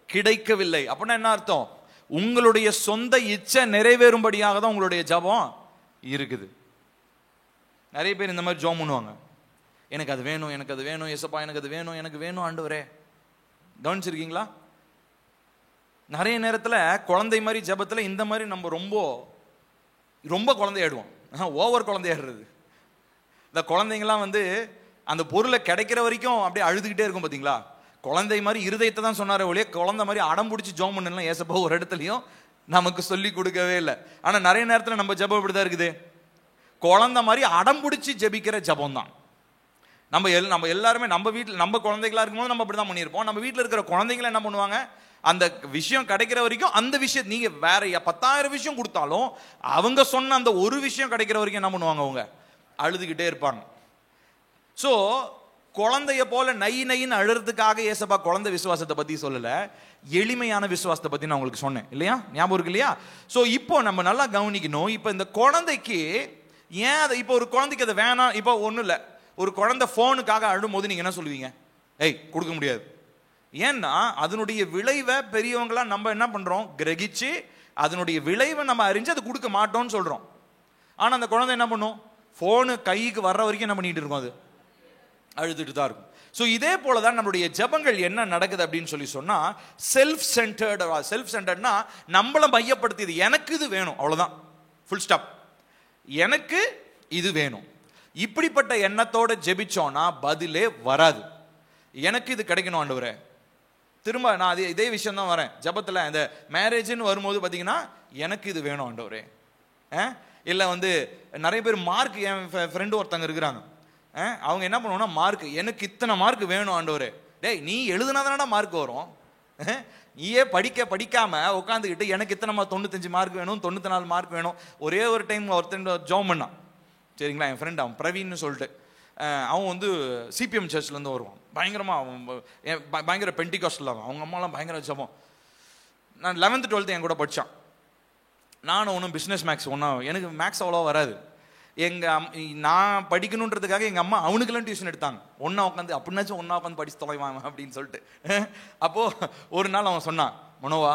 கிடைக்கவில்லை. அப்படின்னா என்ன அர்த்தம்? உங்களுடைய சொந்த இச்சை நிறைவேறும்படியாக தான் உங்களுடைய ஜெபம் இருக்குது. நிறைய பேர் இந்த மாதிரி ஜெபம் பண்ணுவாங்க, எனக்கு அது வேணும், எனக்கு அது வேணும் ஏசப்பா, எனக்கு அது வேணும், எனக்கு வேணும் ஆண்டவரே. கவனிச்சிருக்கீங்களா? நிறைய நேரத்தில் குழந்தை மாதிரி ஜெபத்தில் இந்த மாதிரி நம்ம ரொம்ப ரொம்ப குழந்தையாடுவோம், ஓவர் குழந்தையாடுறது. இந்த குழந்தைங்களாம் அந்த பொருளை கிடைக்கிற வரைக்கும் அப்படியே அழுதுகிட்டே இருக்கும். பார்த்தீங்களா? குழந்தை மாதிரி இருதயத்தை தான் சொன்னாரே ஒழிய குழந்தை மாதிரி அடம் பிடிச்சி ஜெபம் பண்ணலாம் ஏசப்பா ஒரு இடத்துலையும் நமக்கு சொல்லி கொடுக்கவே இல்லை. ஆனால் நிறைய நேரத்தில் நம்ம ஜெபம் இப்படிதான் இருக்குது, குழந்தை மாதிரி அடம் பிடிச்சி ஜெபிக்கிற ஜெபம் தான். நம்ம எல்லாருமே நம்ம வீட்டில் நம்ம குழந்தைகளா இருக்கும்போது நம்ம அப்படிதான் பண்ணியிருப்போம். நம்ம வீட்டில் இருக்கிற குழந்தைங்களை என்ன பண்ணுவாங்க, அந்த விஷயம் கிடைக்கிற வரைக்கும் அந்த விஷயம் நீங்க வேற 10,000 விஷயம் கொடுத்தாலும் அவங்க சொன்ன அந்த ஒரு விஷயம் கிடைக்கிற வரைக்கும் என்ன பண்ணுவாங்க, அவங்க அழுதுகிட்டே இருப்பாங்க. ஸோ குழந்தைய போல நைன்னு அழுறதுக்காக ஏசப்பா குழந்தை விசுவாசத்தை பத்தி சொல்லல, எளிமையான விசுவாசத்தை பத்தி நான் உங்களுக்கு சொன்னேன் இல்லையா? ஞாபகம் இருக்கு இல்லையா? ஸோ இப்போ நம்ம நல்லா கவனிக்கணும். இப்போ இந்த குழந்தைக்கு ஏன் அதை, இப்போ ஒரு குழந்தைக்கு அதை வேணாம், இப்போ ஒன்றும் இல்லை, ஒரு குழந்தை ஃபோனுக்காக அழும்போது நீங்க என்ன சொல்லுவீங்க? ஏய் கொடுக்க முடியாது. ஏன்னா அதனுடைய விளைவை பெரியவங்களா நம்ம என்ன பண்றோம், கிரகிச்சு அதனுடைய விளைவை நம்ம அறிஞ்சு அதை கொடுக்க மாட்டோம்னு சொல்றோம். ஆனா அந்த குழந்தை என்ன பண்ணும், ஃபோனு கைக்கு வர்ற வரைக்கும் என்ன பண்ணிட்டு இருக்கும், அது அழுதுட்டு தான் இருக்கும். ஸோ இதே போலதான் நம்மளுடைய ஜெபங்கள் என்ன நடக்குது அப்படின்னு சொல்லி சொன்னா, செல்ஃப் சென்டர்ட்னா நம்மளை மையப்படுத்தியது, எனக்கு இது வேணும் அவ்வளவுதான், ஃபுல் ஸ்டாப், எனக்கு இது வேணும். இப்படிப்பட்ட எண்ணத்தோட ஜெபிச்சோம்னா பதிலே வராது. எனக்கு இது கிடைக்கணும் ஆண்டவரே, திரும்ப நான் இதே விஷயம் தான் வரேன் ஜெபத்தில். இந்த மேரேஜ்னு வரும்போது பார்த்தீங்கன்னா எனக்கு இது வேணும் ஆண்டவரே. இல்லை நிறைய பேர் மார்க், என் ஃப்ரெண்டு ஒருத்தங்க இருக்கிறாங்க, அவங்க என்ன பண்ணுவாங்கன்னா மார்க், எனக்கு இத்தனை மார்க் வேணும் ஆண்டவரே. டேய் நீ எழுதுனாதானடா மார்க் வரும், நீயே படிக்காம உட்காந்துக்கிட்டு எனக்கு இத்தனை 95 மார்க் வேணும், 94 மார்க் வேணும். ஒரே ஒரு டைம் ஒருத்தன் ஜாம் பண்ணான், சரிங்களா, என் ஃப்ரெண்ட், அவன் பிரவீன்னு சொல்லிட்டு, அவன் சிபிஎம் சர்ச்லேருந்து வருவான், பயங்கரமாக அவன் பயங்கர பென்டிகாஸ்டில், அவங்க அம்மாலாம் பயங்கர ஜபம். நான் 11th 12th என் கூட படித்தான். நானும் ஒன்றும் பிஸ்னஸ் மேக்ஸ் எனக்கு மேக்ஸ் அவ்வளோ வராது. நான் படிக்கணுன்றதுக்காக எங்கள் அம்மா அவனுக்கெல்லாம் டியூஷன் எடுத்தாங்க. ஒன்றா உட்காந்து அப்படின்னாச்சும் ஒன்றா உட்காந்து படிச்சு தொலைவாங்க அப்படின்னு சொல்லிட்டு. அப்போது ஒரு நாள் அவன் சொன்னான், மனோவா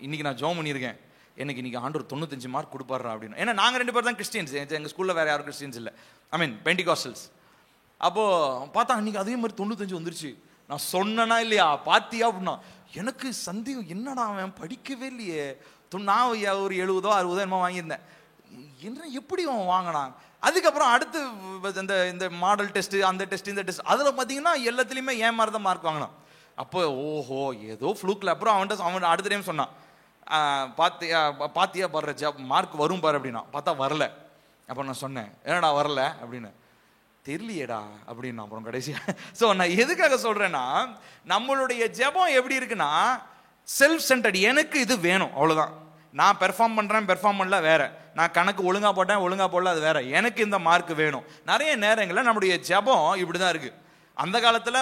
இன்னைக்கு நான் ஜோம் பண்ணியிருக்கேன், எனக்கு இன்னைக்கு ஆண்டவர் 95 மார்க் கொடுப்பாரு அப்படின்னு. ஏன்னா நாங்கள் 2 பேர் தான் கிறிஸ்டியன்ஸ், எங்கள் ஸ்கூலில் வேறு யாரும் கிறிஸ்டியன்ஸ் இல்லை, ஐ மீன் பென்டிகாஸ்டல்ஸ். அப்போது பார்த்தா அன்றைக்கி அதே மாதிரி 95 வந்துருச்சு. நான் சொன்னேனா இல்லையா, பாத்தியா அப்படின்னா, எனக்கு சந்தேகம், என்னடா அவன் படிக்கவே இல்லையே, நான் ஒரு 70 60 என்னமோ வாங்கியிருந்தேன், என்ன எப்படி அவன் வாங்கினான். அதுக்கப்புறம் அடுத்து இந்த மாடல் டெஸ்ட், அந்த டெஸ்ட், இந்த டெஸ்ட், அதில் பார்த்தீங்கன்னா எல்லாத்துலேயுமே ஏன் மாதிரி தான் மார்க் வாங்கினான். அப்போ ஓஹோ ஏதோ ஃப்ளூக்கில். அப்புறம் அவன் அடுத்த டைம் சொன்னான், பாத்தியா பாரு மார்க் வரும் பாரு அப்படின்னா. பார்த்தா வரல. அப்புறம் நான் சொன்னேன், என்னடா வரல அப்படின்னு, தெரியலையேடா அப்படின்னு. அப்புறம் கடைசியா ஸோ நான் எதுக்காக சொல்றேன்னா, நம்மளுடைய ஜெபம் எப்படி இருக்குன்னா செல்ஃப் சென்டர்ட், எனக்கு இது வேணும் அவ்வளோதான். நான் பெர்ஃபார்ம் பண்ணல வேற, நான் கணக்கு ஒழுங்கா போடல அது வேற, எனக்கு இந்த மார்க் வேணும். நிறைய நேரங்களில் நம்முடைய ஜெபம் இப்படிதான் இருக்கு. அந்த காலத்தில்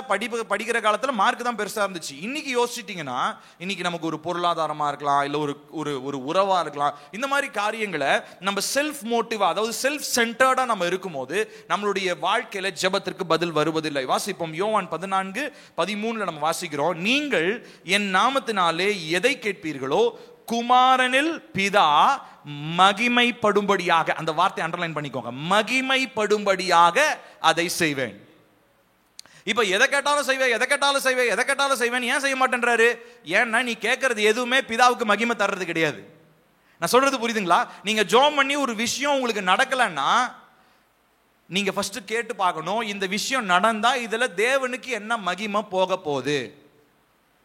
படிக்கிற காலத்தில் மார்க் தான் பெருசாக இருந்துச்சு. இன்னைக்கு யோசிச்சிட்டிங்கன்னா, இன்னைக்கு நமக்கு ஒரு பொருளாதாரமாக இருக்கலாம், இல்லை ஒரு உறவாக இருக்கலாம், இந்த மாதிரி காரியங்களை நம்ம செல்ஃப் மோட்டிவா, அதாவது செல்ஃப் சென்டர்டாக நம்ம இருக்கும்போது நம்மளுடைய வாழ்க்கையில் ஜெபத்திற்கு பதில் வருவதில்லை. வாசிப்போம், யோவான் 14:13 நம்ம வாசிக்கிறோம், நீங்கள் என் நாமத்தினாலே எதை கேட்பீர்களோ குமாரனில் பிதா மகிமைப்படும்படியாக, அந்த வார்த்தை அண்டர்லைன் பண்ணிக்கோங்க, மகிமைப்படும்படியாக அதை செய்வேன். இப்ப எதை கேட்டாலும் செய்வேன் ஏன் செய்ய மாட்டேன்றாரு? ஏன்னா நீ கேட்கறது எதுவுமே பிதாவுக்கு மகிமை தர்றது கிடையாது. நான் சொல்றது புரியுதுங்களா? நீங்க ஜெபம் பண்ணி ஒரு விஷயம் உங்களுக்கு நடக்கலன்னா நீங்க ஃபர்ஸ்ட் கேட்டு பார்க்கணும், இந்த விஷயம் நடந்தா இதுல தேவனுக்கு என்ன மகிமை போக போகுது.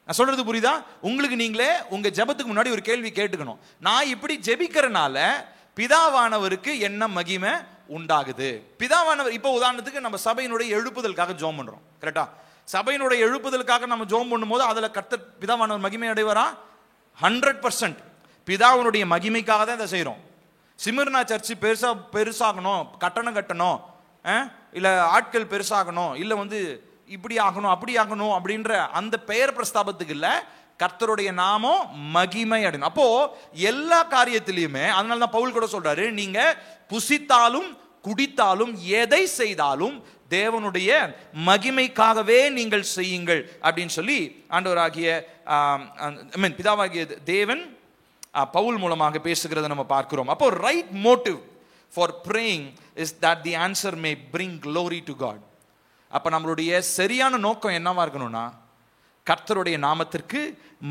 நான் சொல்றது புரியுதா உங்களுக்கு? நீங்களே உங்க ஜெபத்துக்கு முன்னாடி ஒரு கேள்வி கேட்டுக்கணும், நான் இப்படி ஜெபிக்கிறனால பிதாவானவருக்கு என்ன மகிமை உண்டாகுது. பிதாவானவர், இப்போ உதாரணத்துக்கு நம்ம சபையினுடைய எழுப்புதலுக்காக ஜெபம் பண்றோம், கரெக்டா? சபையினுடைய எழுப்புதலுக்காக நம்ம ஜெபம் பண்ணும்போது அதுல கர்த்தர் பிதாவானவர் மகிமை அடைவாரா? 100%. பிதாவினுடைய மகிமைக்காக தான் இதை செய்யறோம். சிமிர்னா சர்ச்சு பெருசாகணும், கட்டணும், இல்ல ஆட்கள் பெருசாகணும், இல்ல வந்து இப்படி ஆகணும் அப்படி ஆகணும் அப்படின்ற அந்த பெயர் பிரஸ்தாபத்துக்கு இல்ல, கர்த்தருடைய நாமம் மகிமை அடையணும். அப்போ எல்லா காரியத்திலையுமே, அதனால தான் பவுல் கூட சொல்றாரு, நீங்க புசித்தாலும் குடித்தாலும் எதை செய்தாலும் தேவனுடைய மகிமைக்காகவே நீங்கள் செய்யுங்கள் அப்படின்னு சொல்லி ஆண்டவராகிய பிதாவாகிய தேவன் பவுல் மூலமாக பேசுகிறத நம்ம பார்க்கிறோம். அப்போ right motive for praying is that the answer may bring glory to God. அப்ப நம்மளுடைய சரியான நோக்கம் என்னவா இருக்கணும்னா, கர்த்தருடைய நாமத்திற்கு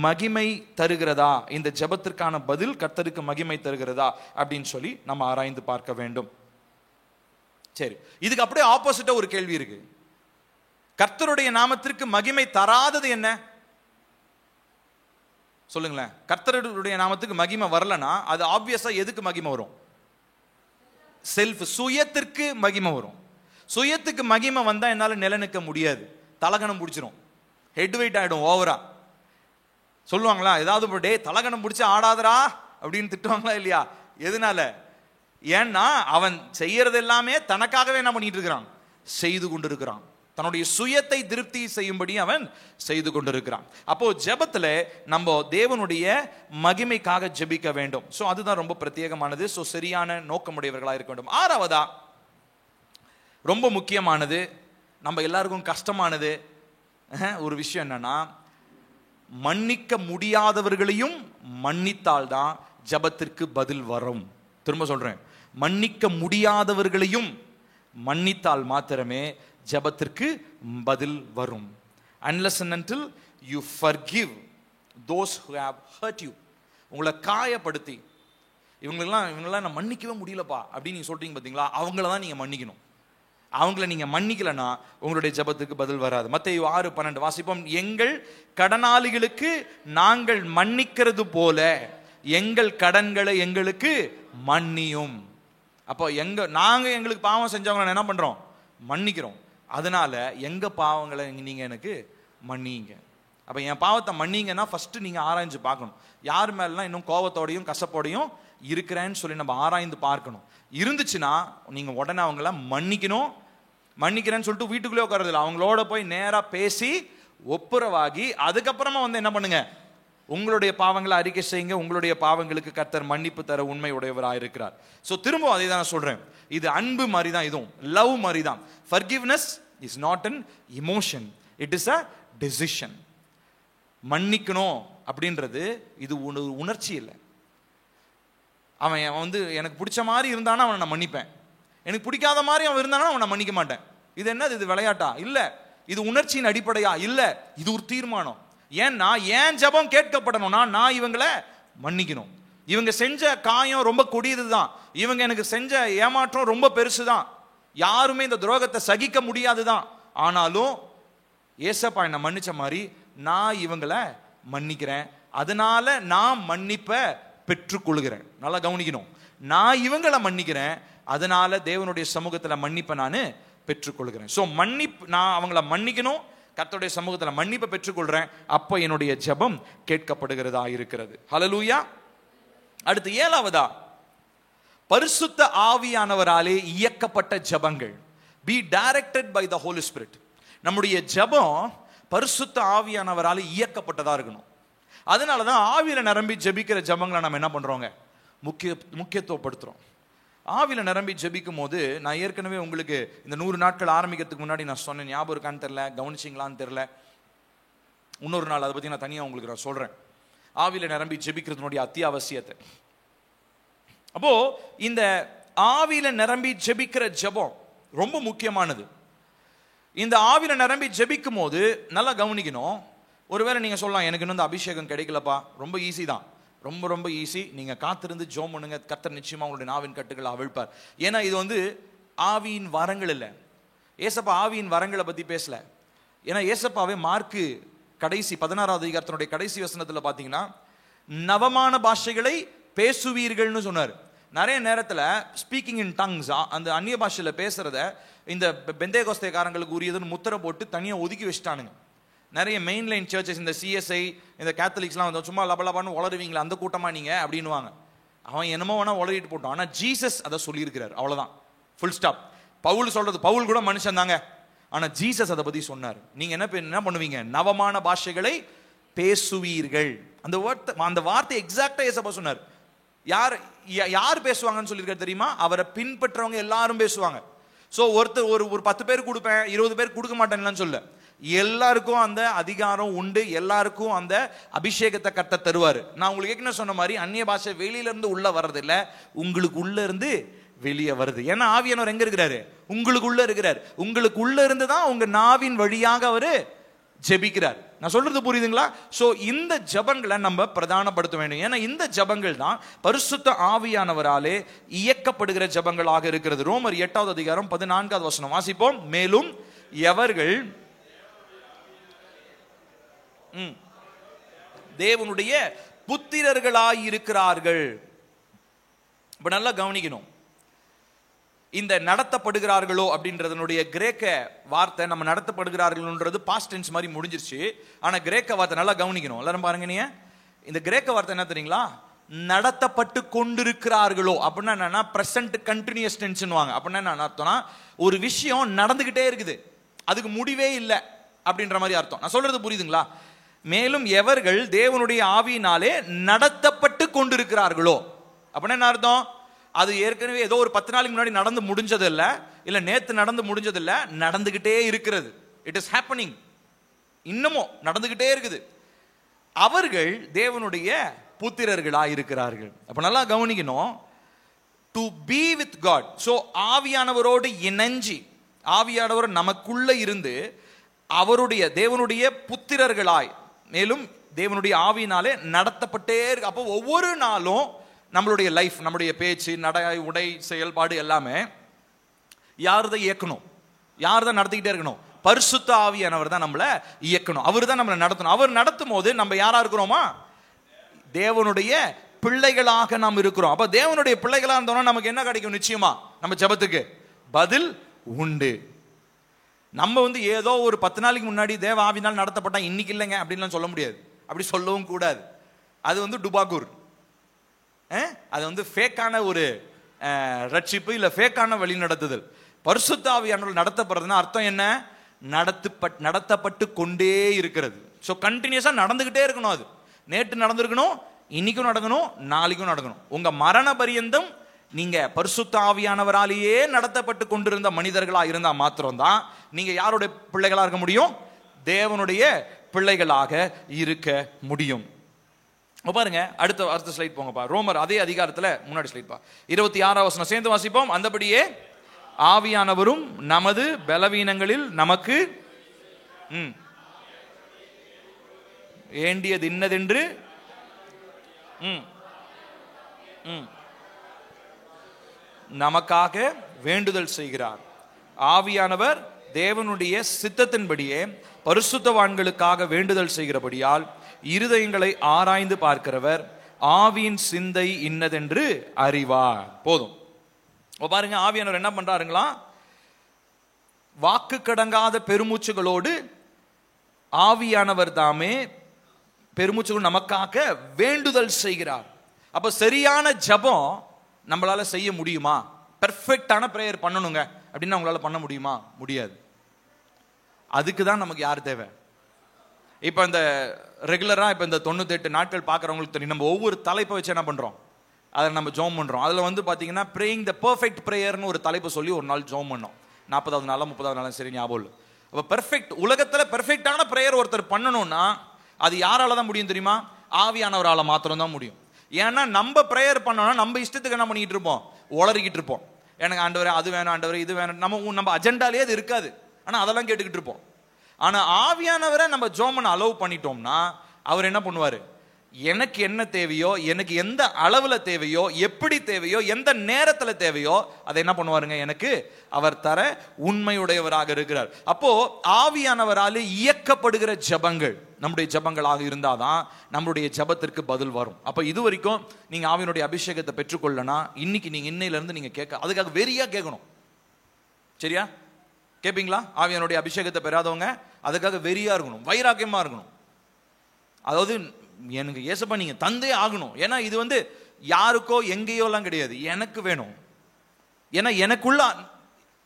மகிமை தருகிறதா, இந்த ஜெபத்திற்கான பதில் கர்த்தருக்கு மகிமை தருகிறதா அப்படின்னு சொல்லி நம்ம ஆராய்ந்து பார்க்க வேண்டும். சரி, இதுக்கு அப்படியே ஆப்போசிட்டா ஒரு கேள்வி இருக்கு. கர்த்தருடைய நாமத்திற்கு மகிமை தராதது என்ன? சொல்லுங்களேன். கர்த்தருடைய நாமத்துக்கு மகிமை வரலனா அது ஆப்வியஸா எதுக்கு மகிமை வரும்? செல்ஃப், சுயத்திற்கு மகிமை வரும். சுயத்துக்கு மகிமை வந்தா என்னால நிலநிற்க முடியாது, தலகணம் பிடிச்சிரும், ஹெட் வெயிட் ஆயிடும் ஓவரா. சொல்லுவாங்களா ஏதாவது டே தலகணம் பிடிச்சி ஆடாதரா அப்படின்னு திட்டுவாங்களா இல்லையா? எதனால? ஏன்னா அவன் செய்யறது எல்லாமே தனக்காகவே என்ன பண்ணிட்டு இருக்கிறான்? செய்து கொண்டிருக்கிறான். தன்னுடைய சுயத்தை திருப்தி செய்யும்படி அவன் செய்து கொண்டிருக்கிறான். அப்போ ஜெபத்துல நம்ம தேவனுடைய மகிமைக்காக ஜெபிக்க வேண்டும். சோ அதுதான் ரொம்ப பிரத்யேகமானது. சோ சரியான நோக்கமுடையவர்களா இருக்க வேண்டும். ஆறாவதா ரொம்ப முக்கியமானது, நம்ம எல்லாருக்கும் கஷ்டமானது ஒரு விஷயம் என்னன்னா, மன்னிக்க முடியாதவர்களையும் மன்னித்தால்தான் ஜெபத்திற்கு பதில் வரும். திரும்ப சொல்றேன், மன்னிக்க முடியாதவர்களையும் மன்னித்தால் மாத்திரமே ஜெபத்திற்கு பதில் வரும். Unless and until you forgive those who have hurt you. உங்களை காயப்படுத்தி இவங்களெல்லாம் நான் மன்னிக்கவே முடியலப்பா அப்படின்னு நீங்க சொல்றீங்க பாத்தீங்களா, அவங்கள தான் நீங்க மன்னிக்கணும். அவங்கள நீங்க மன்னிக்கலன்னா உங்களுடைய ஜெபத்துக்கு பதில் வராது. மத்தேயு 6:12 வாசிப்போம். எங்கள் கடனாளிகளுக்கு நாங்கள் மன்னிக்கிறது போல எங்கள் கடன்களை எங்களுக்கு மன்னியும். அப்போ நாங்க எங்களுக்கு பாவம் செஞ்சவங்களை என்ன பண்றோம்? மன்னிக்கிறோம். அதனால எங்க பாவங்களை நீங்க எனக்கு மன்னிங்க. அப்ப என் பாவத்தை மன்னிங்கன்னா ஃபர்ஸ்ட் நீங்க ஆராய்ஞ்சு பார்க்கணும், யார் மேலாம் இன்னும் கோபத்தோடையும் கசப்போடையும் இருக்கிறேன்னு சொல்லி நம்ம ஆராய்ந்து பார்க்கணும். இருந்துச்சுன்னா நீங்க உடனே அவங்கள மன்னிக்கணும். மன்னிக்கிறேன்னு சொல்லிட்டு வீட்டுக்குள்ளே உட்காரது இல்லை, அவங்களோட போய் நேரா பேசி ஒப்புரவாகி அதுக்கப்புறமா வந்து என்ன பண்ணுங்க, உங்களுடைய பாவங்களை அறிக்கை செய்யுங்க. உங்களுடைய பாவங்களுக்கு கர்த்தர் மன்னிப்பு தர உண்மை உடையவராக இருக்கிறார். ஸோ திரும்ப அதை தான் சொல்றேன், இது அன்பு மாதிரி தான், இதுவும் லவ் மாதிரி தான். Forgiveness is not an emotion, it is a decision. மன்னிக்கணும் அப்படின்றது இது உணர்ச்சி இல்லை. அவன் வந்து எனக்கு பிடிச்ச மாதிரி இருந்தானா அவனை நான் மன்னிப்பேன், எனக்கு பிடிக்காத மாதிரி அவன் இருந்தானா அவனை மன்னிக்க மாட்டேன். இது என்னது? இது விளையாட்டா? இல்ல. இது உணர்ச்சியின் அடிப்படையா? இல்ல. இது ஒரு தீர்மானம். ஏன்னா ஏன் ஜெபம் கேட்கப்படணும்னா நான் இவங்களை மன்னிக்கணும். இவங்க செஞ்ச காயம் ரொம்ப கொடியதுதான், இவங்க எனக்கு செஞ்ச ஏமாற்றம் ரொம்ப பெருசுதான், யாருமே இந்த துரோகத்தை சகிக்க முடியாதுதான். ஆனாலும் ஏசப்பா என்னை மன்னிச்ச மாதிரி நான் இவங்களை மன்னிக்கிறேன், அதனால நான் மன்னிப்பை பெற்றுக்கொள்கிறேன். நல்லா கவனிக்கணும், நான் இவங்களை மன்னிக்கிறேன், அதனால தேவனுடைய சமூகத்தில் மன்னிப்பை நான் பெற்றுக்கொள்கிறேன். ஸோ நான் அவங்கள மன்னிக்கணும், கர்த்தருடைய சமூகத்தில் மன்னிப்பை பெற்றுக்கொள்றேன், அப்போ என்னுடைய ஜெபம் கேட்கப்படுகிறதா இருக்கிறது. ஹல்லேலூயா. அடுத்து ஏழாவதா, பரிசுத்த ஆவியானவராலே இயக்கப்பட்ட ஜெபங்கள். Be directed by the Holy Spirit. நம்முடைய ஜெபம் பரிசுத்த ஆவியானவராலே இயக்கப்பட்டதா இருக்கணும். அதனாலதான் ஆவியில நிரம்பி ஜெபிக்கிற ஜெபங்களை நம்ம என்ன பண்றோங்க, முக்கியத்துவப்படுத்துறோம். ஆவியில நிரம்பி ஜெபிக்கும் போது, நான் ஏற்கனவே உங்களுக்கு இந்த 100 நாட்கள் ஆரம்பிக்கிறதுக்கு முன்னாடி நான் சொன்னேன், ஞாபகம் இருக்கான்னு தெரியல, கவனிச்சிங்களான்னு தெரியல, இன்னொரு நாள் அதை பத்தி நான் தனியா உங்களுக்கு நான் சொல்றேன், ஆவியில நிரம்பி ஜெபிக்கிறதுனுடைய அத்தியாவசியத்தை. அப்போ இந்த ஆவியில நிரம்பி ஜெபிக்கிற ஜெபம் ரொம்ப முக்கியமானது. இந்த ஆவியில நிரம்பி ஜெபிக்கும் போது நல்லா கவனிக்கணும். ஒருவேளை நீங்க சொல்லலாம், எனக்கு இன்னும் இந்த அபிஷேகம் கிடைக்கலப்பா, ரொம்ப ஈஸி தான், ரொம்ப ரொம்ப ஈஸி. நீங்க காத்திருந்து ஜெபம் பண்ணுங்க, கர்த்தர் நிச்சயமா உங்களுடைய நாவின் கட்டுகளை அவிழ்ப்பார். ஏன்னா இது வந்து ஆவியின் வரங்கள் இல்லை. ஏசப்பா ஆவியின் வரங்களை பத்தி பேசல. ஏன்னா ஏசப்பாவே மார்க்கு கடைசி 16வது அதிகாரத்தினுடைய கடைசி வசனத்துல பாத்தீங்கன்னா, நவமான பாஷைகளை பேசுவீர்கள்னு சொன்னார். நிறைய நேரத்தில் ஸ்பீக்கிங் இன் டங்ஸ், அந்த அந்நிய பாஷையில் பேசுறத இந்த பெந்தேகோஸ்தேக்காரங்களுக்கு உரியதுன்னு முத்திரை போட்டு தனியாக ஒதுக்கி வச்சுட்டானுங்க. நிறைய மெயின் லைன் சர்ச்சஸ், இந்த சிஎஸ்ஐ, இந்த கேத்தலிக்ஸ்லாம் வந்து சும்மா லபலபான்னு வளருவீங்களா அந்த கூட்டமா நீங்க அப்படின்னுவாங்க. அவன் என்னமோ வேணா வளரிட்டு போட்டான். ஆனால் ஜீசஸ் அதை சொல்லியிருக்கிறார், அவ்வளோதான், ஃபுல் ஸ்டாப். பவுல் சொல்றது, பவுல் கூட மனுஷன் தாங்க, ஆனால் ஜீசஸ் அதை பற்றி சொன்னார். நீங்கள் என்ன பண்ணுவீங்க? நவமான பாஷைகளை பேசுவீர்கள். அந்த வார்த்தை எக்ஸாக்டா ஏசப்பா சொன்னார். யார் பேசுவாங்கன்னு சொல்லியிருக்காரு தெரியுமா? அவரை பின்பற்றவங்க எல்லாரும் பேசுவாங்க. ஸோ ஒரு 10 பேர் கொடுப்பேன், 20 பேர் கொடுக்க மாட்டேன்னு சொல்ல, எல்லாருக்கும் அந்த அதிகாரம் உண்டு, எல்லாருக்கும் அந்த அபிஷேகத்தை கர்த்தர் தருவார். நான் உங்களுக்கு ஏற்கனவே சொன்ன மாதிரி அந்நிய பாஷை வெளியில இருந்து உள்ள வர்றது இல்லை, உங்களுக்கு உள்ள இருந்து வெளியே வருது. ஏன்னா ஆவியானவர் எங்க இருக்கிறாரு? உங்களுக்கு உள்ள இருக்கிறார். உங்களுக்கு உள்ள இருந்து தான் உங்க நாவின் வழியாக அவரு ஜெபிக்கிறார். நான் சொல்றது புரியுதுங்களா? சோ இந்த ஜபங்களை நம்ம பிரதானப்படுத்த வேண்டும். ஏன்னா இந்த ஜபங்கள் தான் பரிசுத்த ஆவியானவராலே இயக்கப்படுகிற ஜபங்களாக இருக்கிறது. ரோமர் 8வது அதிகாரம் 14வது வசனம் வாசிப்போம். மேலும் எவர்கள் தேவனுடைய புத்திரர்களாய் இருக்கிறார்கள். இப்ப நல்லா கவனிக்கணும். இந்த நடத்தப்படுகிறார்களோ அப்படின்றதனுடைய கிரேக்க வார்த்தை, நம்ம நடத்தப்படுகிறார்கள்ன்றது பாஸ்ட் டென்ஸ் மாதிரி முடிஞ்சிருச்சு. ஆனா கிரேக்க வார்த்தை நல்லா கவனிக்கணும். எல்லாரும் பாருங்க, நீங்க இந்த கிரேக்க வார்த்தை என்ன தெரியுங்களா? நடத்தப்பட்டு கொண்டிருக்கிறார்களோ அப்படின்னா என்னன்னா பிரசன்ட் கண்டினியூஸ் டென்ஸ்னுவாங்க. அப்படின்னா என்ன அர்த்தம்னா, ஒரு விஷயம் நடந்துகிட்டே இருக்குது, அதுக்கு முடிவே இல்லை அப்படின்ற மாதிரி அர்த்தம். நான் சொல்றது புரியுதுங்களா? மேலும் எவர்கள் தேவனுடைய ஆவியினாலே நடத்தப்பட்டு கொண்டிருக்கிறார்களோ அப்படின்னா என்ன அர்த்தம்? அது ஏற்கனவே ஏதோ ஒரு 10 நாளைக்கு முன்னாடி நடந்து முடிஞ்சது இல்ல, இல்ல நேத்து நடந்து முடிஞ்சது இல்ல, நடந்துகிட்டே இருக்கிறது. இட் இஸ் ஹேப்பனிங், இன்னமும் நடந்துகிட்டே இருக்குது. அவர்கள் தேவனுடைய புத்திரர்களா இருக்கிறார்கள். அப்ப நல்லா கவனிக்கணும். To be with God. So ஆவியானவரோடு இணைஞ்சி, ஆவியானவர் நமக்குள்ள இருந்து அவருடைய தேவனுடைய புத்திரர்களாய், மேலும் தேவனுடைய ஆவியினாலே நடத்தப்பட்டே இருக்கு. அப்போ ஒவ்வொரு நாளும் நம்மளுடைய லைஃப், நம்முடைய பேச்சு, நடை, உடை, செயல்பாடு எல்லாமே யார்தான் இயக்கணும்? யார்தான் நடத்திக்கிட்டே இருக்கணும்? பரிசுத்த ஆவியானவர் தான் நம்மளை இயக்கணும். அவர் தான் நம்மளை நடத்தணும். அவர் நடத்தும் போது நம்ம யாரா இருக்கிறோமா? தேவனுடைய பிள்ளைகளாக நாம் இருக்கிறோம். அப்ப தேவனுடைய பிள்ளைகளா இருந்தோம்னா நமக்கு என்ன கிடைக்கும்? நிச்சயமா நம்ம ஜெபத்துக்கு பதில் உண்டு. நம்ம ஏதோ ஒரு 10 நாளைக்கு முன்னாடி தேவ ஆவினால் நடத்தப்பட்டா இன்னைக்கு இல்லைங்க அப்படின்லாம் சொல்ல முடியாது. அப்படி சொல்லவும் கூடாது. அது டுபாகூர், அது ஃபேக்கான ஒரு ரட்சிப்பு, இல்ல ஃபேக்கான வழி நடத்துதல். பரிசுத்த ஆவியானவரால் நடத்தப்படுறதுன்னா அர்த்தம் என்ன? நடத்தப்பட்டு கொண்டே இருக்கிறது. ஸோ கண்டினியூஸா நடந்துகிட்டே இருக்கணும். அது நேற்று நடந்திருக்கணும், இன்னைக்கும் நடக்கணும், நாளைக்கும் நடக்கணும். உங்க மரண பரியந்தம் நீங்க பரிசுத்த ஆவியானவராலேயே நடத்தப்பட்டு கொண்டிருந்த மனிதர்களா இருந்தா மாத்திரம்தான் நீங்க யாருடைய பிள்ளைகளா இருக்க முடியும்? தேவனுடைய பிள்ளைகளாக இருக்க முடியும். பாருங்க, அடுத்த ஸ்லைட் போங்கப்பா. ரோமர் அதே அதிகாரத்துல முன்னாடி ஸ்லைட் பா, 26வது வசனம் சேர்ந்து வாசிப்போம். அந்தபடியே ஆவியானவரும் நமது பலவீனங்களில் நமக்கு வேண்டியது இன்னதென்று நமக்காக வேண்டுதல் செய்கிறார். ஆவியானவர் தேவனுடைய சித்தத்தின்படியே பரிசுத்தவான்களுக்காக வேண்டுதல் செய்கிறபடியால் இருதயங்களை ஆராய்ந்து பார்க்கிறவர் ஆவியின் சிந்தை இன்னதென்று அறிவார். போதும். பாருங்க, ஆவியானவர் என்ன பண்றாருங்களா? வாக்கு கடங்காத பெருமூச்சுகளோடு ஆவியானவர் தாமே பெருமூச்சுகள் நமக்காக வேண்டுதல் செய்கிறார். அப்ப சரியான ஜபம் நம்மளால செய்ய முடியுமா? பெர்ஃபெக்டான பிரேயர் பண்ணணுங்க அப்படின்னு உங்களால பண்ண முடியுமா? முடியாது. அதுக்கு தான் நமக்கு யார் தேவை? இப்ப இந்த ரெகுலரா இப்ப இந்த 98 நாட்கள் பார்க்கறவங்களுக்கு தெரியும், நம்ம ஒவ்வொரு தலைப்பை வச்சு என்ன பண்றோம்? அதை நம்ம ஜோம் பண்றோம். அதுல பாத்தீங்கன்னா பிரேயிங் த பெர்ஃபெக்ட் பிரேயர்னு ஒரு தலைப்பு சொல்லி ஒரு நாள் ஜோம் பண்ணோம். 40வது நாளா 30வது நாளும் சரி ஞாபகம் இல்லை. அப்ப பெர்ஃபெக்ட், உலகத்துல பெர்ஃபெக்டான பிரேயர் ஒருத்தர் பண்ணணும்னா அது யாரால தான் முடியும் தெரியுமா? ஆவியானவரால மாத்திரம் தான் முடியும். ஏன்னா நம்ம பிரேயர் பண்ணோம்னா நம்ம இஷ்டத்துக்கு என்ன பண்ணிட்டு இருப்போம்? உளறிக்கிட்டு இருப்போம். எனக்கு ஆண்டவரே அது வேணும், ஆண்டவரே இது வேணும், நம்ம அஜெண்டாலே அது இருக்காது. ஆனா அதெல்லாம் கேட்டுக்கிட்டு இருப்போம். ஆனா ஆவியானவரை நம்ம ஜோம் பண்ண அலோவ் பண்ணிட்டோம்னா அவர் என்ன பண்ணுவாரு? எனக்கு என்ன தேவையோ, எனக்கு எந்த அளவுல தேவையோ, எப்படி தேவையோ, எந்த நேரத்துல தேவையோ அதை என்ன பண்ணுவாருங்க, எனக்கு அவர் தர உண்மையுடையவராக இருக்கிறார். அப்போ ஆவியானவராலே இயக்கப்படுகிற ஜெபங்கள் நம்முடைய ஜெபங்களாக இருந்தாதான் நம்முடைய ஜெபத்திற்கு பதில் வரும். அப்ப இது வரைக்கும் நீங்க ஆவியினுடைய அபிஷேகத்தை பெற்றுக்கொள்ளனா, இன்னைக்கு நீங்க இன்னையில இருந்து நீங்க கேட்க, அதுக்காக வெறியா கேட்கணும். சரியா? கேட்பீங்களா? ஆவியானுடைய அபிஷேகத்தை பெறாதவங்க அதுக்காக வெறியா இருக்கணும், வைராக்கியமா இருக்கணும். அதாவது எனக்கு ஏசப்பா நீங்க தந்தே ஆகணும். ஏன்னா இது யாருக்கோ எங்கேயோ எல்லாம் கிடையாது, எனக்கு வேணும். ஏன்னா எனக்குள்ள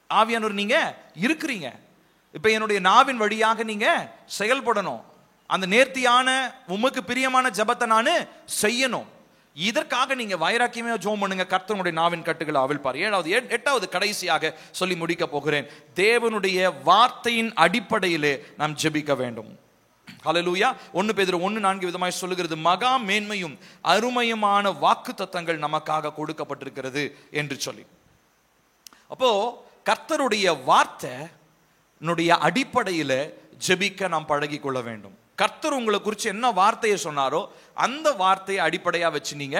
ஆவியானவர் நீங்க இருக்கிறீங்க. இப்ப என்னுடைய நாவின் வழியாக நீங்க செயல்படணும். அந்த நேர்த்தியான உமக்கு பிரியமான ஜெபத்தை நான் செய்யணும். இதற்காக நீங்க வைராக்கியமே ஜெபம் பண்ணுங்க. கர்த்தருடைய நாவின் கட்டுகளை அவிழ்ப்பார். எட்டாவது கடைசியாக சொல்லி முடிக்க போகிறேன். தேவனுடைய வார்த்தையின் அடிப்படையிலே நாம் ஜெபிக்க வேண்டும். ஹல்லேலூயா. 1 பேதுரு 1:4 விதமாய் சொல்லுகிறது, மகா மேன்மையும் அருமையுமான வாக்கு தத்தங்கள் நமக்காக கொடுக்கப்பட்டிருக்கிறது என்று சொல்லி. அப்போ கர்த்தருடைய வார்த்தையினுடைய அடிப்படையில ஜெபிக்க நாம் பழகி கொள்ள வேண்டும். கர்த்தர் உங்களை குறித்து என்ன வார்த்தையை சொன்னாரோ அந்த வார்த்தையை அடிப்படையா வச்சு நீங்க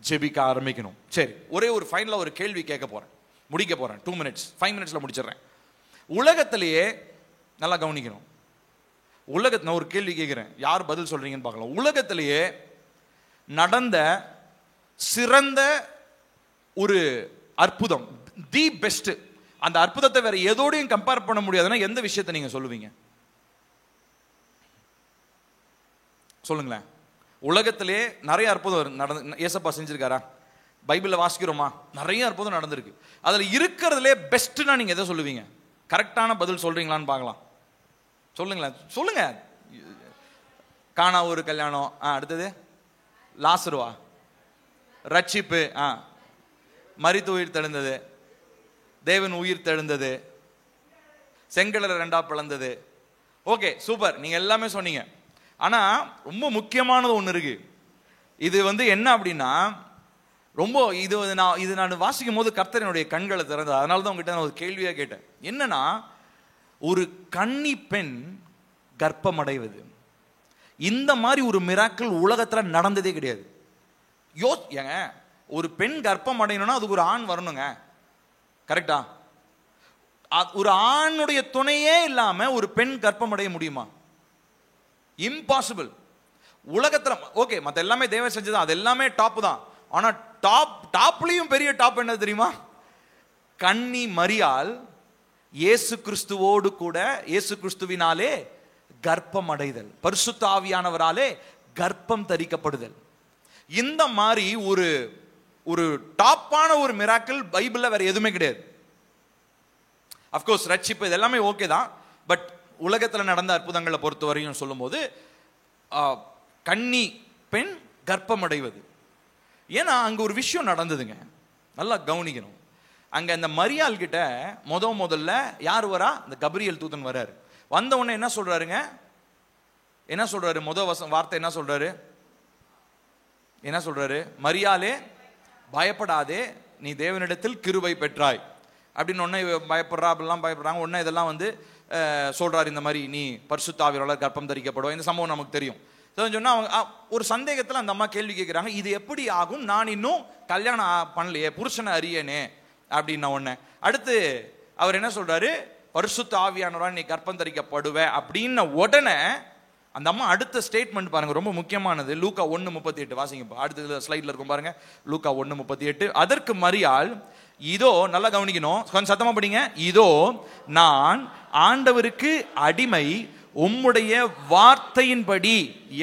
ஜெபிக்க ஆரம்பிக்கணும். சரி, ஒரே ஒரு ஃபைனலா ஒரு கேள்வி கேட்க போறேன், முடிக்க போறேன். 2 minutes 5 minutesல முடிச்சிடுறேன். உலகத்திலேயே நல்லா கவனிக்கணும். உலகத்துல ஒரு கேள்வி கேட்கிறேன், யார் பதில் சொல்றீங்கன்னு பார்க்கலாம். உலகத்திலேயே நடந்த சிறந்த ஒரு அற்புதம், தி பெஸ்ட், அந்த அற்புதத்தை வேற எதோடையும் கம்பேர் பண்ண முடியாதுன்னா எந்த விஷயத்தை நீங்க சொல்லுவீங்க? சொல்லுங்களேன். உலகத்திலே நிறைய அற்புதம் நடந்து ஏசப்பா செஞ்சிருக்காரா? பைபிள்ல வாசிக்கிறோமா? நிறைய அற்புதம் நடந்திருக்கு. அதுல இருக்கிறதுலே பெஸ்ட்னா நீங்க எதை சொல்லுவீங்க? கரெக்டான பதில் சொல்றீங்களான்னு பார்க்கலாம். சொல்லுங்களேன், சொல்லுங்க. கானா ஒரு கல்யாணம், அடுத்தது லாசருவா, ரட்சிப்பு, மரித்து உயிர் தெழுந்தது, தேவன் உயிர் தெழுந்தது, செங்கடலை 2ஆ பிளந்தது. ஓகே, சூப்பர், நீங்க எல்லாமே சொன்னீங்க. ஆனா ரொம்ப முக்கியமானது ஒண்ணு இருக்கு. இது என்ன அப்படின்னா, ரொம்ப இது நான் வாசிக்கும் போது கர்த்தரினுடைய கண்களை திறந்தது. அதனால தான் உங்ககிட்ட நான் ஒரு கேள்வியா கேட்டேன். என்னன்னா, ஒரு கன்னி பெண் கர்ப்பம் அடைவது, இந்த மாதிரி ஒரு மிராக்கிள் உலகத்துல நடந்ததே கிடையாது. ஏங்க, ஒரு பெண் கர்ப்பம் அடையணும்னா அதுக்கு ஒரு ஆண் வரணுங்க. கரெக்டா? ஒரு ஆணுடைய துணையே இல்லாம ஒரு பெண் கர்ப்பம் அடைய முடியுமா? இம்பாசிபிள். உலகத்துல ஓகே, மத்த எல்லாமே தேவன் செஞ்சது, அது எல்லாமே டாப் தான். ஆனா டாப்லயும் பெரிய டாப் என்ன தெரியுமா? கன்னி மரியாள் இயேசு கிறிஸ்துவோடு கூட, இயேசு கிறிஸ்துவினாலே கர்ப்பம் அடைதல், பரிசுத்த ஆவியானவராலே கர்ப்பம் தரிக்கப்படுதல். இந்த மாதிரி ஒரு டாப்பான ஒரு மிராக்கிள் பைபிள்ல வேற எதுவுமே கிடையாது. அப்கோர்ஸ் ரட்சிப்பு இதெல்லாமே ஓகே தான். பட் உலகத்துல நடந்த அற்புதங்களை பொறுத்த வரையும் சொல்லும் போது கன்னி பெண் கர்ப்பம் அடைவது, ஏன்னா அங்க ஒரு விஷயம் நடந்ததுங்க, நல்லா கவனிக்கணும். அங்க அந்த மரியாள் கிட்ட முதல்ல யார் வரா? இந்த கபிரியேல் தூதன் வராரு. வந்த உடனே என்ன சொல்றாருங்க? என்ன சொல்றாரு? வார்த்தை என்ன சொல்றாரு? என்ன சொல்றாரு? மரியாளே பயப்படாதே, நீ தேவனிடத்தில் கிருபை பெற்றாய் அப்படின்னு. உடனே பயப்படுறா, அப்படிலாம் பயப்படுறாங்க. உடனே இதெல்லாம் சொல்றாரு, இந்த மாதிரி நீ பரிசுத்த ஆவியானவரால் கர்ப்பம் தரிக்கப்படுவ. இந்த சம்பவம் நமக்கு தெரியும். சொன்னா அவங்க ஒரு சந்தேகத்துல அந்த அம்மா கேள்வி கேட்கிறாங்க, இது எப்படி ஆகும்? நான் இன்னும் கல்யாணம் பண்ணலையே, புருஷனை அறியனே அப்படின்ன உடனே அடுத்து அவர் என்ன சொல்றாரு? பரிசுத்த ஆவியானவரால் நீ கர்ப்பம் தரிக்கப்படுவ அப்படின்ன உடனே அந்த அம்மா அடுத்த ஸ்டேட்மெண்ட் பாருங்க, ரொம்ப முக்கியமானது. லூக்கா 1:38 வாசிங்க. அடுத்த ஸ்லைட்ல இருக்கும் பாருங்க, லூக்கா 1:38. அதற்கு மரியாள், இதோ, நல்லா கவனிக்கணும், கொஞ்சம் சத்தமா படிங்க. இதோ நான் ஆண்டவருக்கு அடிமை, உம்முடைய வார்த்தையின்படி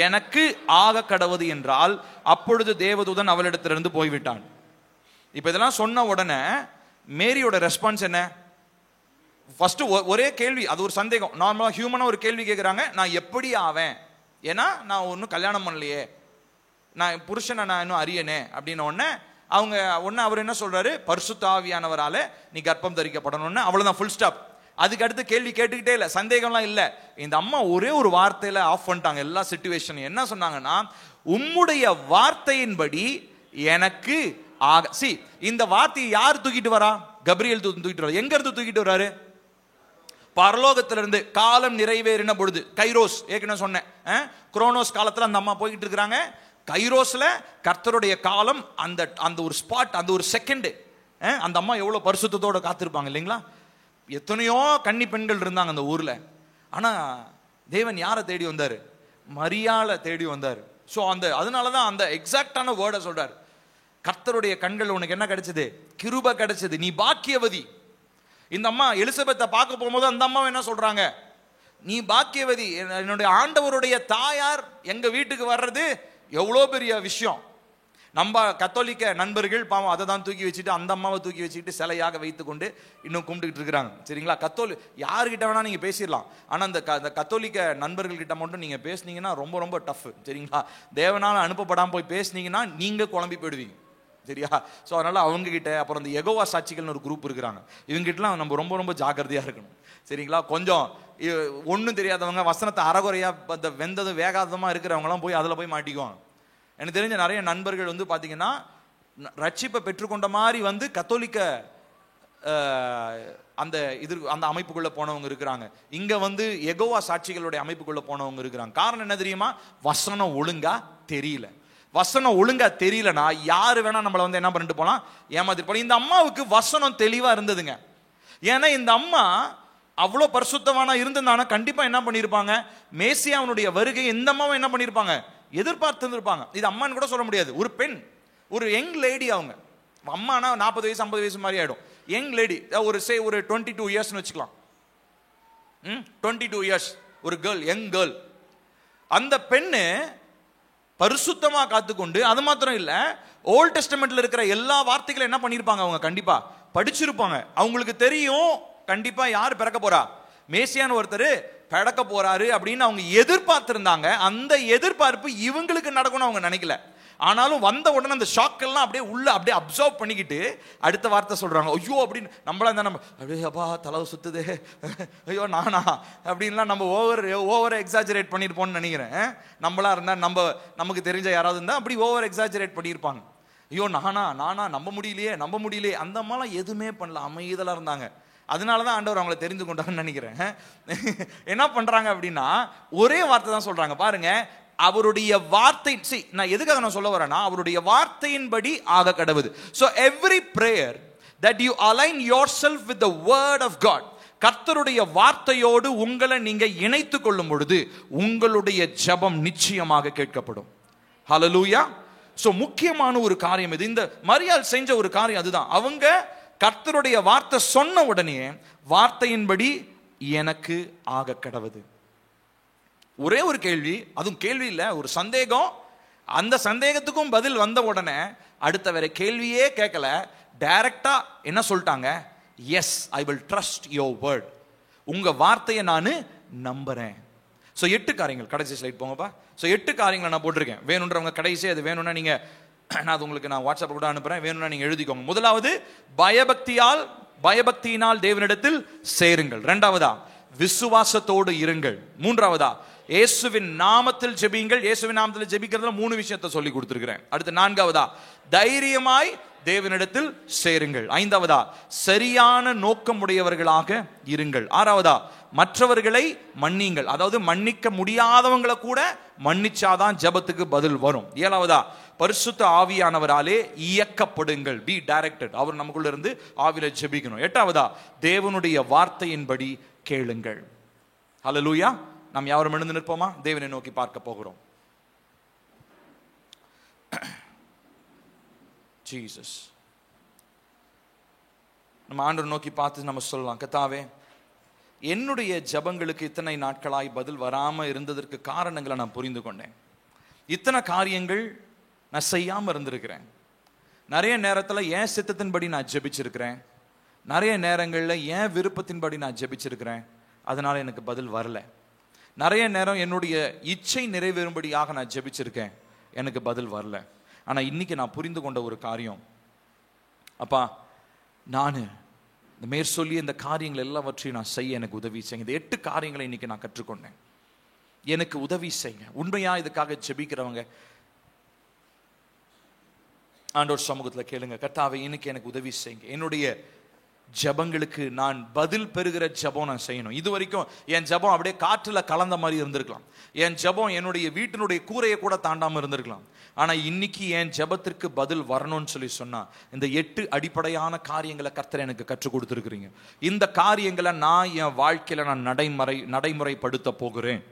எனக்கு ஆக கடவது என்றால், அப்பொழுது தேவதூதன் அவளிடத்திலிருந்து போய்விட்டான். இப்ப இதெல்லாம் சொன்ன உடனே மேரியோட ரெஸ்பான்ஸ் என்ன? ஃபர்ஸ்ட் ஒரே கேள்வி, அது ஒரு சந்தேகம். நார்மலா ஹியூமனா ஒரு கேள்வி கேட்கிறாங்க, நான் எப்படி ஆவேன்? ஏன்னா நான் ஒன்னும் கல்யாணம் பண்ணலையே, நான் புருஷனை நான் இன்னும் அறியனே அப்படின்ன உடனே அவர் என்ன சொல்றாரு? பரிசுத்த ஆவியானவரால நீ கர்ப்பம் தரிக்கப்படணும்னு. அவ்வளவுதான், ஃபுல் ஸ்டாப். அதுக்கு அடுத்து கேள்வி கேட்டுக்கிட்டே இல்லை, சந்தேகம்லாம் இல்லை. இந்த அம்மா ஒரே ஒரு வார்த்தையில ஆஃப் பண்ணிட்டாங்க எல்லா சிச்சுவேஷன். என்ன சொன்னாங்கன்னா, உம்முடைய வார்த்தையின்படி எனக்கு ஆக. இந்த வார்த்தையை யார் தூக்கிட்டு வரா? கபிரியேல் தூக்கிட்டு வரா. எங்க இருந்து தூக்கிட்டு வராரு? பரலோகத்திலிருந்து. காலம் நிறைவேறின பொழுது, கைரோஸ், ஏற்கனவே சொன்னேன், குரோனோஸ் காலத்துல அந்த அம்மா போய்கிட்டு இருக்கிறாங்க. கைரோஸ்ல கர்த்தருடைய காலம், அந்த அந்த ஒரு ஸ்பாட், அந்த ஒரு செகண்ட், அந்த அம்மா எவ்வளவு பரிசுத்தத்தோட காத்திருப்பாங்க இல்லைங்களா? எத்தனையோ கன்னி பெண்கள் இருந்தாங்க அந்த ஊர்ல. ஆனா தேவன் யாரை தேடி வந்தாரு? மரியாளை தேடி வந்தாரு. ஸோ அதனாலதான் அந்த எக்ஸாக்டான வேர்டை சொல்றாரு. கர்த்தருடைய கண்கள் உனக்கு என்ன கிடைச்சது? கிருபை கிடைச்சது, நீ பாக்கியவதி. இந்த அம்மா எலிசபெத்தை பார்க்க போகும்போது அந்த அம்மா என்ன சொல்றாங்க? நீ பாக்கியவதி, என்னுடைய ஆண்டவருடைய தாயார் எங்க வீட்டுக்கு வர்றது எவ்வளோ பெரிய விஷயம். நம்ம கத்தோலிக்க நண்பர்கள் பாவம் அதை தான் தூக்கி வச்சுட்டு, அந்த அம்மாவை தூக்கி வச்சுட்டு சிலையாக வைத்து கொண்டு இன்னும் கும்பிட்டுக்கிட்டு இருக்கிறாங்க. சரிங்களா? யாருக்கிட்ட வேணா நீங்க பேசிடலாம், ஆனா அந்த கத்தோலிக்க நண்பர்கள் கிட்ட மட்டும் நீங்க பேசுனீங்கன்னா ரொம்ப ரொம்ப டஃப். சரிங்களா? தேவனால அனுப்பப்படாம போய் பேசுனீங்கன்னா நீங்க குழம்பி போயிடுவீங்க. சரியா? ஸோ அதனால அவங்க கிட்ட, அப்புறம் அந்த யெகோவா சாட்சிகள்னு ஒரு குரூப் இருக்கிறாங்க, இவங்க கிட்டலாம் நம்ம ரொம்ப ரொம்ப ஜாக்கிரதையா இருக்கணும். சரிங்களா? கொஞ்சம் ஒன்றும் தெரியாதவங்க, வசனத்தை அறகுறையா வெந்தது வேகாதமா இருக்கிறவங்களாம் போய் அதில் போய் மாட்டிக்குவாங்க. எனக்கு தெரிஞ்ச நிறைய நண்பர்கள் வந்து பார்த்தீங்கன்னா ரட்சிப்பை பெற்றுக்கொண்ட மாதிரி வந்து கத்தோலிக்க அந்த அந்த அமைப்புக்குள்ள போனவங்க இருக்கிறாங்க. இங்க வந்து யெகோவா சாட்சிகளுடைய அமைப்புக்குள்ள போனவங்க இருக்கிறாங்க. காரணம் என்ன தெரியுமா? வசனம் ஒழுங்கா தெரியல. வசனம் ஒழுங்கா தெரியலனா யாரு வேணா நம்மளை வந்து என்ன பண்ணிட்டு போலாம், ஏமாத்திட்டு போலாம். இந்த அம்மாவுக்கு வசனம் தெளிவா இருந்ததுங்க. ஏன்னா இந்த அம்மா அவ்வளோ பரிசுத்தவானா இருந்திருந்தானா கண்டிப்பா என்ன பண்ணிருப்பாங்க, மேசியாவுடைய வருகை இந்த அம்மாவை என்ன பண்ணிருப்பாங்க, எதிர்பார்த்திருப்பாங்க. இது அம்மான்னு கூட சொல்ல முடியாது, ஒரு பெண், ஒரு யங் லேடி. அவங்க அம்மானா 40 வயசு 50 வயசு மாதிரி ஆயிடும். யங் லேடி, ஒரு 22 இயர்ஸ்னு வச்சுக்கலாம். 22 இயர்ஸ் ஒரு கேர்ள், யங் கேர்ள். அந்த பெண்ணு பரிசுத்தமா காத்துக்கொண்டு, அது மாத்திரம் இல்ல, ஓல்ட் டெஸ்டமெண்ட்ல இருக்கிற எல்லா வார்த்தைகளும் என்ன பண்ணிருப்பாங்க, அவங்க கண்டிப்பா படிச்சிருப்பாங்க. அவங்களுக்கு தெரியும் கண்டிப்பா யார் பிறக்க போறா, மேசியான்னு ஒருத்தர் பிறக்க போறாரு அப்படின்னு அவங்க எதிர்பார்த்திருந்தாங்க. அந்த எதிர்பார்ப்பு இவங்களுக்கு நடக்கும்னு அவங்க நினைக்கல. ஆனாலும் வந்த உடனே அந்த ஷாக் எல்லாம் அப்படியே உள்ள அப்படியே அப்சர்வ் பண்ணிக்கிட்டு அடுத்த வார்த்தை சொல்றாங்க. ஐயோ அப்படின்னு நம்மளா இருந்தா நம்ம அப்படியே அப்பா தலவு சுத்துது, ஐயோ நானா அப்படின்லாம் நம்ம ஓவர் எக்ஸாஜரேட் பண்ணிருப்போம்னு நினைக்கிறேன். நம்மளா இருந்தா நமக்கு தெரிஞ்ச யாராவது இருந்தா அப்படி ஓவர் எக்ஸாஜரேட் பண்ணியிருப்பாங்க. ஐயோ நானா நம்ப முடியலையே. அந்த அம்மாலாம் எதுவுமே பண்ணல, அமைதலா இருந்தாங்க. அதனாலதான் ஆண்டவர் அவங்களை தெரிந்து கொண்டாங்கன்னு நினைக்கிறேன். என்ன பண்றாங்க அப்படின்னா ஒரே வார்த்தை தான் சொல்றாங்க பாருங்க. அவருடைய வார்த்தை, நான் எதுக்காக நான் சொல்ல வரேன்னா அவருடைய வார்த்தையின்படி ஆக கடவுது. So every prayer that you align yourself with the word of God, கர்த்தருடைய வார்த்தையோடு உங்களை நீங்க இணைத்துக் கொள்ளும் பொழுது உங்களுடைய ஜெபம் நிச்சயமாக கேட்கப்படும். ஹல்லேலூயா. சோ முக்கியமான ஒரு காரியம் இது. இந்த மரியாள் செஞ்ச ஒரு காரியம் அதுதான். அவங்க கர்த்தருடைய வார்த்தை சொன்ன உடனே வார்த்தையின்படி எனக்கு ஆக கடவுது. ஒரே ஒரு கேள்வி, அதுவும் கேள்வி இல்ல, ஒரு சந்தேகம். அந்த சந்தேகத்துக்கும் பதில் வந்த உடனே அடுத்த வேற கேள்வியே கேட்கல, டைரக்டா என்ன சொல்லிட்டாங்க, yes I will trust your word, உங்க வார்த்தையை நான் நம்புறேன். ஸோ 8 காரியங்கள், கடைசி ஸ்லைட் போங்கப்பா. ஸோ 8 காரியங்களை நான் போட்டிருக்கேன். வேணுன்றவங்க கடைசி அது வேணும்னா நீங்க, நான் அது உங்களுக்கு நான் வாட்ஸ்அப் கூட அனுப்புறேன், வேணும்னா நீங்க எழுதிக்கோங்க. முதலாவது பயபக்தியினால் தேவனிடத்தில் சேருங்கள். இரண்டாவதா விசுவாசத்தோடு இருங்கள். மூன்றாவதா இயேசுவின் நாமத்தில் ஜெபியுங்கள். இயேசுவின் நாமத்தில் ஜெபிக்கிறதுல 3 விஷயத்தை சொல்லி கொடுத்திருக்கிறேன். அடுத்து நான்காவதா தைரியமாய் தேவனிடத்தில் சேருங்கள். ஐந்தாவதா சரியான நோக்கம் உடையவர்களாக இருங்கள். ஆறாவதா மற்றவர்களை மன்னியுங்கள். அதாவது மன்னிக்க முடியாதவங்களை கூட மன்னிச்சாதான் ஜெபத்துக்கு பதில் வரும். ஏழாவதா பரிசுத்த ஆவியானவராலே இயக்கப்படுங்கள், பி டைரக்டட், அவர் நமக்குள்ள இருந்து ஆவியில ஜெபிக்கணும். எட்டாவதா தேவனுடைய வார்த்தையின்படி கேளுங்கள். ஹல்லேலூயா. நாம் யாரும் எழுந்து நிற்போமா? தேவனை நோக்கி பார்க்க போகிறோம். ஜீசஸ், நம்ம ஆண்டவரை நோக்கி பார்த்து நம்ம சொல்லலாம், கர்த்தாவே என்னுடைய ஜெபங்களுக்கு இத்தனை நாட்களாய் பதில் வராம இருந்ததற்கு காரணங்களை நான் புரிந்து கொண்டேன். இத்தனை காரியங்கள் நான் செய்யாம இருந்திருக்கிறேன். நிறைய நேரத்தில் ஏன் சித்தத்தின்படி நான் ஜெபிச்சிருக்கிறேன், நிறைய நேரங்களில் ஏன் விருப்பத்தின்படி நான் ஜெபிச்சிருக்கிறேன், அதனால எனக்கு பதில் வரல. நிறைய நேரம் என்னுடைய இச்சை நிறைவேறும்படியாக நான் ஜெபிச்சிருக்கேன், எனக்கு பதில் வரல. ஆனா இன்னைக்கு நான் புரிந்து கொண்ட ஒரு காரியம், அப்பா நான் இந்த மேற்சொல்லி இந்த காரியங்கள் எல்லாவற்றையும் நான் செய்ய எனக்கு உதவி செய்யுங்க. இந்த 8 காரியங்களை இன்னைக்கு நான் கற்றுக்கொண்டேன், எனக்கு உதவி செய்யுங்க. உண்மையா இதுக்காக ஜெபிக்கிறவங்க ஆண்டவர் சமூகத்தில் கேளுங்க, கர்த்தாவே இன்னைக்கு எனக்கு உதவி செய்யுங்க. என்னுடைய ஜெபங்களுக்கு நான் பதில் பெறுகிற ஜெபம் நான் செய்யணும். இது வரைக்கும் என் ஜெபம் அப்படியே காற்றுல கலந்த மாதிரி இருந்திருக்கலாம். என் ஜெபம் என்னுடைய வீட்டினுடைய கூரையை கூட தாண்டாம இருந்திருக்கலாம். ஆனா இன்னைக்கு என் ஜெபத்திற்கு பதில் வரணும்னு சொல்லி சொன்னா, இந்த 8 அடிப்படையான காரியங்களை கர்த்தர் எனக்கு கற்றுக் கொடுத்திருக்கிறீங்க. இந்த காரியங்களை நான் என் வாழ்க்கையில நான் நடைமுறைப்படுத்த போகிறேன்.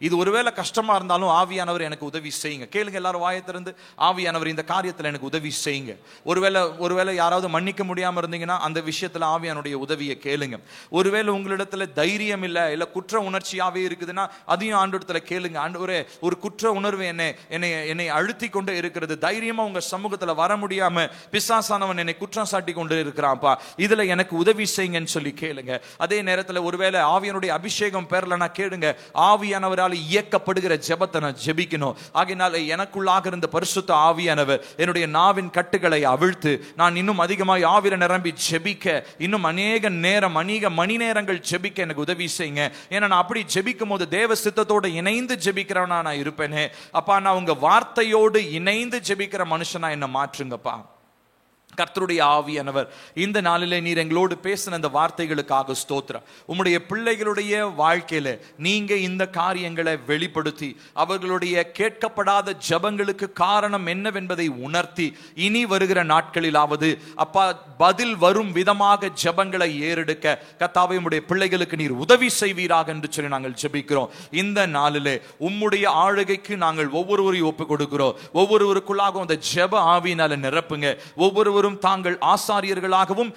இது ஒருவேளை கஷ்டமா இருந்தாலும் ஆவியானவர் எனக்கு உதவி செய்யுங்க. கேளுங்க, எல்லாரும் வாயை திறந்து, ஆவியானவர் இந்த காரியத்தில் எனக்கு உதவி செய்யுங்க. ஒருவேளை யாராவது மன்னிக்க முடியாம இருந்தீங்கன்னா அந்த விஷயத்துல ஆவியானுடைய உதவியை கேளுங்க. ஒருவேளை உங்களிடத்துல தைரியம் இல்ல குற்ற உணர்ச்சியாவே இருக்குதுன்னா அதையும் ஆண்டவரிடத்துல கேளுங்க. ஆண்டவரே, ஒரு குற்ற உணர்வு என்னை அழுத்தி கொண்டு இருக்கிறது, தைரியமா உங்க சமூகத்துல வர முடியாம பிசாசானவன் என்னை குற்றம் சாட்டி கொண்டு இருக்கிறான்ப்பா, இதுல எனக்கு உதவி செய்யுங்கன்னு சொல்லி கேளுங்க. அதே நேரத்துல ஒருவேளை ஆவியானுடைய அபிஷேகம் பெறலனா கேளுங்க, ஆவியானவரால் இயக்கப்படுகிற ஜெபத்தை நான் ஜெபிக்கணும். ஆகையினால எனக்குள்ளாக இருந்த பரிசுத்த ஆவியானவர் என்னுடைய நாவின் கட்டுகளை அவிழ்த்து நான் இன்னும் அதிகமாக ஆவியில நிரம்பி ஜெபிக்க, இன்னும் அநேக மணி நேரங்கள் ஜெபிக்க எனக்கு உதவி செய்யுங்க. ஏன்னா நான் அப்படி ஜெபிக்கும் போது தேவ சித்தத்தோடு இணைந்து ஜெபிக்கிறவனா நான் இருப்பேனே. அப்பா, நான் உங்க வார்த்தையோடு இணைந்து ஜெபிக்கிற மனுஷனா என்ன மாற்றுங்கப்பா. கர்த்தருடைய ஆவியானவர் இந்த நாளிலே நீர் எங்களோடு பேசின இந்த வார்த்தைகளுக்காக ஸ்தோத்திரம். உம்முடைய பிள்ளைகளுடைய வாழ்க்கையில நீங்க இந்த காரியங்களை வெளிப்படுத்தி அவர்களுடைய கேட்கப்படாத ஜெபங்களுக்கு காரணம் என்னவென்பதை உணர்த்தி இனி வருகிற நாட்களிலாவது அப்பா பதில் வரும் விதமாக ஜெபங்களை ஏறெடுக்க கர்த்தாவே உம்முடைய பிள்ளைகளுக்கு நீர் உதவி செய்வீராக என்று சொல்லி நாங்கள் ஜெபிக்கிறோம். இந்த நாளிலே உம்முடைய ஆளுகைக்கு நாங்கள் ஒவ்வொருவரையும் ஒப்புக் கொடுக்கிறோம். ஒவ்வொருவருக்குள்ளாகவும் அந்த ஜெப ஆவியினால நிரப்புங்க. ஒவ்வொருவரும் தாங்கள் ஆசாரியர்களாகவும்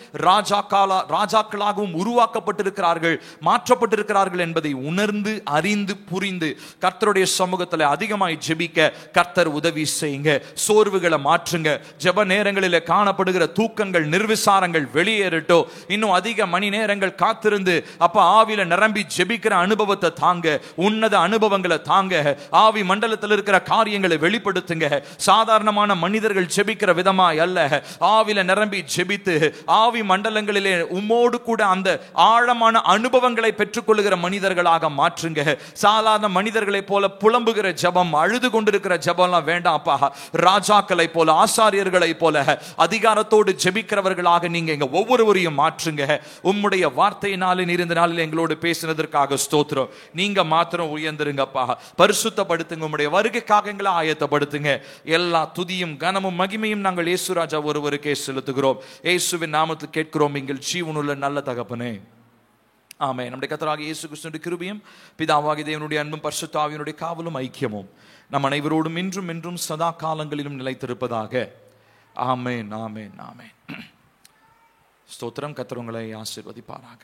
ராஜாக்களாகவும் உருவாக்கப்பட்டிருக்கிறார்கள், மாற்றப்பட்டிருக்கிறார்கள் என்பதை உணர்ந்து அறிந்து புரிந்து கர்த்தருடைய சமூகத்தில் அதிகமாய் ஜெபிக்க கர்த்தர் உதவி செய்யுங்க. சோர்வுகளை மாற்றுங்க. ஜெப நேரங்களில் காணப்படுகிற தூக்கங்கள், நிர்விசாரங்கள் வெளியேறட்டோ. இன்னும் அதிக மணி நேரங்கள் காத்திருந்து அப்ப ஆவியில நிரம்பி ஜெபிக்கிற அனுபவத்தை தாங்க, உன்னத அனுபவங்களை தாங்க. ஆவி மண்டலத்தில் இருக்கிற காரியங்களை வெளிப்படுத்துங்க. சாதாரணமான மனிதர்கள் ஜெபிக்கிற விதமாய் அல்ல, ஆவில நிரம்பி ஜெபித்து ஆவி மண்டலங்களிலே உம்மோடு கூட அந்த ஆழமான அனுபவங்களை பெற்றுக்கொள்ளுகிற மனிதர்களாக மாற்றுங்க. சாதாரண மனிதர்களை போல புலம்புகிற ஜெபம், அழுது கொண்டிருக்கிற ஜெபம்லாம் வேண்டாம்ப்பா. ராஜாக்களை போல, ஆசாரியர்களை போல அதிகாரத்தோடு ஜெபிக்கிறவர்களாக நீங்க எங்க ஒவ்வொருவரையும் மாற்றுங்க. உம்முடைய வார்த்தையினாலே நீர் இந்த நாளில் எங்களோடு பேசினதற்காக ஸ்தோத்திரம். நீங்க மாத்திரம் உயர்ந்திருங்கப்பா, பரிசுத்தப்படுத்துங்க. உம்முடைய வருகைக்காக எங்களை ஆயத்தப்படுத்துங்க. எல்லா துதியும் கனமும் மகிமையும் நாங்கள் இயேசு ராஜா ஒருவருக்கே செலுத்துகிறோம். இயேசுவின் நாமத்தில் கேட்கிறோம் எங்கள் ஜீவனுள்ள நல்ல தகப்பனே, ஆமென். நம்முடைய கர்த்தராகிய இயேசு கிறிஸ்துவின் கிருபையும் பிதாவாகிய தேவனுடைய அன்பும் பரிசுத்த ஆவியினுடைய காவலும் ஐக்கியமும் நம் அனைவரோடும் இன்றும் சதா காலங்களிலும் நிலைத்திருப்பதாக. ஆமென், ஆமென், ஆமென். ஸ்தோத்திரம். கர்த்தர் உங்களை ஆசீர்வதிப்பாராக.